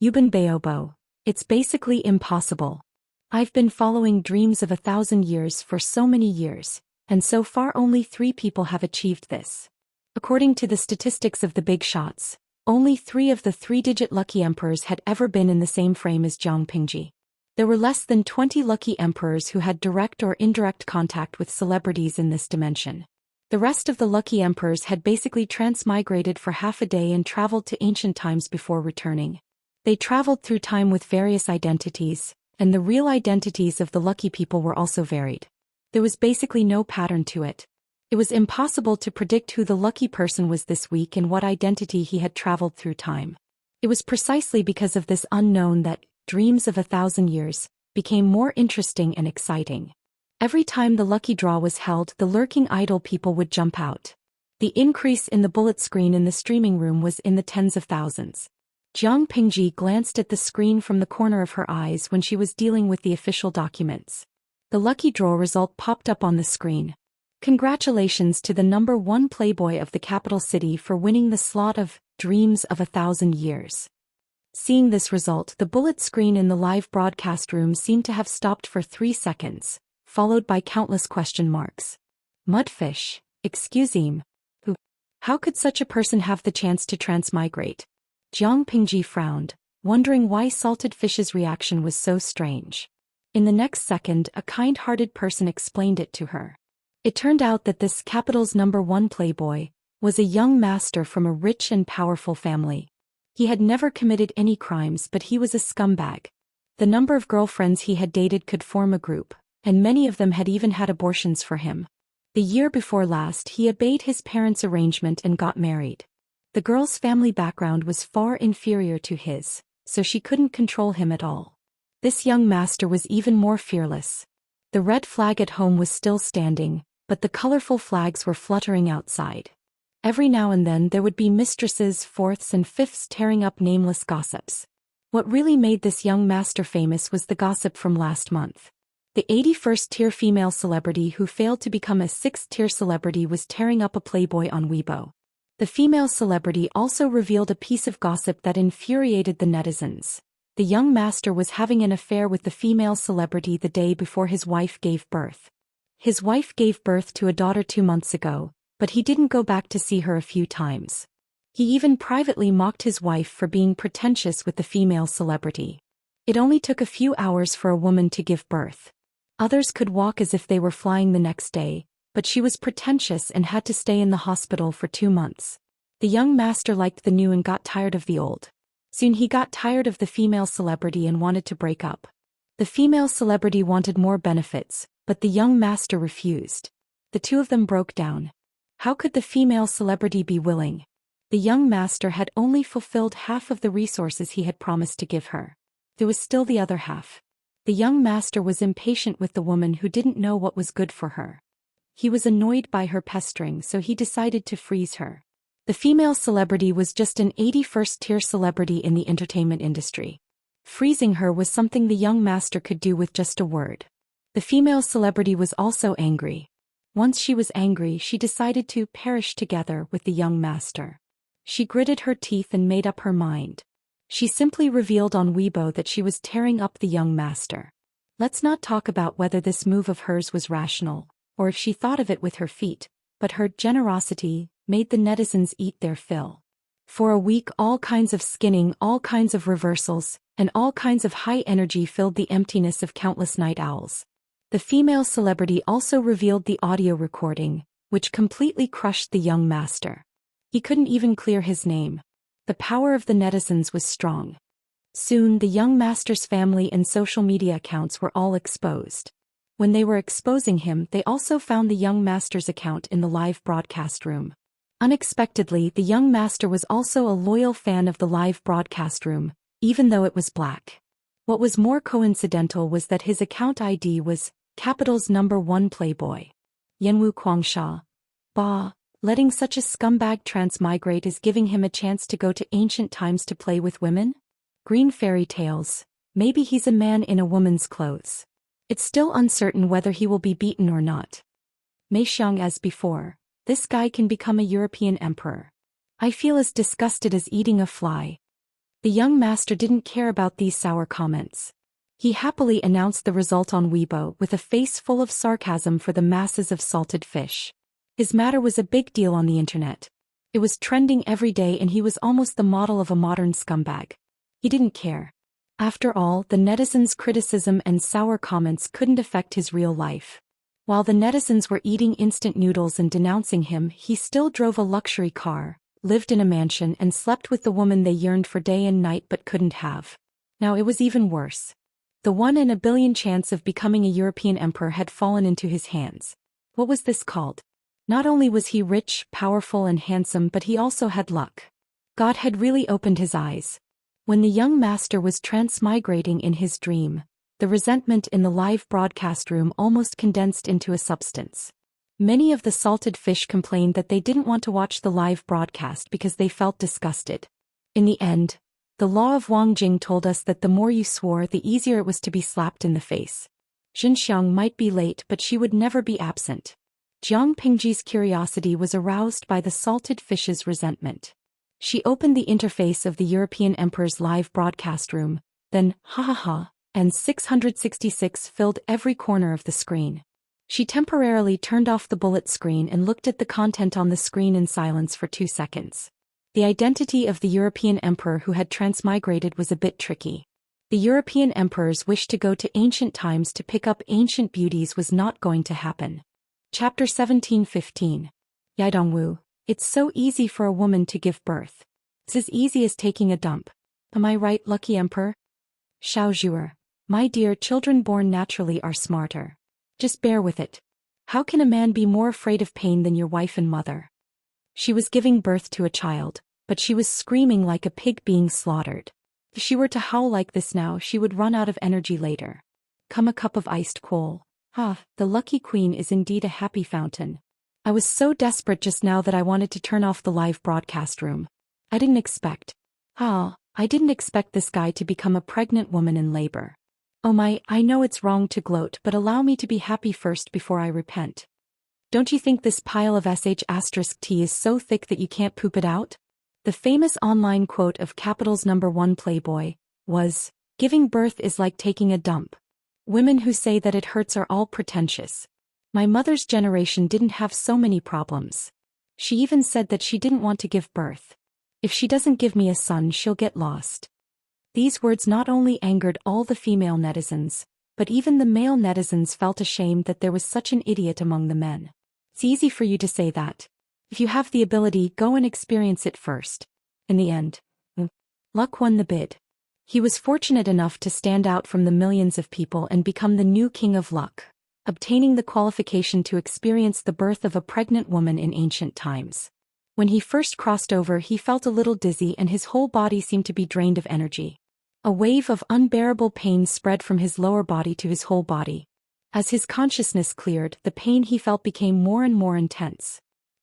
Yuban Baobo. It's basically impossible. I've been following dreams of 1,000 years for so many years, and so far only 3 people have achieved this. According to the statistics of the big shots, only 3 of the 3-digit lucky emperors had ever been in the same frame as Jiang Pingji. There were less than 20 lucky emperors who had direct or indirect contact with celebrities in this dimension. The rest of the lucky emperors had basically transmigrated for half a day and traveled to ancient times before returning. They traveled through time with various identities, and the real identities of the lucky people were also varied. There was basically no pattern to it. It was impossible to predict who the lucky person was this week and what identity he had traveled through time. It was precisely because of this unknown that dreams of 1,000 years became more interesting and exciting. Every time the lucky draw was held, the lurking idle people would jump out. The increase in the bullet screen in the streaming room was in the tens of thousands. Jiang Pingji glanced at the screen from the corner of her eyes when she was dealing with the official documents. The lucky draw result popped up on the screen. Congratulations to the number 1 playboy of the capital city for winning the slot of Dreams of 1,000 Years. Seeing this result, the bullet screen in the live broadcast room seemed to have stopped for 3 seconds, followed by countless question marks. Mudfish, excuse me. Who? How could such a person have the chance to transmigrate? Jiang Pingji frowned, wondering why Salted Fish's reaction was so strange. In the next second, a kind-hearted person explained it to her. It turned out that this capital's number 1 playboy was a young master from a rich and powerful family. He had never committed any crimes, but he was a scumbag. The number of girlfriends he had dated could form a group, and many of them had even had abortions for him. The year before last, he obeyed his parents' arrangement and got married. The girl's family background was far inferior to his, so she couldn't control him at all. This young master was even more fearless. The red flag at home was still standing, but the colorful flags were fluttering outside. Every now and then there would be mistresses, 4ths and 5ths tearing up nameless gossips. What really made this young master famous was the gossip from last month. The 81st tier female celebrity who failed to become a 6th tier celebrity was tearing up a playboy on Weibo. The female celebrity also revealed a piece of gossip that infuriated the netizens. The young master was having an affair with the female celebrity the day before his wife gave birth. His wife gave birth to a daughter 2 months ago, but he didn't go back to see her a few times. He even privately mocked his wife for being pretentious with the female celebrity. It only took a few hours for a woman to give birth. Others could walk as if they were flying the next day, but she was pretentious and had to stay in the hospital for 2 months. The young master liked the new and got tired of the old. Soon he got tired of the female celebrity and wanted to break up. The female celebrity wanted more benefits, but the young master refused. The two of them broke down. How could the female celebrity be willing? The young master had only fulfilled half of the resources he had promised to give her. There was still the other half. The young master was impatient with the woman who didn't know what was good for her. He was annoyed by her pestering, so he decided to freeze her. The female celebrity was just an 81st-tier celebrity in the entertainment industry. Freezing her was something the young master could do with just a word. The female celebrity was also angry. Once she was angry, she decided to perish together with the young master. She gritted her teeth and made up her mind. She simply revealed on Weibo that she was tearing up the young master. Let's not talk about whether this move of hers was rational, or if she thought of it with her feet, but her generosity made the netizens eat their fill. For a week all kinds of skinning, all kinds of reversals, and all kinds of high energy filled the emptiness of countless night owls. The female celebrity also revealed the audio recording, which completely crushed the young master. He couldn't even clear his name. The power of the netizens was strong. Soon the young master's family and social media accounts were all exposed. When they were exposing him, they also found the young master's account in the live broadcast room. Unexpectedly, the young master was also a loyal fan of the live broadcast room, even though it was black. What was more coincidental was that his account ID was Capital's #1 playboy. Yanwu Guangsha. Bah, letting such a scumbag transmigrate is giving him a chance to go to ancient times to play with women? Green fairy tales. Maybe he's a man in a woman's clothes. It's still uncertain whether he will be beaten or not. Mei Xiang as before. This guy can become a European emperor. I feel as disgusted as eating a fly. The young master didn't care about these sour comments. He happily announced the result on Weibo with a face full of sarcasm for the masses of salted fish. His matter was a big deal on the internet. It was trending every day and he was almost the model of a modern scumbag. He didn't care. After all, the netizens' criticism and sour comments couldn't affect his real life. While the netizens were eating instant noodles and denouncing him, he still drove a luxury car, lived in a mansion and slept with the woman they yearned for day and night but couldn't have. Now it was even worse. The 1 in a billion chance of becoming a European emperor had fallen into his hands. What was this called? Not only was he rich, powerful and handsome, but he also had luck. God had really opened his eyes. When the young master was transmigrating in his dream, the resentment in the live broadcast room almost condensed into a substance. Many of the salted fish complained that they didn't want to watch the live broadcast because they felt disgusted. In the end, the law of Wang Jing told us that the more you swore, the easier it was to be slapped in the face. Xianxia might be late, but she would never be absent. Jiang Pingji's curiosity was aroused by the salted fish's resentment. She opened the interface of the European Emperor's live broadcast room, then, ha ha ha, and 666 filled every corner of the screen. She temporarily turned off the bullet screen and looked at the content on the screen in silence for 2 seconds. The identity of the European emperor who had transmigrated was a bit tricky. The European emperor's wish to go to ancient times to pick up ancient beauties was not going to happen. Chapter 17:15. Yaidongwu. It's so easy for a woman to give birth. It's as easy as taking a dump. Am I right, lucky emperor? Shaozhuer. My dear, children born naturally are smarter. Just bear with it. How can a man be more afraid of pain than your wife and mother? She was giving birth to a child, but she was screaming like a pig being slaughtered. If she were to howl like this now, she would run out of energy later. Come a cup of iced coal. The lucky queen is indeed a happy fountain. I was so desperate just now that I wanted to turn off the live broadcast room. I didn't expect this guy to become a pregnant woman in labor. Oh my, I know it's wrong to gloat, but allow me to be happy first before I repent. Don't you think this pile of sh*t is so thick that you can't poop it out? The famous online quote of Capital's #1 playboy was, "Giving birth is like taking a dump." Women who say that it hurts are all pretentious. My mother's generation didn't have so many problems. She even said that she didn't want to give birth. If she doesn't give me a son, she'll get lost. These words not only angered all the female netizens, but even the male netizens felt ashamed that there was such an idiot among the men. It's easy for you to say that. If you have the ability, go and experience it first. In the end, luck won the bid. He was fortunate enough to stand out from the millions of people and become the new king of luck, obtaining the qualification to experience the birth of a pregnant woman in ancient times. When he first crossed over, he felt a little dizzy and his whole body seemed to be drained of energy. A wave of unbearable pain spread from his lower body to his whole body. As his consciousness cleared, the pain he felt became more and more intense.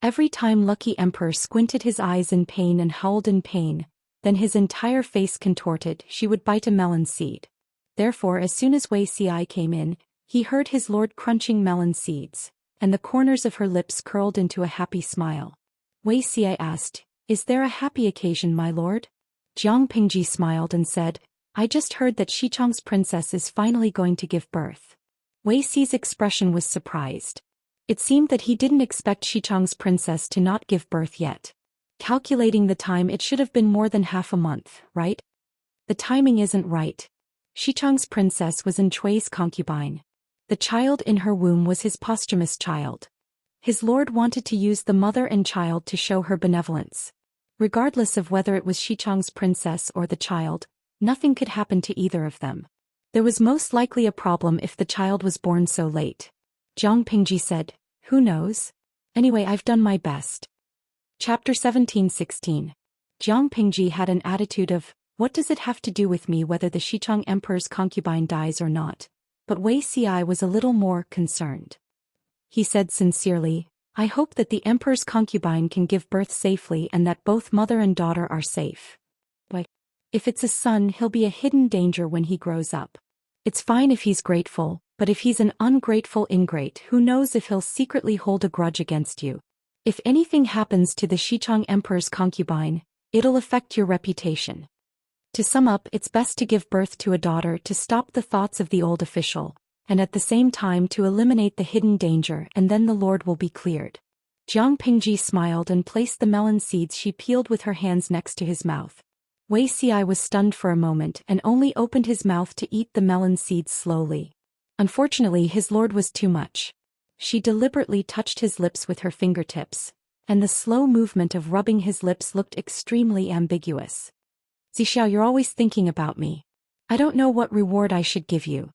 Every time Lucky Emperor squinted his eyes in pain and howled in pain, then his entire face contorted, she would bite a melon seed. Therefore, as soon as Wei Xi came in, he heard his lord crunching melon seeds, and the corners of her lips curled into a happy smile. Wei Xi asked, "Is there a happy occasion, my lord?" Jiang Pingji smiled and said, "I just heard that Xichang's princess is finally going to give birth." Wei Xi's expression was surprised. It seemed that he didn't expect Xichang's princess to not give birth yet. Calculating the time, it should have been more than half a month, right? The timing isn't right. Xichang's princess was in Chui's concubine. The child in her womb was his posthumous child. His lord wanted to use the mother and child to show her benevolence. Regardless of whether it was Xichang's princess or the child, nothing could happen to either of them. There was most likely a problem if the child was born so late. Jiang Pingji said, "Who knows? Anyway, I've done my best." Chapter 17-16. Jiang Pingji had an attitude of, "What does it have to do with me whether the Xichang emperor's concubine dies or not?" But Wei Xi was a little more concerned. He said sincerely, "I hope that the emperor's concubine can give birth safely and that both mother and daughter are safe. But if it's a son, he'll be a hidden danger when he grows up. It's fine if he's grateful, but if he's an ungrateful ingrate, who knows if he'll secretly hold a grudge against you. If anything happens to the Xichang emperor's concubine, it'll affect your reputation. To sum up, it's best to give birth to a daughter to stop the thoughts of the old official, and at the same time to eliminate the hidden danger, and then the lord will be cleared." Jiang Pingji smiled and placed the melon seeds she peeled with her hands next to his mouth. Wei Xi was stunned for a moment and only opened his mouth to eat the melon seeds slowly. Unfortunately, his lord was too much. She deliberately touched his lips with her fingertips, and the slow movement of rubbing his lips looked extremely ambiguous. "Zixiao, you're always thinking about me. I don't know what reward I should give you."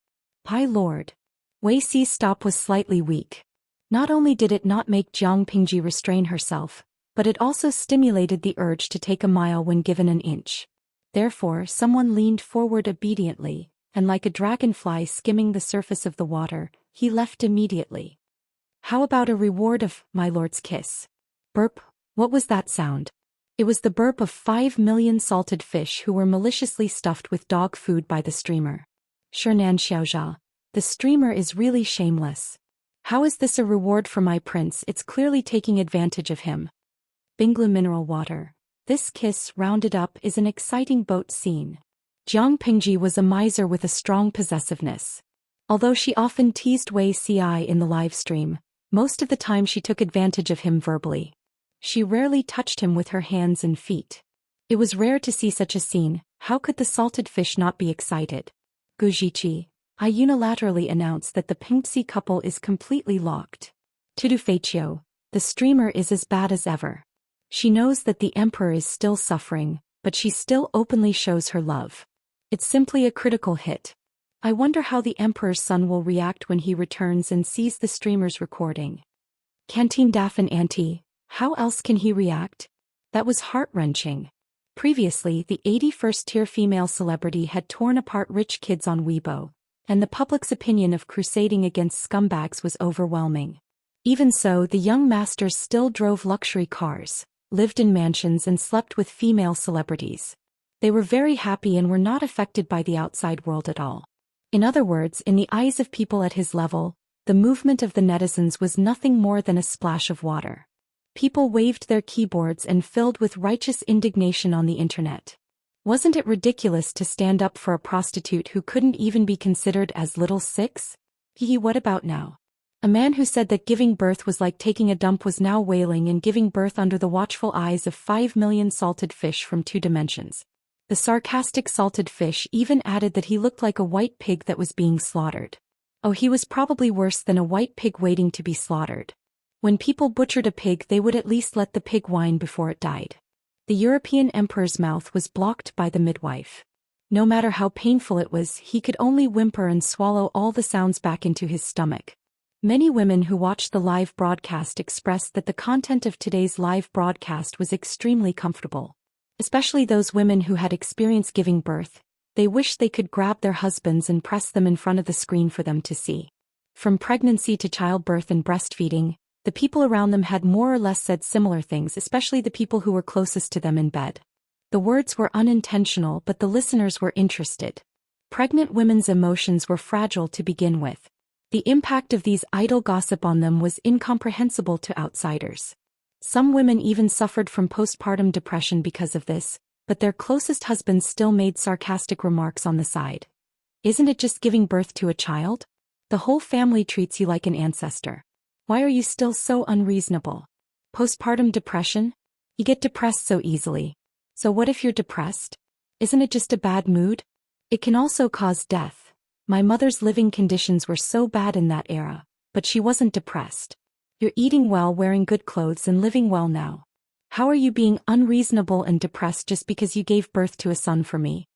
"My lord." Wei Xi's stop was slightly weak. Not only did it not make Jiang Pingji restrain herself, but it also stimulated the urge to take a mile when given an inch. Therefore, someone leaned forward obediently, and like a dragonfly skimming the surface of the water, he left immediately. "How about a reward of my lord's kiss?" Burp. What was that sound? It was the burp of 5 million salted fish who were maliciously stuffed with dog food by the streamer. Shernan Xiaojia. The streamer is really shameless. How is this a reward for my prince? It's clearly taking advantage of him. Binglu mineral water. This kiss, rounded up, is an exciting boat scene. Jiang Pingji was a miser with a strong possessiveness. Although she often teased Wei Xi in the live stream, most of the time she took advantage of him verbally. She rarely touched him with her hands and feet. It was rare to see such a scene. How could the salted fish not be excited? Gujiqi, I unilaterally announce that the Pingxi couple is completely locked. Tudufeichio, the streamer is as bad as ever. She knows that the emperor is still suffering, but she still openly shows her love. It's simply a critical hit. I wonder how the emperor's son will react when he returns and sees the streamer's recording. Canteen Daffin Auntie, how else can he react? That was heart-wrenching. Previously, the 81st-tier female celebrity had torn apart rich kids on Weibo, and the public's opinion of crusading against scumbags was overwhelming. Even so, the young masters still drove luxury cars, lived in mansions and slept with female celebrities. They were very happy and were not affected by the outside world at all. In other words, in the eyes of people at his level, the movement of the netizens was nothing more than a splash of water. People waved their keyboards and filled with righteous indignation on the internet. Wasn't it ridiculous to stand up for a prostitute who couldn't even be considered as little six? What about now? A man who said that giving birth was like taking a dump was now wailing and giving birth under the watchful eyes of 5 million salted fish from 2 dimensions. The sarcastic salted fish even added that he looked like a white pig that was being slaughtered. Oh, he was probably worse than a white pig waiting to be slaughtered. When people butchered a pig, they would at least let the pig whine before it died. The European emperor's mouth was blocked by the midwife. No matter how painful it was, he could only whimper and swallow all the sounds back into his stomach. Many women who watched the live broadcast expressed that the content of today's live broadcast was extremely comfortable. Especially those women who had experienced giving birth. They wished they could grab their husbands and press them in front of the screen for them to see. From pregnancy to childbirth and breastfeeding, The people around them had more or less said similar things, especially the people who were closest to them in bed. The words were unintentional, but the listeners were interested. Pregnant women's emotions were fragile to begin with. The impact of these idle gossip on them was incomprehensible to outsiders. Some women even suffered from postpartum depression because of this, but their closest husbands still made sarcastic remarks on the side. Isn't it just giving birth to a child? The whole family treats you like an ancestor. Why are you still so unreasonable? Postpartum depression? You get depressed so easily. So what if you're depressed? Isn't it just a bad mood? It can also cause death. My mother's living conditions were so bad in that era, but she wasn't depressed. You're eating well, wearing good clothes, and living well now. How are you being unreasonable and depressed just because you gave birth to a son for me?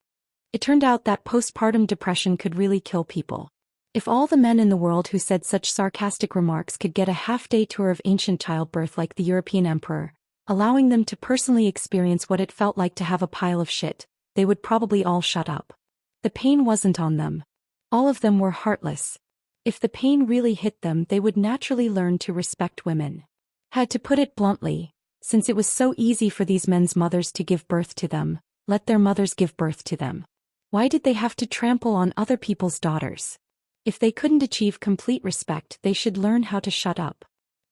It turned out that postpartum depression could really kill people. If all the men in the world who said such sarcastic remarks could get a half-day tour of ancient childbirth like the European emperor, allowing them to personally experience what it felt like to have a pile of shit, they would probably all shut up. The pain wasn't on them. All of them were heartless. If the pain really hit them, they would naturally learn to respect women. Had to put it bluntly, since it was so easy for these men's mothers to give birth to them, let their mothers give birth to them. Why did they have to trample on other people's daughters? If they couldn't achieve complete respect, they should learn how to shut up.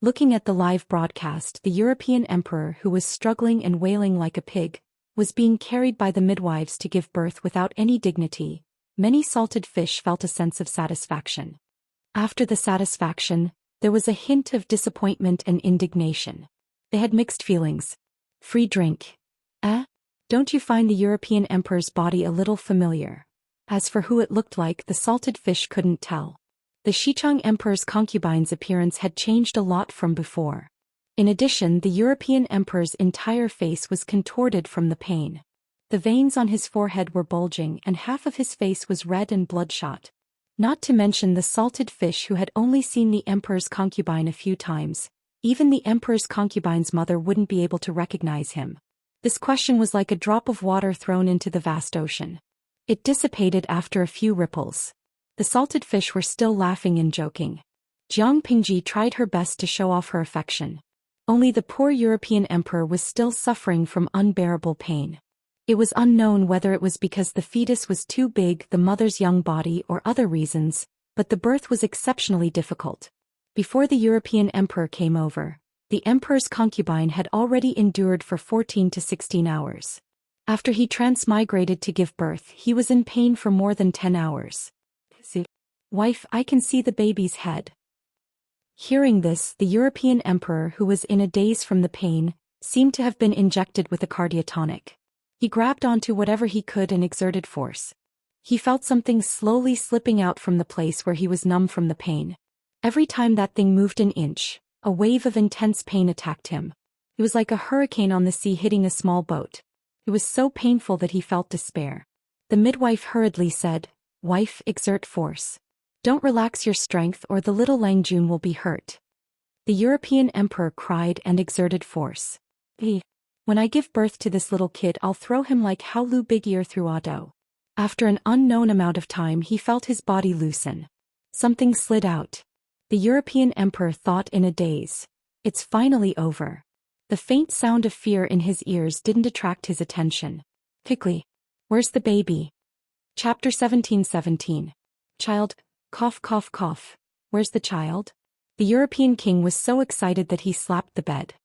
Looking at the live broadcast, the European emperor, who was struggling and wailing like a pig, was being carried by the midwives to give birth without any dignity. Many salted fish felt a sense of satisfaction. After the satisfaction, there was a hint of disappointment and indignation. They had mixed feelings. Free drink. Don't you find the European emperor's body a little familiar? As for who it looked like, the salted fish couldn't tell. The Xianxia emperor's concubine's appearance had changed a lot from before. In addition, the European emperor's entire face was contorted from the pain. The veins on his forehead were bulging and half of his face was red and bloodshot. Not to mention the salted fish, who had only seen the emperor's concubine a few times. Even the emperor's concubine's mother wouldn't be able to recognize him. This question was like a drop of water thrown into the vast ocean. It dissipated after a few ripples. The salted fish were still laughing and joking. Jiang Pingji tried her best to show off her affection. Only the poor European emperor was still suffering from unbearable pain. It was unknown whether it was because the fetus was too big, the mother's young body, or other reasons, but the birth was exceptionally difficult. Before the European emperor came over, the emperor's concubine had already endured for 14 to 16 hours. After he transmigrated to give birth, he was in pain for more than 10 hours. Wife, I can see the baby's head. Hearing this, the European emperor, who was in a daze from the pain, seemed to have been injected with a cardiotonic. He grabbed onto whatever he could and exerted force. He felt something slowly slipping out from the place where he was numb from the pain. Every time that thing moved an inch, a wave of intense pain attacked him. It was like a hurricane on the sea hitting a small boat. It was so painful that he felt despair. The midwife hurriedly said, "Wife, exert force. Don't relax your strength or the little Langjun will be hurt." The European emperor cried and exerted force. When I give birth to this little kid, I'll throw him like how Lu Bigier threw Ado. After an unknown amount of time, he felt his body loosen. Something slid out. The European emperor thought in a daze. It's finally over. The faint sound of fear in his ears didn't attract his attention. Quickly. Where's the baby? Chapter 17:17. Child, cough cough cough. Where's the child? The European king was so excited that he slapped the bed.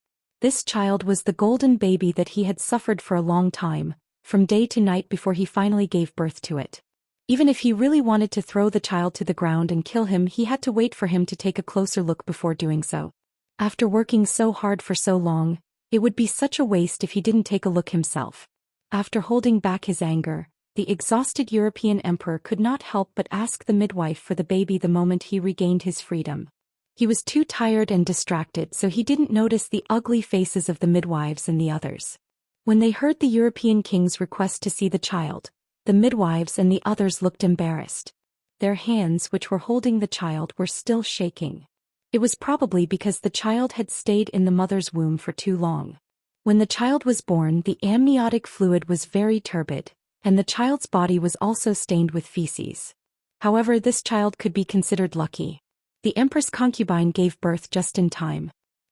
This child was the golden baby that he had suffered for a long time, from day to night before he finally gave birth to it. Even if he really wanted to throw the child to the ground and kill him, he had to wait for him to take a closer look before doing so. After working so hard for so long, it would be such a waste if he didn't take a look himself. After holding back his anger, the exhausted European emperor could not help but ask the midwife for the baby the moment he regained his freedom. He was too tired and distracted, so he didn't notice the ugly faces of the midwives and the others. When they heard the European king's request to see the child, the midwives and the others looked embarrassed. Their hands, which were holding the child, were still shaking. It was probably because the child had stayed in the mother's womb for too long. When the child was born, the amniotic fluid was very turbid, and the child's body was also stained with feces. However, this child could be considered lucky. The Empress concubine gave birth just in time.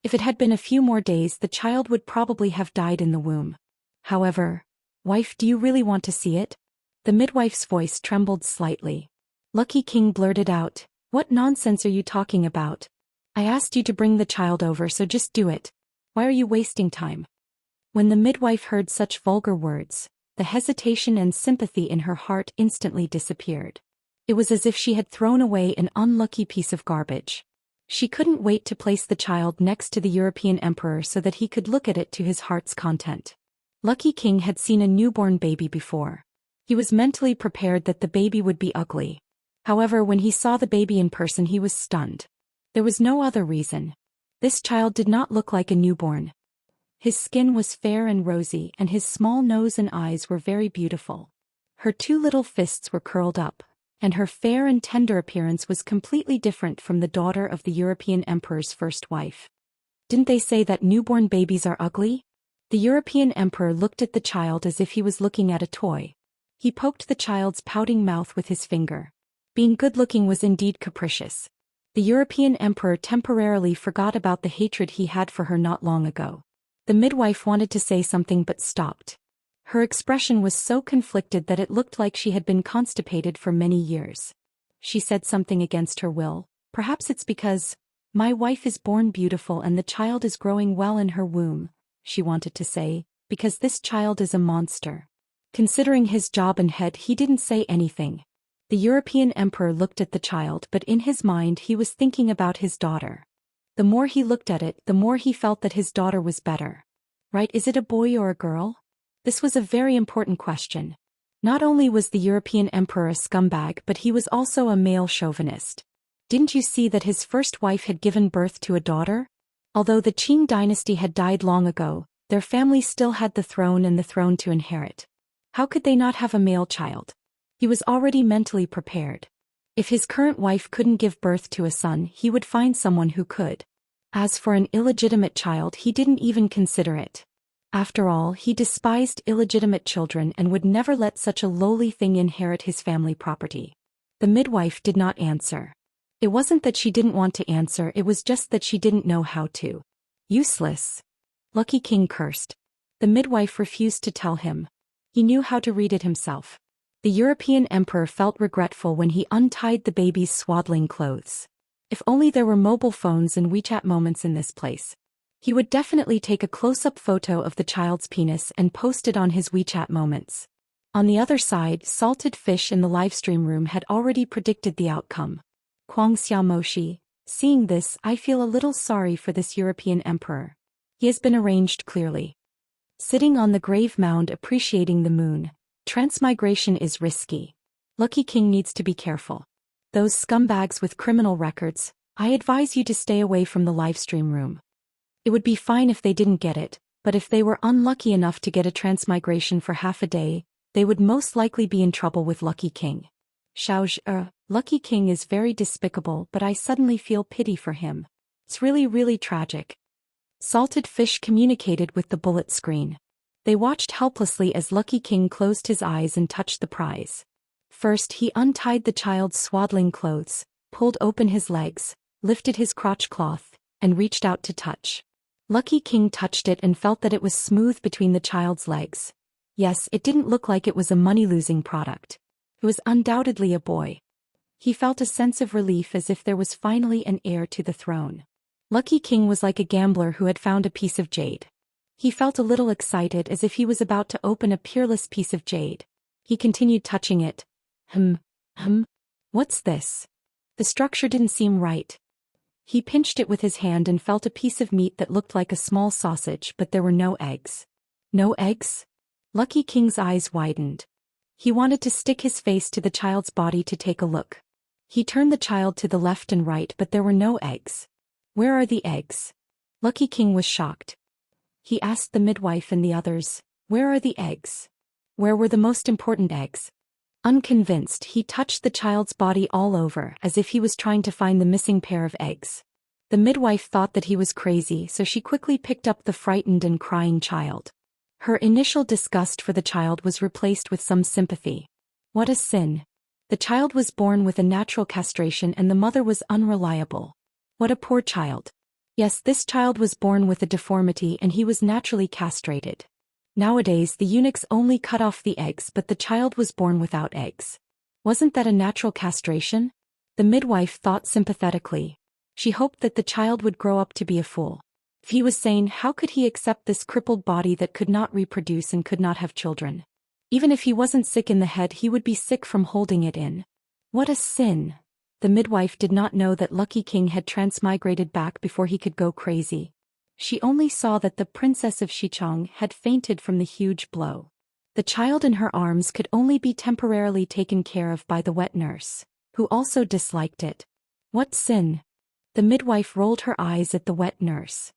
If it had been a few more days, the child would probably have died in the womb. However, wife, do you really want to see it? The midwife's voice trembled slightly. Lucky King blurted out, "What nonsense are you talking about? I asked you to bring the child over, so just do it. Why are you wasting time?" When the midwife heard such vulgar words, the hesitation and sympathy in her heart instantly disappeared. It was as if she had thrown away an unlucky piece of garbage. She couldn't wait to place the child next to the European emperor so that he could look at it to his heart's content. Lucky King had seen a newborn baby before. He was mentally prepared that the baby would be ugly. However, when he saw the baby in person, he was stunned. There was no other reason. This child did not look like a newborn. His skin was fair and rosy, and his small nose and eyes were very beautiful. Her two little fists were curled up, and her fair and tender appearance was completely different from the daughter of the European emperor's first wife. Didn't they say that newborn babies are ugly? The European emperor looked at the child as if he was looking at a toy. He poked the child's pouting mouth with his finger. Being good-looking was indeed capricious. The European emperor temporarily forgot about the hatred he had for her not long ago. The midwife wanted to say something but stopped. Her expression was so conflicted that it looked like she had been constipated for many years. She said something against her will. "Perhaps it's because my wife is born beautiful and the child is growing well in her womb," she wanted to say, "because this child is a monster." Considering his job and head, he didn't say anything. The European emperor looked at the child, but in his mind he was thinking about his daughter. The more he looked at it, the more he felt that his daughter was better. Right, is it a boy or a girl? This was a very important question. Not only was the European emperor a scumbag, but he was also a male chauvinist. Didn't you see that his first wife had given birth to a daughter? Although the Qing dynasty had died long ago, their family still had the throne and the throne to inherit. How could they not have a male child? He was already mentally prepared. If his current wife couldn't give birth to a son, he would find someone who could. As for an illegitimate child, he didn't even consider it. After all, he despised illegitimate children and would never let such a lowly thing inherit his family property. The midwife did not answer. It wasn't that she didn't want to answer, it was just that she didn't know how to. Useless. Lucky King cursed. The midwife refused to tell him. He knew how to read it himself. The European emperor felt regretful when he untied the baby's swaddling clothes. If only there were mobile phones and WeChat moments in this place. He would definitely take a close-up photo of the child's penis and post it on his WeChat moments. On the other side, Salted Fish in the livestream room had already predicted the outcome. Guangxia Moshi, seeing this, I feel a little sorry for this European emperor. He has been arranged clearly. Sitting on the grave mound appreciating the moon, transmigration is risky. Lucky King needs to be careful. Those scumbags with criminal records, I advise you to stay away from the livestream room. It would be fine if they didn't get it, but if they were unlucky enough to get a transmigration for half a day, they would most likely be in trouble with Lucky King. Lucky King is very despicable, but I suddenly feel pity for him. It's really tragic. Salted Fish communicated with the bullet screen. They watched helplessly as Lucky King closed his eyes and touched the prize. First, he untied the child's swaddling clothes, pulled open his legs, lifted his crotch cloth, and reached out to touch. Lucky King touched it and felt that it was smooth between the child's legs. Yes, it didn't look like it was a money-losing product. It was undoubtedly a boy. He felt a sense of relief as if there was finally an heir to the throne. Lucky King was like a gambler who had found a piece of jade. He felt a little excited as if he was about to open a peerless piece of jade. He continued touching it. What's this? The structure didn't seem right. He pinched it with his hand and felt a piece of meat that looked like a small sausage, but there were no eggs. No eggs? Lucky King's eyes widened. He wanted to stick his face to the child's body to take a look. He turned the child to the left and right, but there were no eggs. Where are the eggs? Lucky King was shocked. He asked the midwife and the others, where are the eggs? Where were the most important eggs? Unconvinced, he touched the child's body all over as if he was trying to find the missing pair of eggs. The midwife thought that he was crazy, so she quickly picked up the frightened and crying child. Her initial disgust for the child was replaced with some sympathy. What a sin. The child was born with a natural castration and the mother was unreliable. What a poor child. Yes, this child was born with a deformity and he was naturally castrated. Nowadays the eunuchs only cut off the eggs, but the child was born without eggs. Wasn't that a natural castration? The midwife thought sympathetically. She hoped that the child would grow up to be a fool. If he was sane, how could he accept this crippled body that could not reproduce and could not have children? Even if he wasn't sick in the head, he would be sick from holding it in. What a sin! The midwife did not know that Lucky King had transmigrated back before he could go crazy. She only saw that the princess of Xichang had fainted from the huge blow. The child in her arms could only be temporarily taken care of by the wet nurse, who also disliked it. What sin! The midwife rolled her eyes at the wet nurse.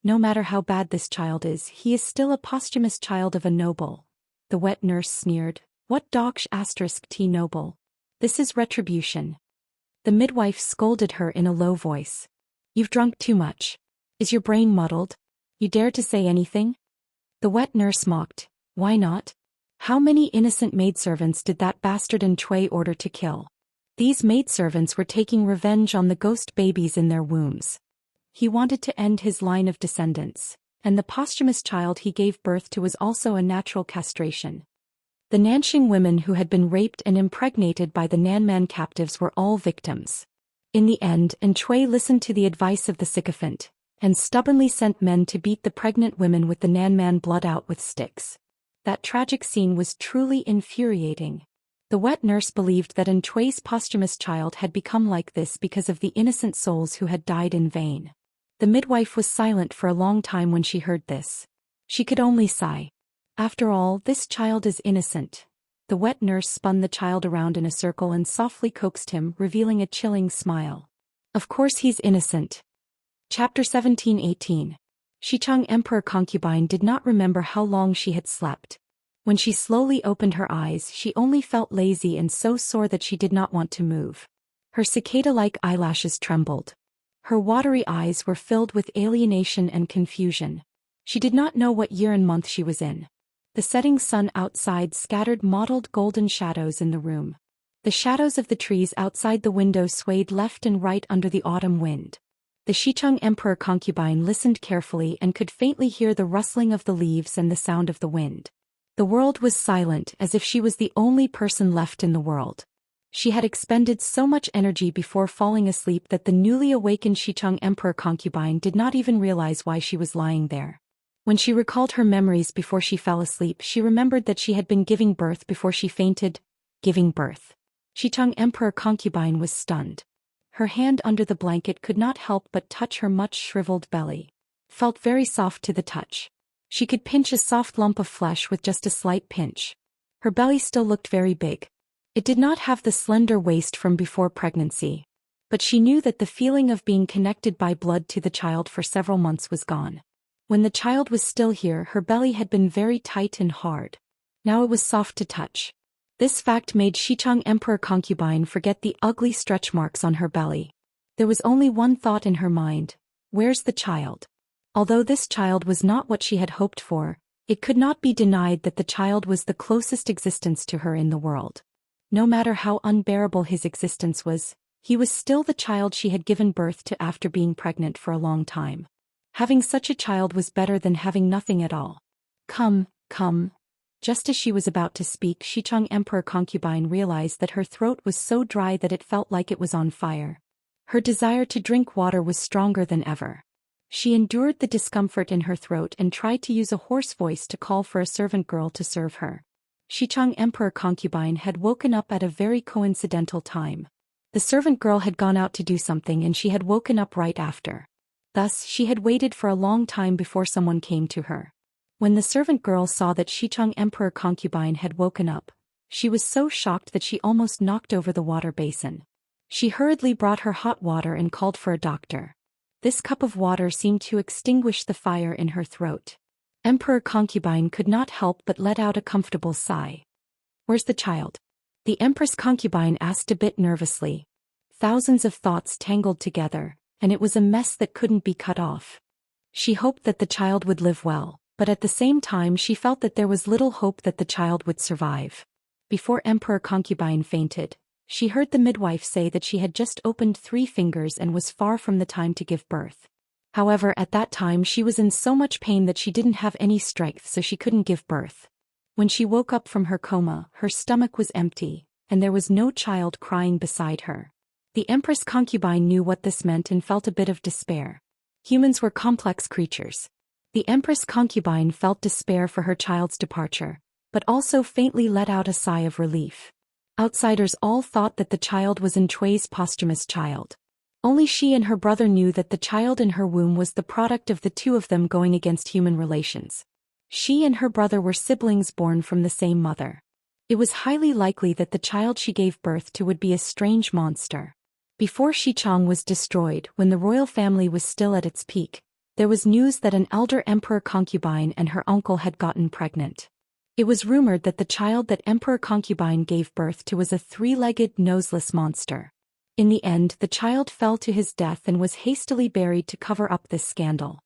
No matter how bad this child is, he is still a posthumous child of a noble. The wet nurse sneered. What dox *t noble? This is retribution. The midwife scolded her in a low voice. You've drunk too much. Is your brain muddled? You dare to say anything? The wet nurse mocked. Why not? How many innocent maidservants did that bastard Chui order to kill? These maidservants were taking revenge on the ghost babies in their wombs. He wanted to end his line of descendants, and the posthumous child he gave birth to was also a natural castration. The Nanxing women who had been raped and impregnated by the Nanman captives were all victims. In the end, Chui listened to the advice of the sycophant, and stubbornly sent men to beat the pregnant women with the Nanman blood out with sticks. That tragic scene was truly infuriating. The wet nurse believed that Chui's posthumous child had become like this because of the innocent souls who had died in vain. The midwife was silent for a long time when she heard this. She could only sigh. After all, this child is innocent. The wet nurse spun the child around in a circle and softly coaxed him, revealing a chilling smile. Of course he's innocent. Chapter 17-18. Xichang Emperor concubine did not remember how long she had slept. When she slowly opened her eyes, she only felt lazy and so sore that she did not want to move. Her cicada-like eyelashes trembled. Her watery eyes were filled with alienation and confusion. She did not know what year and month she was in. The setting sun outside scattered mottled golden shadows in the room. The shadows of the trees outside the window swayed left and right under the autumn wind. The Xichang Emperor concubine listened carefully and could faintly hear the rustling of the leaves and the sound of the wind. The world was silent, as if she was the only person left in the world. She had expended so much energy before falling asleep that the newly awakened Xichang Emperor concubine did not even realize why she was lying there. When she recalled her memories before she fell asleep, she remembered that she had been giving birth before she fainted. Giving birth. Xichang Emperor concubine was stunned. Her hand under the blanket could not help but touch her much shriveled belly. Felt very soft to the touch. She could pinch a soft lump of flesh with just a slight pinch. Her belly still looked very big. It did not have the slender waist from before pregnancy. But she knew that the feeling of being connected by blood to the child for several months was gone. When the child was still here, her belly had been very tight and hard. Now it was soft to touch. This fact made Xichang Emperor concubine forget the ugly stretch marks on her belly. There was only one thought in her mind. Where's the child? Although this child was not what she had hoped for, it could not be denied that the child was the closest existence to her in the world. No matter how unbearable his existence was, he was still the child she had given birth to after being pregnant for a long time. Having such a child was better than having nothing at all. Come. Just as she was about to speak, Xichang Emperor concubine realized that her throat was so dry that it felt like it was on fire. Her desire to drink water was stronger than ever. She endured the discomfort in her throat and tried to use a hoarse voice to call for a servant girl to serve her. Xichang Emperor concubine had woken up at a very coincidental time. The servant girl had gone out to do something and she had woken up right after. Thus, she had waited for a long time before someone came to her. When the servant girl saw that Xichang Emperor concubine had woken up, she was so shocked that she almost knocked over the water basin. She hurriedly brought her hot water and called for a doctor. This cup of water seemed to extinguish the fire in her throat. Emperor concubine could not help but let out a comfortable sigh. Where's the child? The Empress concubine asked a bit nervously. Thousands of thoughts tangled together, and it was a mess that couldn't be cut off. She hoped that the child would live well, but at the same time she felt that there was little hope that the child would survive. Before Emperor concubine fainted, she heard the midwife say that she had just opened 3 fingers and was far from the time to give birth. However, at that time she was in so much pain that she didn't have any strength, so she couldn't give birth. When she woke up from her coma, her stomach was empty, and there was no child crying beside her. The Empress concubine knew what this meant and felt a bit of despair. Humans were complex creatures. The Empress concubine felt despair for her child's departure, but also faintly let out a sigh of relief. Outsiders all thought that the child was Shui's posthumous child. Only she and her brother knew that the child in her womb was the product of the two of them going against human relations. She and her brother were siblings born from the same mother. It was highly likely that the child she gave birth to would be a strange monster. Before Xichang was destroyed, when the royal family was still at its peak, there was news that an elder emperor concubine and her uncle had gotten pregnant. It was rumored that the child that emperor concubine gave birth to was a three-legged, noseless monster. In the end, the child fell to his death and was hastily buried to cover up this scandal.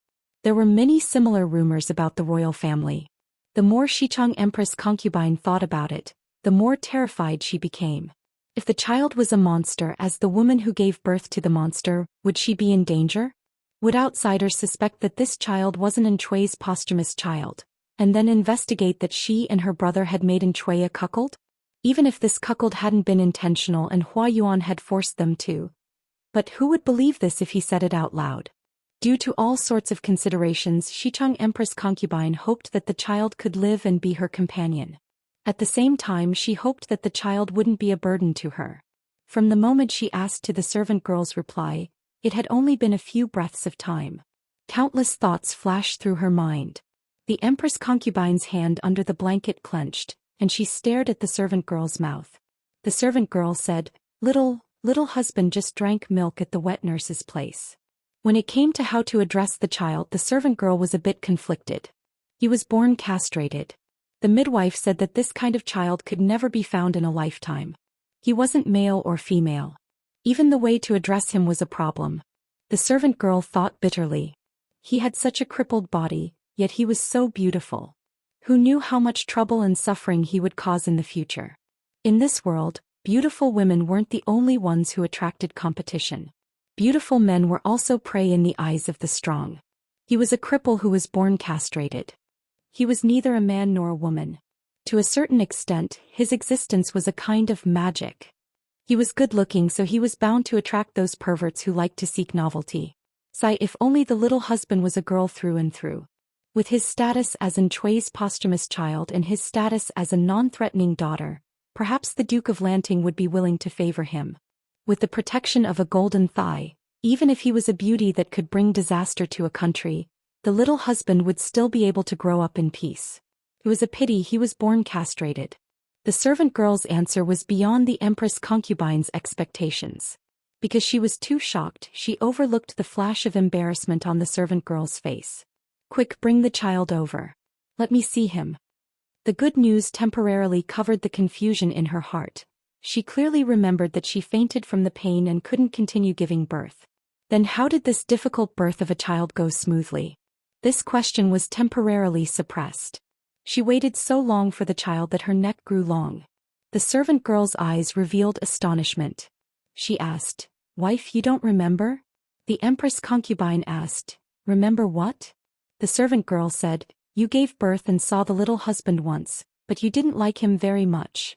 There were many similar rumors about the royal family. The more Xichang Empress concubine thought about it, the more terrified she became. If the child was a monster as the woman who gave birth to the monster, would she be in danger? Would outsiders suspect that this child wasn't Shui's posthumous child, and then investigate that she and her brother had made Shui a cuckold? Even if this cuckold hadn't been intentional and Hua Yuan had forced them to. But who would believe this if he said it out loud? Due to all sorts of considerations, Xichang Empress concubine hoped that the child could live and be her companion. At the same time, she hoped that the child wouldn't be a burden to her. From the moment she asked to the servant girl's reply, it had only been a few breaths of time. Countless thoughts flashed through her mind. The Empress concubine's hand under the blanket clenched, and she stared at the servant girl's mouth. The servant girl said, Little husband just drank milk at the wet nurse's place." When it came to how to address the child, the servant girl was a bit conflicted. He was born castrated. The midwife said that this kind of child could never be found in a lifetime. He wasn't male or female. Even the way to address him was a problem. The servant girl thought bitterly. He had such a crippled body, yet he was so beautiful. Who knew how much trouble and suffering he would cause in the future? In this world, beautiful women weren't the only ones who attracted competition. Beautiful men were also prey in the eyes of the strong. He was a cripple who was born castrated. He was neither a man nor a woman. To a certain extent, his existence was a kind of magic. He was good-looking, so he was bound to attract those perverts who liked to seek novelty. Sigh, if only the little husband was a girl through and through. With his status as Shui's posthumous child and his status as a non-threatening daughter, perhaps the Duke of Lanting would be willing to favor him. With the protection of a golden thigh, even if he was a beauty that could bring disaster to a country, the little husband would still be able to grow up in peace. It was a pity he was born castrated. The servant girl's answer was beyond the Empress concubine's expectations. Because she was too shocked, she overlooked the flash of embarrassment on the servant girl's face. Quick, bring the child over. Let me see him. The good news temporarily covered the confusion in her heart. She clearly remembered that she fainted from the pain and couldn't continue giving birth. Then how did this difficult birth of a child go smoothly? This question was temporarily suppressed. She waited so long for the child that her neck grew long. The servant girl's eyes revealed astonishment. She asked, "Wife, you don't remember?" The Empress concubine asked, "Remember what?" The servant girl said, "You gave birth and saw the little husband once, but you didn't like him very much."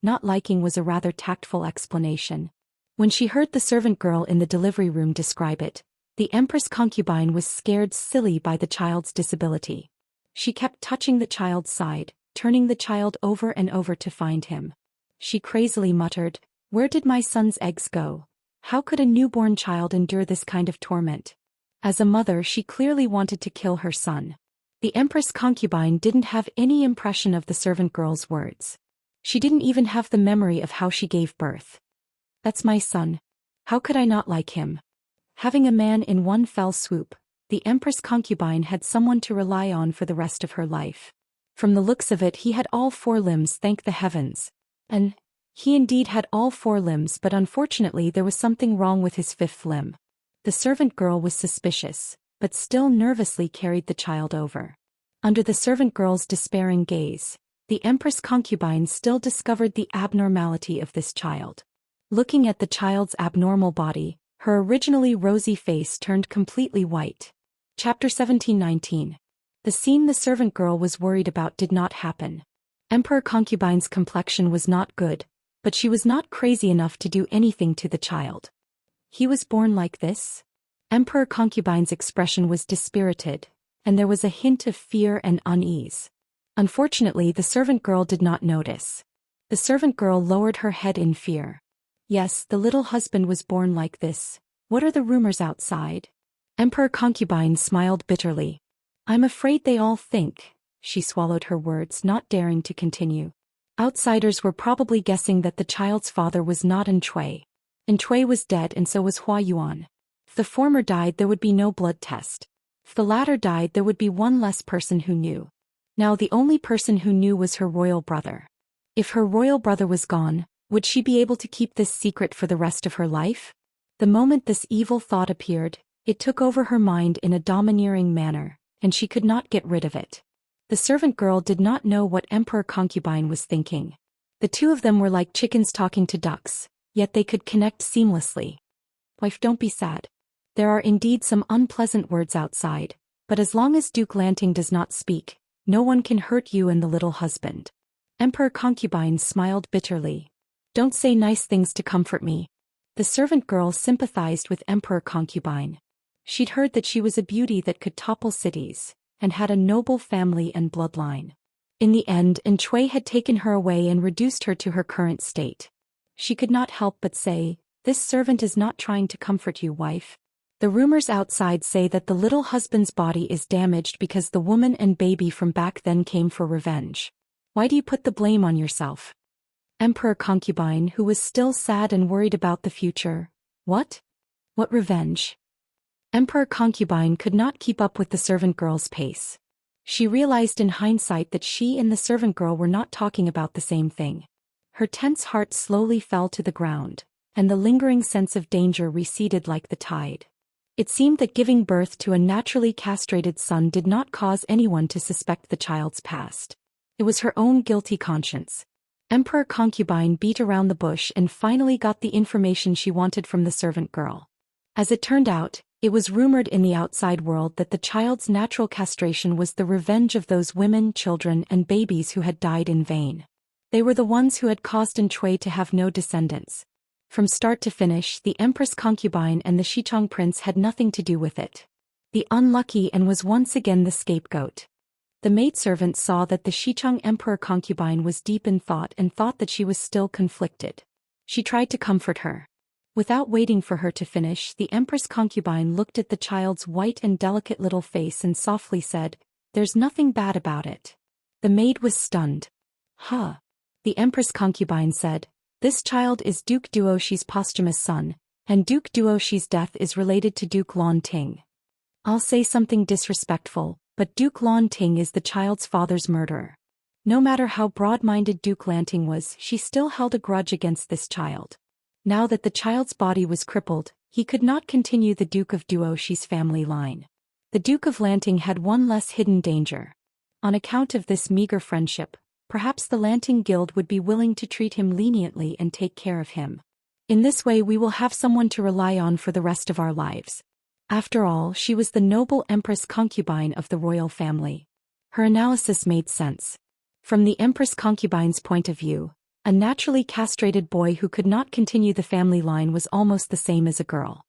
Not liking was a rather tactful explanation. When she heard the servant girl in the delivery room describe it, the Empress concubine was scared silly by the child's disability. She kept touching the child's side, turning the child over and over to find him. She crazily muttered, "Where did my son's eggs go? How could a newborn child endure this kind of torment?" As a mother, she clearly wanted to kill her son. The Empress concubine didn't have any impression of the servant girl's words. She didn't even have the memory of how she gave birth. "That's my son. How could I not like him?" Having a man in one fell swoop, the Empress concubine had someone to rely on for the rest of her life. From the looks of it, he had all four limbs, thank the heavens. And he indeed had all four limbs, but unfortunately there was something wrong with his fifth limb. The servant girl was suspicious, but still nervously carried the child over. Under the servant girl's despairing gaze, the Empress concubine still discovered the abnormality of this child. Looking at the child's abnormal body, Her originally rosy face turned completely white. Chapter 1719. The scene the servant girl was worried about did not happen. Emperor Concubine's complexion was not good, but she was not crazy enough to do anything to the child. He was born like this? Emperor Concubine's expression was dispirited, and there was a hint of fear and unease. Unfortunately, the servant girl did not notice. The servant girl lowered her head in fear. Yes, the little husband was born like this. What are the rumors outside? Emperor Concubine smiled bitterly. I'm afraid they all think. She swallowed her words, not daring to continue. Outsiders were probably guessing that the child's father was not Chui. Chui was dead and so was Hua Yuan. If the former died, there would be no blood test. If the latter died, there would be one less person who knew. Now the only person who knew was her royal brother. If her royal brother was gone, would she be able to keep this secret for the rest of her life? The moment this evil thought appeared, it took over her mind in a domineering manner, and she could not get rid of it. The servant girl did not know what Emperor Concubine was thinking. The two of them were like chickens talking to ducks, yet they could connect seamlessly. Wife, don't be sad. There are indeed some unpleasant words outside, but as long as Duke Lanting does not speak, no one can hurt you and the little husband. Emperor Concubine smiled bitterly. Don't say nice things to comfort me. The servant girl sympathized with Emperor Concubine. She'd heard that she was a beauty that could topple cities, and had a noble family and bloodline. In the end, Chui had taken her away and reduced her to her current state. She could not help but say, "This servant is not trying to comfort you, wife." The rumors outside say that the little husband's body is damaged because the woman and baby from back then came for revenge. Why do you put the blame on yourself? Emperor Concubine, who was still sad and worried about the future. What? What revenge? Emperor Concubine could not keep up with the servant girl's pace. She realized in hindsight that she and the servant girl were not talking about the same thing. Her tense heart slowly fell to the ground, and the lingering sense of danger receded like the tide. It seemed that giving birth to a naturally castrated son did not cause anyone to suspect the child's past. It was her own guilty conscience. Emperor Concubine beat around the bush and finally got the information she wanted from the servant girl. As it turned out, it was rumored in the outside world that the child's natural castration was the revenge of those women, children, and babies who had died in vain. They were the ones who had caused Chui to have no descendants. From start to finish, the Empress Concubine and the Xichang Prince had nothing to do with it. The unlucky and was once again the scapegoat. The maidservant saw that the Xichang Emperor Concubine was deep in thought and thought that she was still conflicted. She tried to comfort her. Without waiting for her to finish, the Empress Concubine looked at the child's white and delicate little face and softly said, "There's nothing bad about it." The maid was stunned. "Huh?" The Empress Concubine said, "This child is Duke Duoxi's posthumous son, and Duke Duoxi's death is related to Duke Lan Ting. I'll say something disrespectful, but Duke Lan Ting is the child's father's murderer." No matter how broad-minded Duke Lanting was, she still held a grudge against this child. Now that the child's body was crippled, he could not continue the Duke of Duoxi's family line. The Duke of Lanting had one less hidden danger. On account of this meager friendship, perhaps the Lanting Guild would be willing to treat him leniently and take care of him. In this way we will have someone to rely on for the rest of our lives. After all, she was the noble Empress Concubine of the royal family. Her analysis made sense. From the Empress Concubine's point of view, a naturally castrated boy who could not continue the family line was almost the same as a girl.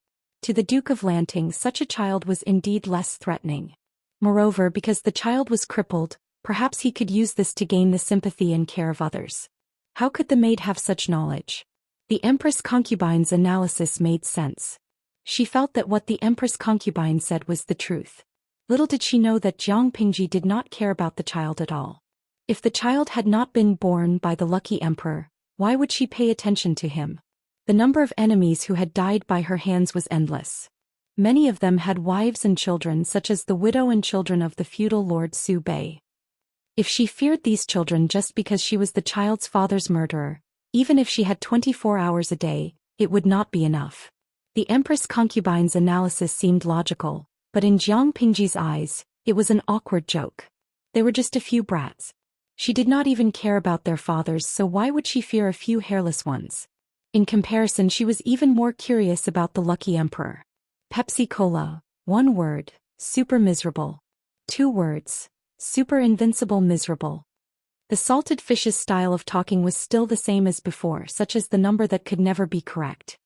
To the Duke of Lanting, such a child was indeed less threatening. Moreover, because the child was crippled, perhaps he could use this to gain the sympathy and care of others. How could the maid have such knowledge? The Empress Concubine's analysis made sense. She felt that what the Empress Concubine said was the truth. Little did she know that Jiang Pingji did not care about the child at all. If the child had not been born by the lucky emperor, why would she pay attention to him? The number of enemies who had died by her hands was endless. Many of them had wives and children, such as the widow and children of the feudal lord Su Bei. If she feared these children just because she was the child's father's murderer, even if she had 24 hours a day, it would not be enough. The Empress Concubine's analysis seemed logical, but in Jiang Pingji's eyes, it was an awkward joke. They were just a few brats. She did not even care about their fathers, so why would she fear a few hairless ones? In comparison, she was even more curious about the lucky emperor. Pepsi Cola. 1 word, super miserable. 2 words, super invincible miserable. The salted fish's style of talking was still the same as before, such as the number that could never be correct.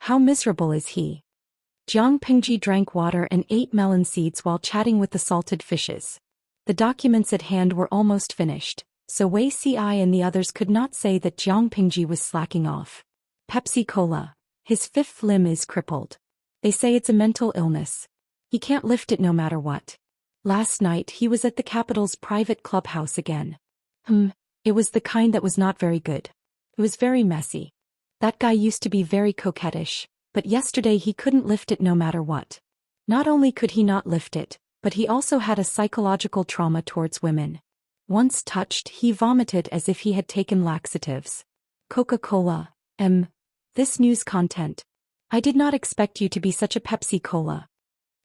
How miserable is he? Jiang Pingji drank water and ate melon seeds while chatting with the salted fishes. The documents at hand were almost finished, so Wei Ci and the others could not say that Jiang Pingji was slacking off. Pepsi Cola. His 5th limb is crippled. They say it's a mental illness. He can't lift it no matter what. Last night he was at the capital's private clubhouse again. It was the kind that was not very good. It was very messy. That guy used to be very coquettish, but yesterday he couldn't lift it no matter what. Not only could he not lift it, but he also had a psychological trauma towards women. Once touched, he vomited as if he had taken laxatives. Coca-Cola. This news content. I did not expect you to be such a Pepsi Cola.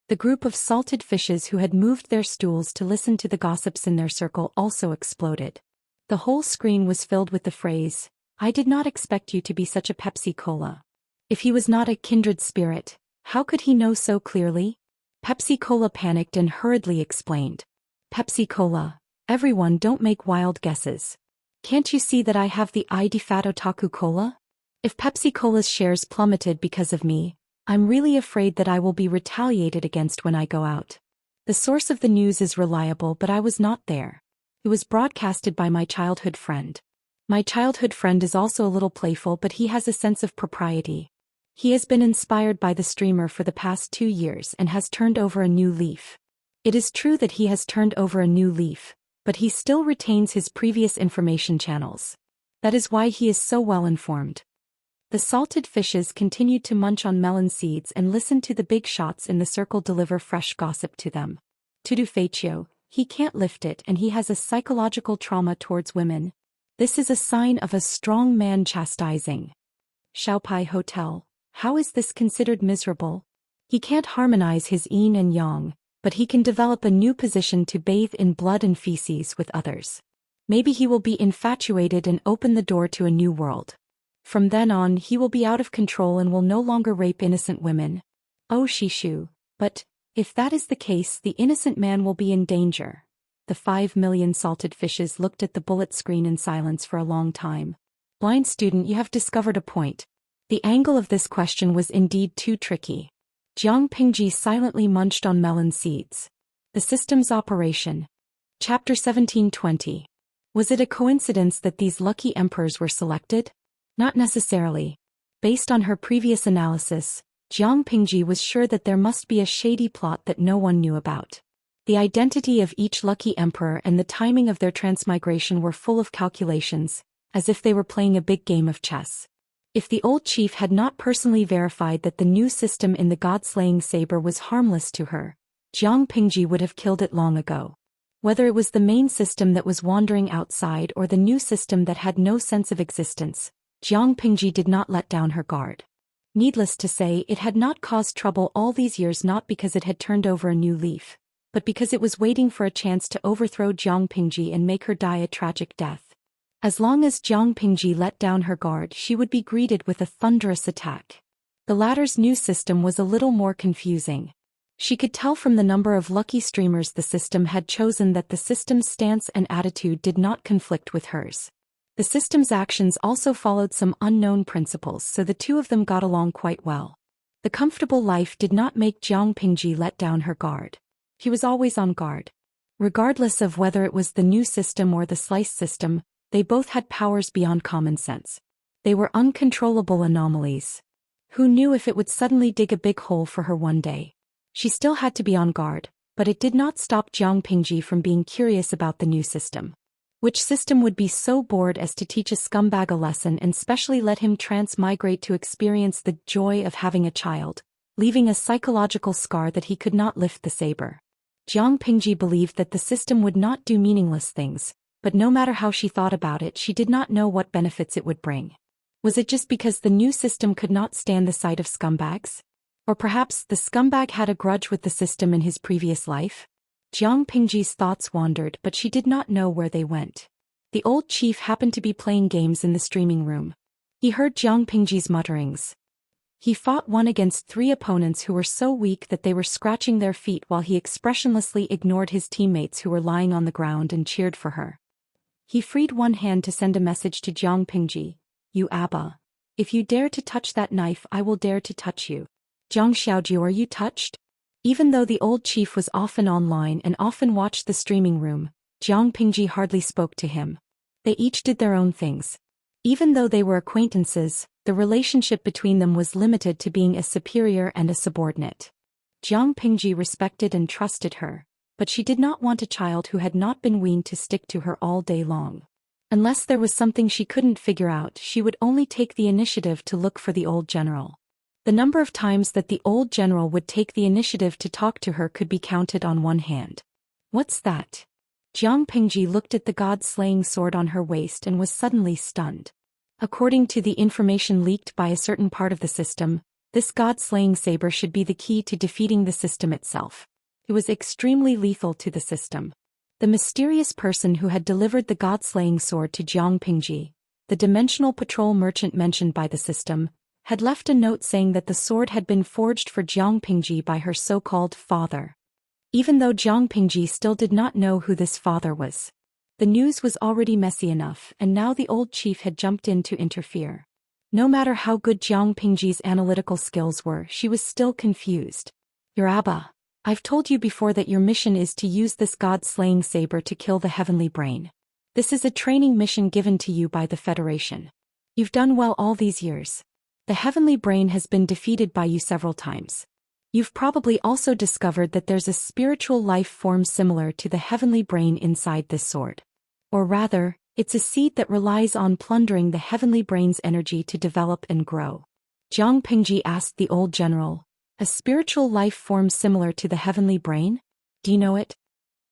The group of salted fishes who had moved their stools to listen to the gossips in their circle also exploded. The whole screen was filled with the phrase, I did not expect you to be such a Pepsi Cola. If he was not a kindred spirit, how could he know so clearly? Pepsi Cola panicked and hurriedly explained. Pepsi Cola. Everyone, don't make wild guesses. Can't you see that I have the ID Fat Otaku Cola? If Pepsi Cola's shares plummeted because of me, I'm really afraid that I will be retaliated against when I go out. The source of the news is reliable, but I was not there. It was broadcasted by my childhood friend. My childhood friend is also a little playful, but he has a sense of propriety. He has been inspired by the streamer for the past 2 years and has turned over a new leaf. It is true that he has turned over a new leaf, but he still retains his previous information channels. That is why he is so well informed. The salted fishes continued to munch on melon seeds and listen to the big shots in the circle deliver fresh gossip to them. Tudu Feichio, he can't lift it and he has a psychological trauma towards women. This is a sign of a strong man chastising. Xiaopai Hotel, how is this considered miserable? He can't harmonize his yin and yang, but he can develop a new position to bathe in blood and feces with others. Maybe he will be infatuated and open the door to a new world. From then on he will be out of control and will no longer rape innocent women. Oh Shishu, but, if that is the case, the innocent man will be in danger. The 5 million salted fishes looked at the bullet screen in silence for a long time. Blind student, you have discovered a point. The angle of this question was indeed too tricky. Jiang Pingji silently munched on melon seeds. The system's operation. Chapter 1720. Was it a coincidence that these lucky emperors were selected? Not necessarily. Based on her previous analysis, Jiang Pingji was sure that there must be a shady plot that no one knew about. The identity of each lucky emperor and the timing of their transmigration were full of calculations, as if they were playing a big game of chess. If the old chief had not personally verified that the new system in the god-slaying saber was harmless to her, Jiang Pingji would have killed it long ago. Whether it was the main system that was wandering outside or the new system that had no sense of existence, Jiang Pingji did not let down her guard. Needless to say, it had not caused trouble all these years, not because it had turned over a new leaf, but because it was waiting for a chance to overthrow Jiang Pingji and make her die a tragic death. As long as Jiang Pingji let down her guard, she would be greeted with a thunderous attack. The latter's new system was a little more confusing. She could tell from the number of lucky streamers the system had chosen that the system's stance and attitude did not conflict with hers. The system's actions also followed some unknown principles, so the two of them got along quite well. The comfortable life did not make Jiang Pingji let down her guard. He was always on guard. Regardless of whether it was the new system or the slice system, they both had powers beyond common sense. They were uncontrollable anomalies. Who knew if it would suddenly dig a big hole for her one day? She still had to be on guard, but it did not stop Jiang Pingji from being curious about the new system. Which system would be so bored as to teach a scumbag a lesson and specially let him transmigrate to experience the joy of having a child, leaving a psychological scar that he could not lift the saber? Jiang Pingji believed that the system would not do meaningless things, but no matter how she thought about it, she did not know what benefits it would bring. Was it just because the new system could not stand the sight of scumbags? Or perhaps the scumbag had a grudge with the system in his previous life? Jiang Pingji's thoughts wandered, but she did not know where they went. The old chief happened to be playing games in the streaming room. He heard Jiang Pingji's mutterings. He fought one against 3 opponents who were so weak that they were scratching their feet while he expressionlessly ignored his teammates who were lying on the ground and cheered for her. He freed one hand to send a message to Jiang Pingji. You Abba. If you dare to touch that knife, I will dare to touch you. Jiang Xiaojiu, are you touched? Even though the old chief was often online and often watched the streaming room, Jiang Pingji hardly spoke to him. They each did their own things. Even though they were acquaintances, the relationship between them was limited to being a superior and a subordinate. Jiang Pingji respected and trusted her, but she did not want a child who had not been weaned to stick to her all day long. Unless there was something she couldn't figure out, she would only take the initiative to look for the old general. The number of times that the old general would take the initiative to talk to her could be counted on one hand. What's that? Jiang Pingji looked at the god-slaying sword on her waist and was suddenly stunned. According to the information leaked by a certain part of the system, this god-slaying saber should be the key to defeating the system itself. It was extremely lethal to the system. The mysterious person who had delivered the god-slaying sword to Jiang Pingji, the dimensional patrol merchant mentioned by the system, had left a note saying that the sword had been forged for Jiang Pingji by her so-called father. Even though Jiang Pingji still did not know who this father was. The news was already messy enough, and now the old chief had jumped in to interfere. No matter how good Jiang Pingji's analytical skills were, she was still confused. Your Abba, I've told you before that your mission is to use this god-slaying saber to kill the heavenly brain. This is a training mission given to you by the Federation. You've done well all these years. The heavenly brain has been defeated by you several times. You've probably also discovered that there's a spiritual life form similar to the heavenly brain inside this sword. Or rather, it's a seed that relies on plundering the heavenly brain's energy to develop and grow. Jiang Pingji asked the old general, a spiritual life form similar to the heavenly brain? Do you know it?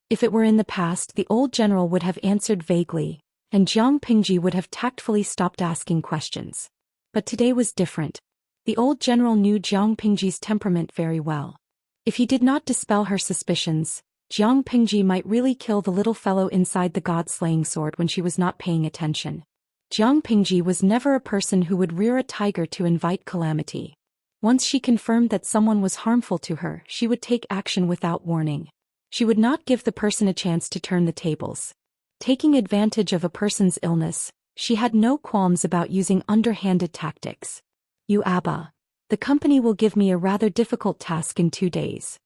If it were in the past, the old general would have answered vaguely, and Jiang Pingji would have tactfully stopped asking questions. But today was different. The old general knew Jiang Pingji's temperament very well. If he did not dispel her suspicions, Jiang Pingji might really kill the little fellow inside the god-slaying sword when she was not paying attention. Jiang Pingji was never a person who would rear a tiger to invite calamity. Once she confirmed that someone was harmful to her, she would take action without warning. She would not give the person a chance to turn the tables. Taking advantage of a person's illness, she had no qualms about using underhanded tactics. You Abba, the company will give me a rather difficult task in 2 days.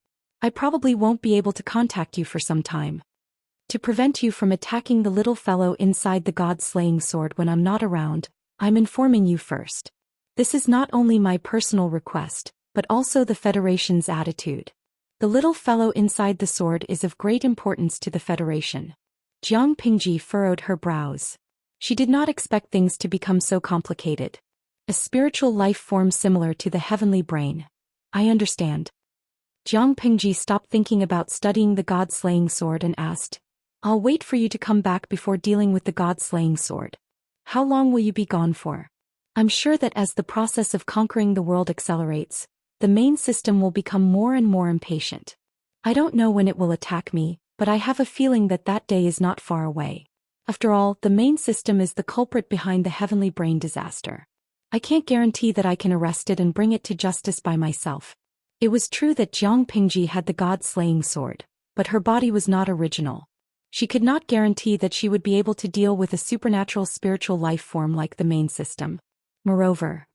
I probably won't be able to contact you for some time. To prevent you from attacking the little fellow inside the god-slaying sword when I'm not around, I'm informing you first. This is not only my personal request, but also the Federation's attitude. The little fellow inside the sword is of great importance to the Federation. Jiang Pingji furrowed her brows. She did not expect things to become so complicated. A spiritual life form similar to the heavenly brain. I understand. Jiang Pingji stopped thinking about studying the god-slaying sword and asked, I'll wait for you to come back before dealing with the god-slaying sword. How long will you be gone for? I'm sure that as the process of conquering the world accelerates, the main system will become more and more impatient. I don't know when it will attack me, but I have a feeling that that day is not far away. After all, the main system is the culprit behind the heavenly brain disaster. I can't guarantee that I can arrest it and bring it to justice by myself. It was true that Jiang Pingji had the god-slaying sword, but her body was not original. She could not guarantee that she would be able to deal with a supernatural spiritual life form like the main system. Moreover,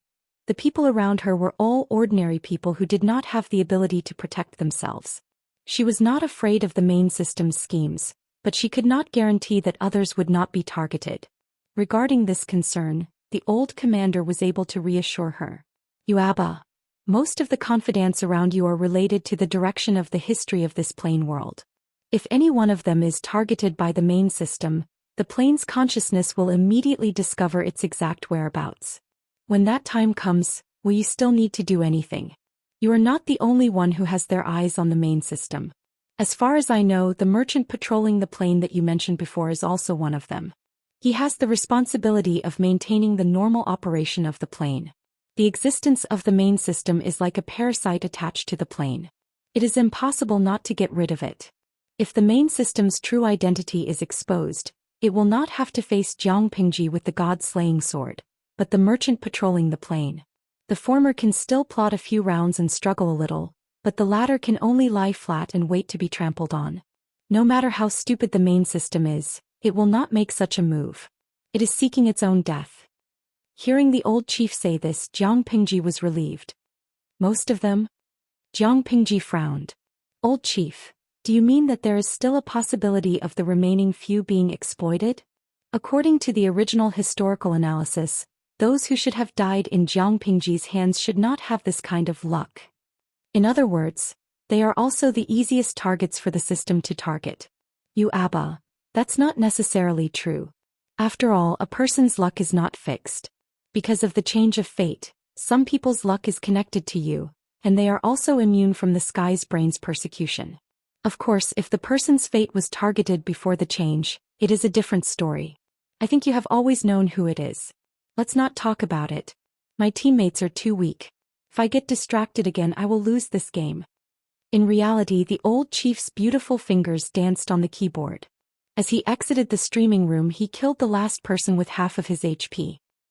the people around her were all ordinary people who did not have the ability to protect themselves. She was not afraid of the main system's schemes, but she could not guarantee that others would not be targeted. Regarding this concern, the old commander was able to reassure her. You Abba, most of the confidants around you are related to the direction of the history of this plane world. If any one of them is targeted by the main system, the plane's consciousness will immediately discover its exact whereabouts. When that time comes, will you still need to do anything? You are not the only one who has their eyes on the main system. As far as I know, the merchant patrolling the plane that you mentioned before is also one of them. He has the responsibility of maintaining the normal operation of the plane. The existence of the main system is like a parasite attached to the plane. It is impossible not to get rid of it. If the main system's true identity is exposed, it will not have to face Jiang Pingji with the god-slaying sword, but the merchant patrolling the plane. The former can still plot a few rounds and struggle a little, but the latter can only lie flat and wait to be trampled on. No matter how stupid the main system is, it will not make such a move. It is seeking its own death. Hearing the old chief say this, Jiang Pingji was relieved. Most of them? Jiang Pingji frowned. Old chief, do you mean that there is still a possibility of the remaining few being exploited? According to the original historical analysis, those who should have died in Jiang Pingji's hands should not have this kind of luck. In other words, they are also the easiest targets for the system to target. You Abba, that's not necessarily true. After all, a person's luck is not fixed. Because of the change of fate, some people's luck is connected to you, and they are also immune from the sky's brain's persecution. Of course, if the person's fate was targeted before the change, it is a different story. I think you have always known who it is. Let's not talk about it. My teammates are too weak. If I get distracted again, I will lose this game. In reality, the old chief's beautiful fingers danced on the keyboard. As he exited the streaming room, he killed the last person with half of his HP.